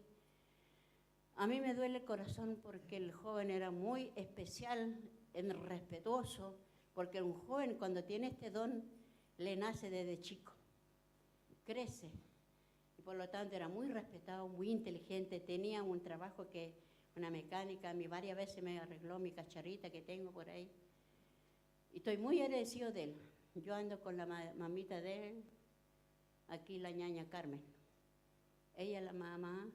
A mí me duele el corazón porque el joven era muy especial, respetuoso, porque un joven cuando tiene este don le nace desde chico, crece, y por lo tanto era muy respetado, muy inteligente, tenía un trabajo una mecánica, a mí varias veces me arregló mi cacharrita que tengo por ahí. Y estoy muy agradecido de él. Yo ando con la mamita de él, aquí la ñaña Carmen. Ella es la mamá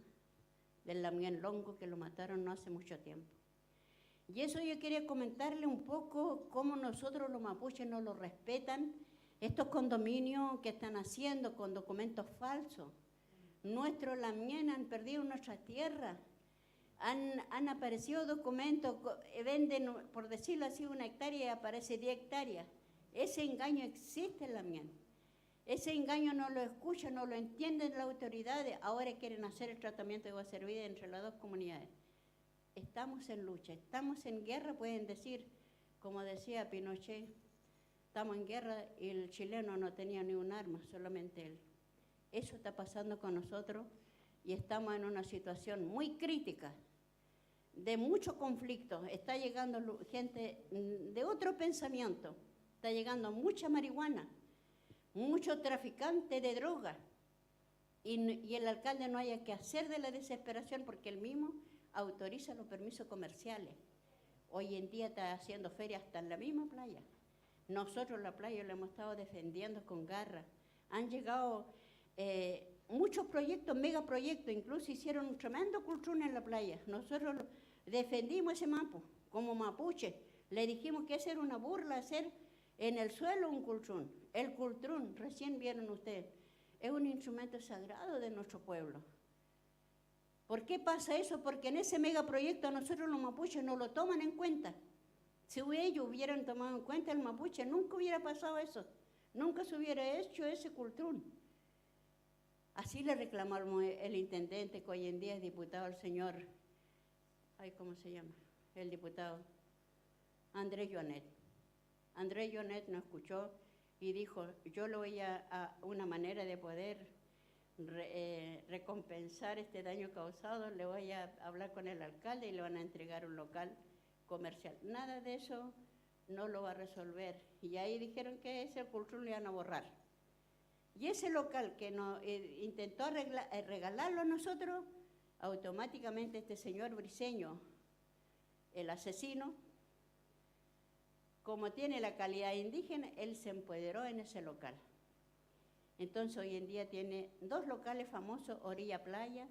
del Lamián Longo, que lo mataron no hace mucho tiempo. Y eso yo quería comentarle un poco cómo nosotros los mapuches no lo respetan, estos condominios que están haciendo con documentos falsos. Nuestros Lamián han perdido nuestra tierra. Han aparecido documentos, venden, por decirlo así, 1 hectárea y aparece 10 hectáreas. Ese engaño existe en Lamien. Ese engaño no lo escuchan, no lo entienden las autoridades. Ahora quieren hacer el tratamiento de agua servida entre las 2 comunidades. Estamos en lucha, estamos en guerra, pueden decir, como decía Pinochet, estamos en guerra y el chileno no tenía ni un arma, solamente él. Eso está pasando con nosotros y estamos en una situación muy crítica, de mucho conflicto. Está llegando gente de otro pensamiento, está llegando mucha marihuana, mucho traficante de droga y el alcalde no haya que hacer de la desesperación porque él mismo autoriza los permisos comerciales. Hoy en día está haciendo ferias hasta en la misma playa. Nosotros la playa la hemos estado defendiendo con garra. Han llegado muchos proyectos, megaproyectos, incluso hicieron un tremendo cultrún en la playa. Nosotros defendimos ese mapo como mapuche. Le dijimos que esa era una burla, hacer en el suelo un cultrún. El cultrún, recién vieron ustedes, es un instrumento sagrado de nuestro pueblo. ¿Por qué pasa eso? Porque en ese megaproyecto a nosotros los mapuches no lo toman en cuenta. Si ellos hubieran tomado en cuenta el mapuche, nunca hubiera pasado eso. Nunca se hubiera hecho ese cultrún. Así le reclamamos el intendente, que hoy en día es diputado, el señor, ¿cómo se llama? El diputado Andrés Joanet. Andrés Joanet nos escuchó y dijo, yo lo voy a una manera de poder recompensar este daño causado, le voy a hablar con el alcalde y le van a entregar un local comercial. Nada de eso no lo va a resolver. Y ahí dijeron que ese cultrún lo iban a borrar. Y ese local que nos intentó regalarlo a nosotros, automáticamente este señor Briceño, el asesino, como tiene la calidad indígena, él se empoderó en ese local. Entonces hoy en día tiene 2 locales famosos, orilla playa,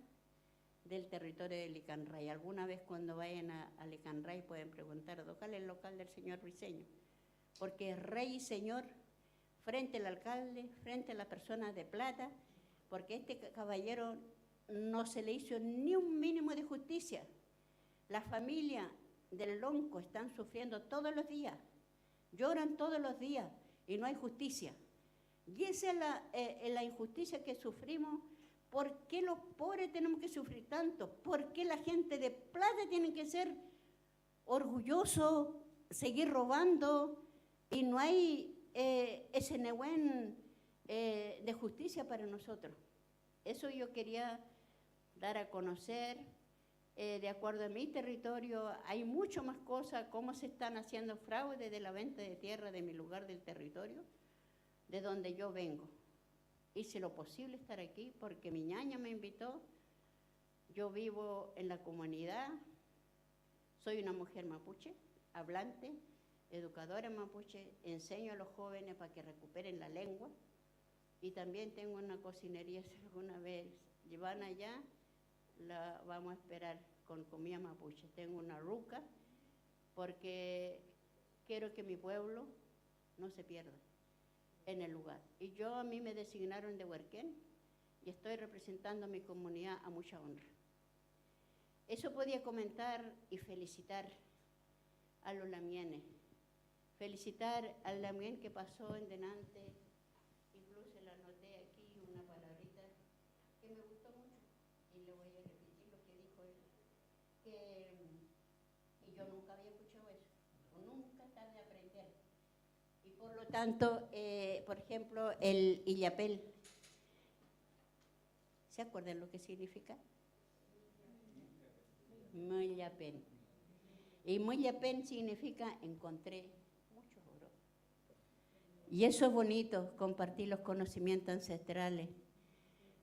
del territorio de Licanray. Alguna vez cuando vayan a Licanray pueden preguntar, ¿cuál es el local del señor Briceño? Porque es rey y señor frente al alcalde, frente a las personas de plata, porque este caballero no se le hizo ni un mínimo de justicia. La familia del Lonco están sufriendo todos los días, lloran todos los días y no hay justicia. Y esa es la injusticia que sufrimos. ¿Por qué los pobres tenemos que sufrir tanto? ¿Por qué la gente de plata tiene que ser orgulloso, seguir robando y no hay ese nehuén de justicia para nosotros? Eso yo quería dar a conocer. De acuerdo a mi territorio, hay mucho más cosas, cómo se están haciendo fraude de la venta de tierra de mi lugar del territorio, de donde yo vengo. Hice lo posible estar aquí porque mi ñaña me invitó. Yo vivo en la comunidad, soy una mujer mapuche, hablante, educadora mapuche, enseño a los jóvenes para que recuperen la lengua y también tengo una cocinería, si alguna vez van allá, la vamos a esperar con comida mapuche. Tengo una ruca porque quiero que mi pueblo no se pierda en el lugar. Y a mí me designaron de Huerquén y estoy representando a mi comunidad a mucha honra. Eso podía comentar y felicitar a los lamienes, felicitar al lamien que pasó en delante, incluso le anoté aquí una palabrita que me gustó mucho y le voy a repetir lo que dijo él, y yo nunca había escuchado eso, nunca tarde de aprender. Y por lo tanto, por ejemplo, el Illapel, ¿se acuerdan lo que significa? Muyapen. Y Muyapen significa encontré mucho oro. Y eso es bonito, compartir los conocimientos ancestrales.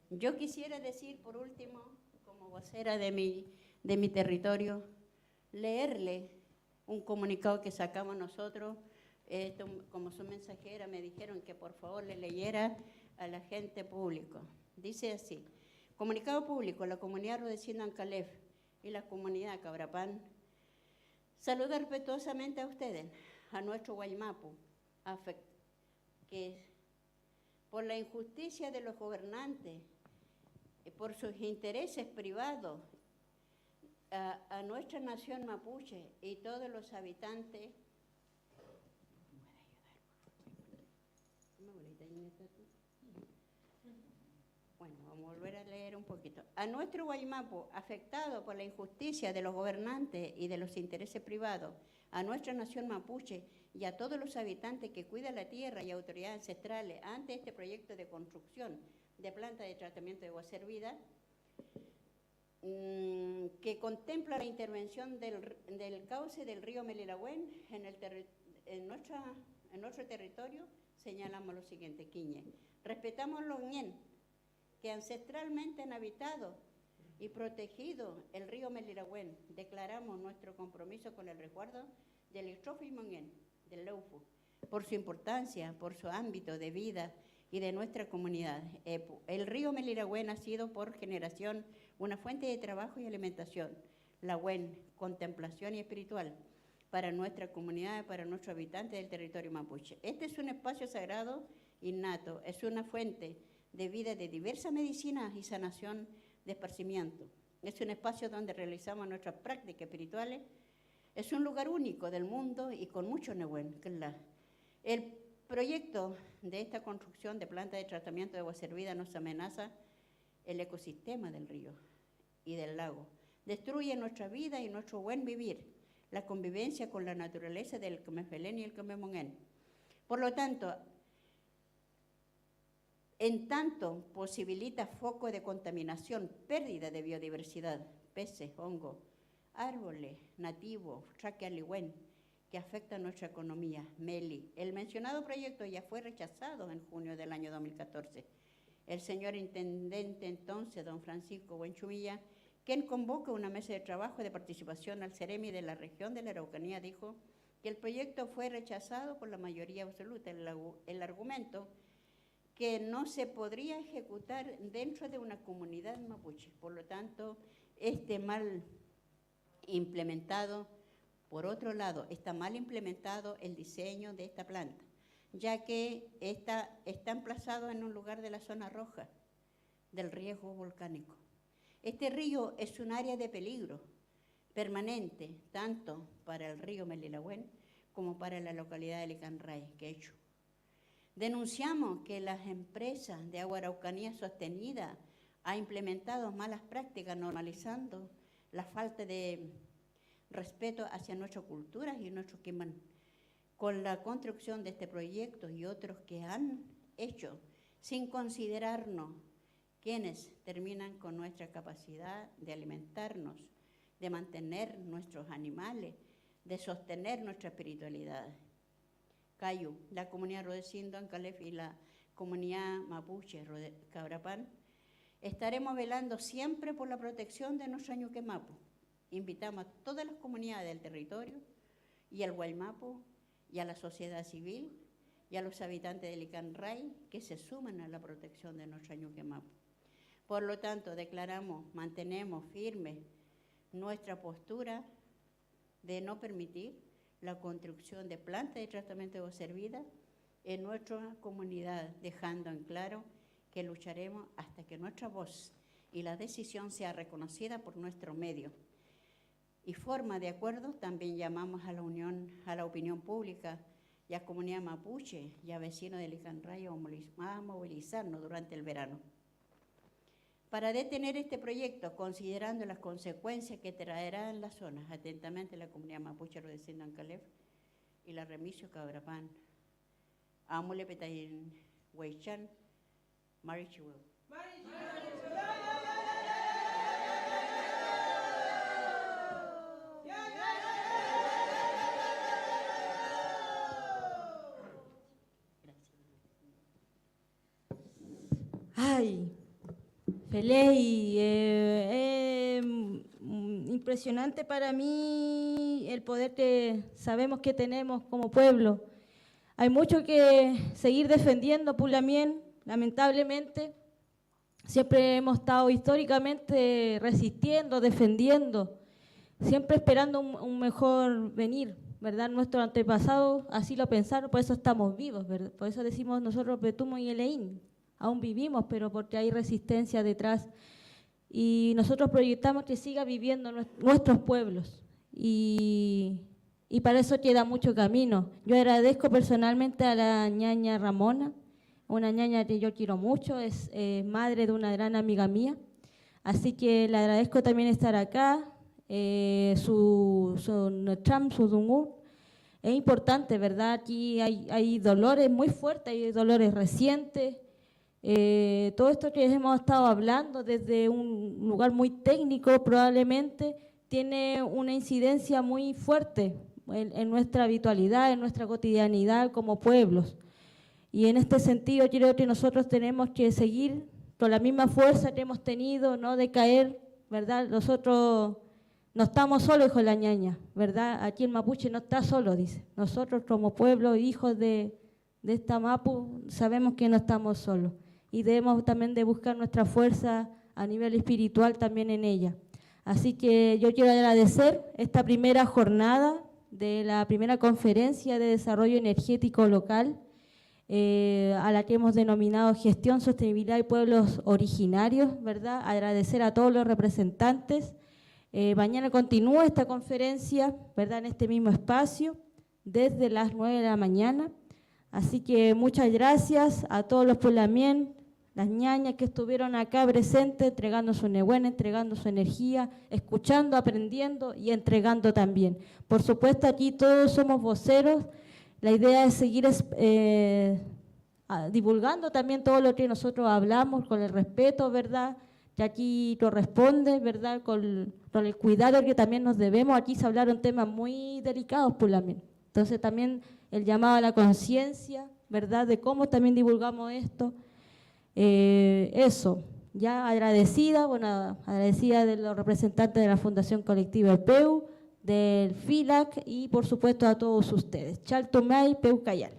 Yo quisiera decir, por último, como vocera de mi territorio, leerle un comunicado que sacamos nosotros. Como su mensajera me dijeron que por favor le leyera a la gente público. Dice así: comunicado público, la comunidad Rudecindo Ancalef y la comunidad Cabrapán saluda respetuosamente a ustedes, a nuestro Guaymapu, que por la injusticia de los gobernantes, por sus intereses privados, a nuestra nación mapuche y todos los habitantes. Bueno, vamos a volver a leer un poquito. A nuestro Guaymapo, afectado por la injusticia de los gobernantes y de los intereses privados, a nuestra nación mapuche y a todos los habitantes que cuidan la tierra y autoridades ancestrales ante este proyecto de construcción de planta de tratamiento de agua servida, que contempla la intervención del cauce del río Melilagüen en nuestro territorio, señalamos lo siguiente, Quiñe. Respetamos los ñen que ancestralmente han habitado y protegido el río Melilagüen. Declaramos nuestro compromiso con el resguardo del Istrófimo ñen, del Leufu, por su importancia, por su ámbito de vida y de nuestra comunidad. El río Melilagüen ha sido por generación una fuente de trabajo y alimentación, Lagüen, contemplación y espiritual para nuestra comunidad y para nuestros habitantes del territorio mapuche. Este es un espacio sagrado innato, es una fuente de vida de diversas medicinas y sanación de esparcimiento. Es un espacio donde realizamos nuestras prácticas espirituales. Es un lugar único del mundo y con mucho nehuen. El proyecto de esta construcción de planta de tratamiento de agua servida nos amenaza el ecosistema del río y del lago. Destruye nuestra vida y nuestro buen vivir, la convivencia con la naturaleza del Kmefelén y el Kmemongen. Por lo tanto, en tanto posibilita foco de contaminación, pérdida de biodiversidad, peces, hongos, árboles nativos, chaquialihuén, que afecta a nuestra economía, Meli. El mencionado proyecto ya fue rechazado en junio del año 2014. El señor intendente entonces, don Francisco Buenchumilla, quien convoca una mesa de trabajo de participación al CEREMI de la región de la Araucanía, dijo que el proyecto fue rechazado por la mayoría absoluta. El argumento que no se podría ejecutar dentro de una comunidad mapuche. Por lo tanto, mal implementado. Por otro lado, está mal implementado el diseño de esta planta, ya que está emplazado en un lugar de la zona roja del riesgo volcánico. Este río es un área de peligro permanente, tanto para el río Melilagüen como para la localidad de Licanray, Quechu. Denunciamos que las empresas de Agua Araucanía Sostenida han implementado malas prácticas, normalizando la falta de respeto hacia nuestras culturas y nuestro Quimán. Con la construcción de este proyecto y otros que han hecho sin considerarnos, quienes terminan con nuestra capacidad de alimentarnos, de mantener nuestros animales, de sostener nuestra espiritualidad. Cayu, la comunidad Rodecindo, Ancalef y la comunidad mapuche Cabrapán, estaremos velando siempre por la protección de nuestro Ñuquemapu. Invitamos a todas las comunidades del territorio y al Guaymapo y a la sociedad civil y a los habitantes de Licanray que se sumen a la protección de nuestro Ñuquemapu. Por lo tanto, mantenemos firme nuestra postura de no permitir la construcción de plantas de tratamiento de agua servida en nuestra comunidad, dejando en claro que lucharemos hasta que nuestra voz y la decisión sea reconocida por nuestro medio. Y forma de acuerdo, también llamamos a la opinión pública y a comunidad mapuche y a vecinos de Licanray a movilizarnos durante el verano. Para detener este proyecto, considerando las consecuencias que traerá en la zona, atentamente la comunidad mapuche Rodecindo Ancalef y la Remisio Cabrapán, Amule Petayin Huaychan, Marichihuel.
Ay, Feley, impresionante para mí el poder que sabemos que tenemos como pueblo. Hay mucho que seguir defendiendo Pulamien, lamentablemente. Siempre hemos estado históricamente resistiendo, defendiendo, siempre esperando un mejor venir, ¿verdad? Nuestros antepasados así lo pensaron, por eso estamos vivos, ¿verdad? Por eso decimos nosotros Betumo y Eleín. Aún vivimos, pero porque hay resistencia detrás. y nosotros proyectamos que siga viviendo nuestros pueblos y para eso queda mucho camino. Yo agradezco personalmente a la ñaña Ramona, una ñaña que yo quiero mucho, es madre de una gran amiga mía, así que le agradezco también estar acá, su Dungu. Es importante, ¿verdad? Aquí hay dolores muy fuertes, hay dolores recientes. Todo esto que hemos estado hablando desde un lugar muy técnico probablemente tiene una incidencia muy fuerte en nuestra habitualidad, en nuestra cotidianidad como pueblos. Y en este sentido creo que nosotros tenemos que seguir con la misma fuerza que hemos tenido, no decaer, ¿verdad? Nosotros no estamos solos, hijo de la ñaña, ¿verdad? Aquí el mapuche no está solo, dice. Nosotros como pueblo, hijos de esta mapu, sabemos que no estamos solos. Y debemos también de buscar nuestra fuerza a nivel espiritual también en ella. Así que yo quiero agradecer esta primera jornada de la primera conferencia de desarrollo energético local, a la que hemos denominado Gestión, Sostenibilidad y Pueblos Originarios, ¿verdad? Agradecer a todos los representantes. Mañana continúa esta conferencia, ¿verdad? En este mismo espacio, desde las 9 de la mañana. Así que muchas gracias a todos los pulamien, las ñañas que estuvieron acá presentes, entregando su nebuena, entregando su energía, escuchando, aprendiendo y entregando también. Por supuesto, aquí todos somos voceros. La idea es seguir divulgando también todo lo que nosotros hablamos con el respeto, ¿verdad?, que aquí corresponde, ¿verdad?, con el cuidado que también nos debemos. Aquí se hablaron temas muy delicados, pulamien. Entonces también el llamado a la conciencia, ¿verdad?, de cómo también divulgamos esto. Eso, ya agradecida, bueno, agradecida de los representantes de la Fundación Colectiva El Peu, del FILAC y por supuesto a todos ustedes. Chaltumay, Peu Cayal.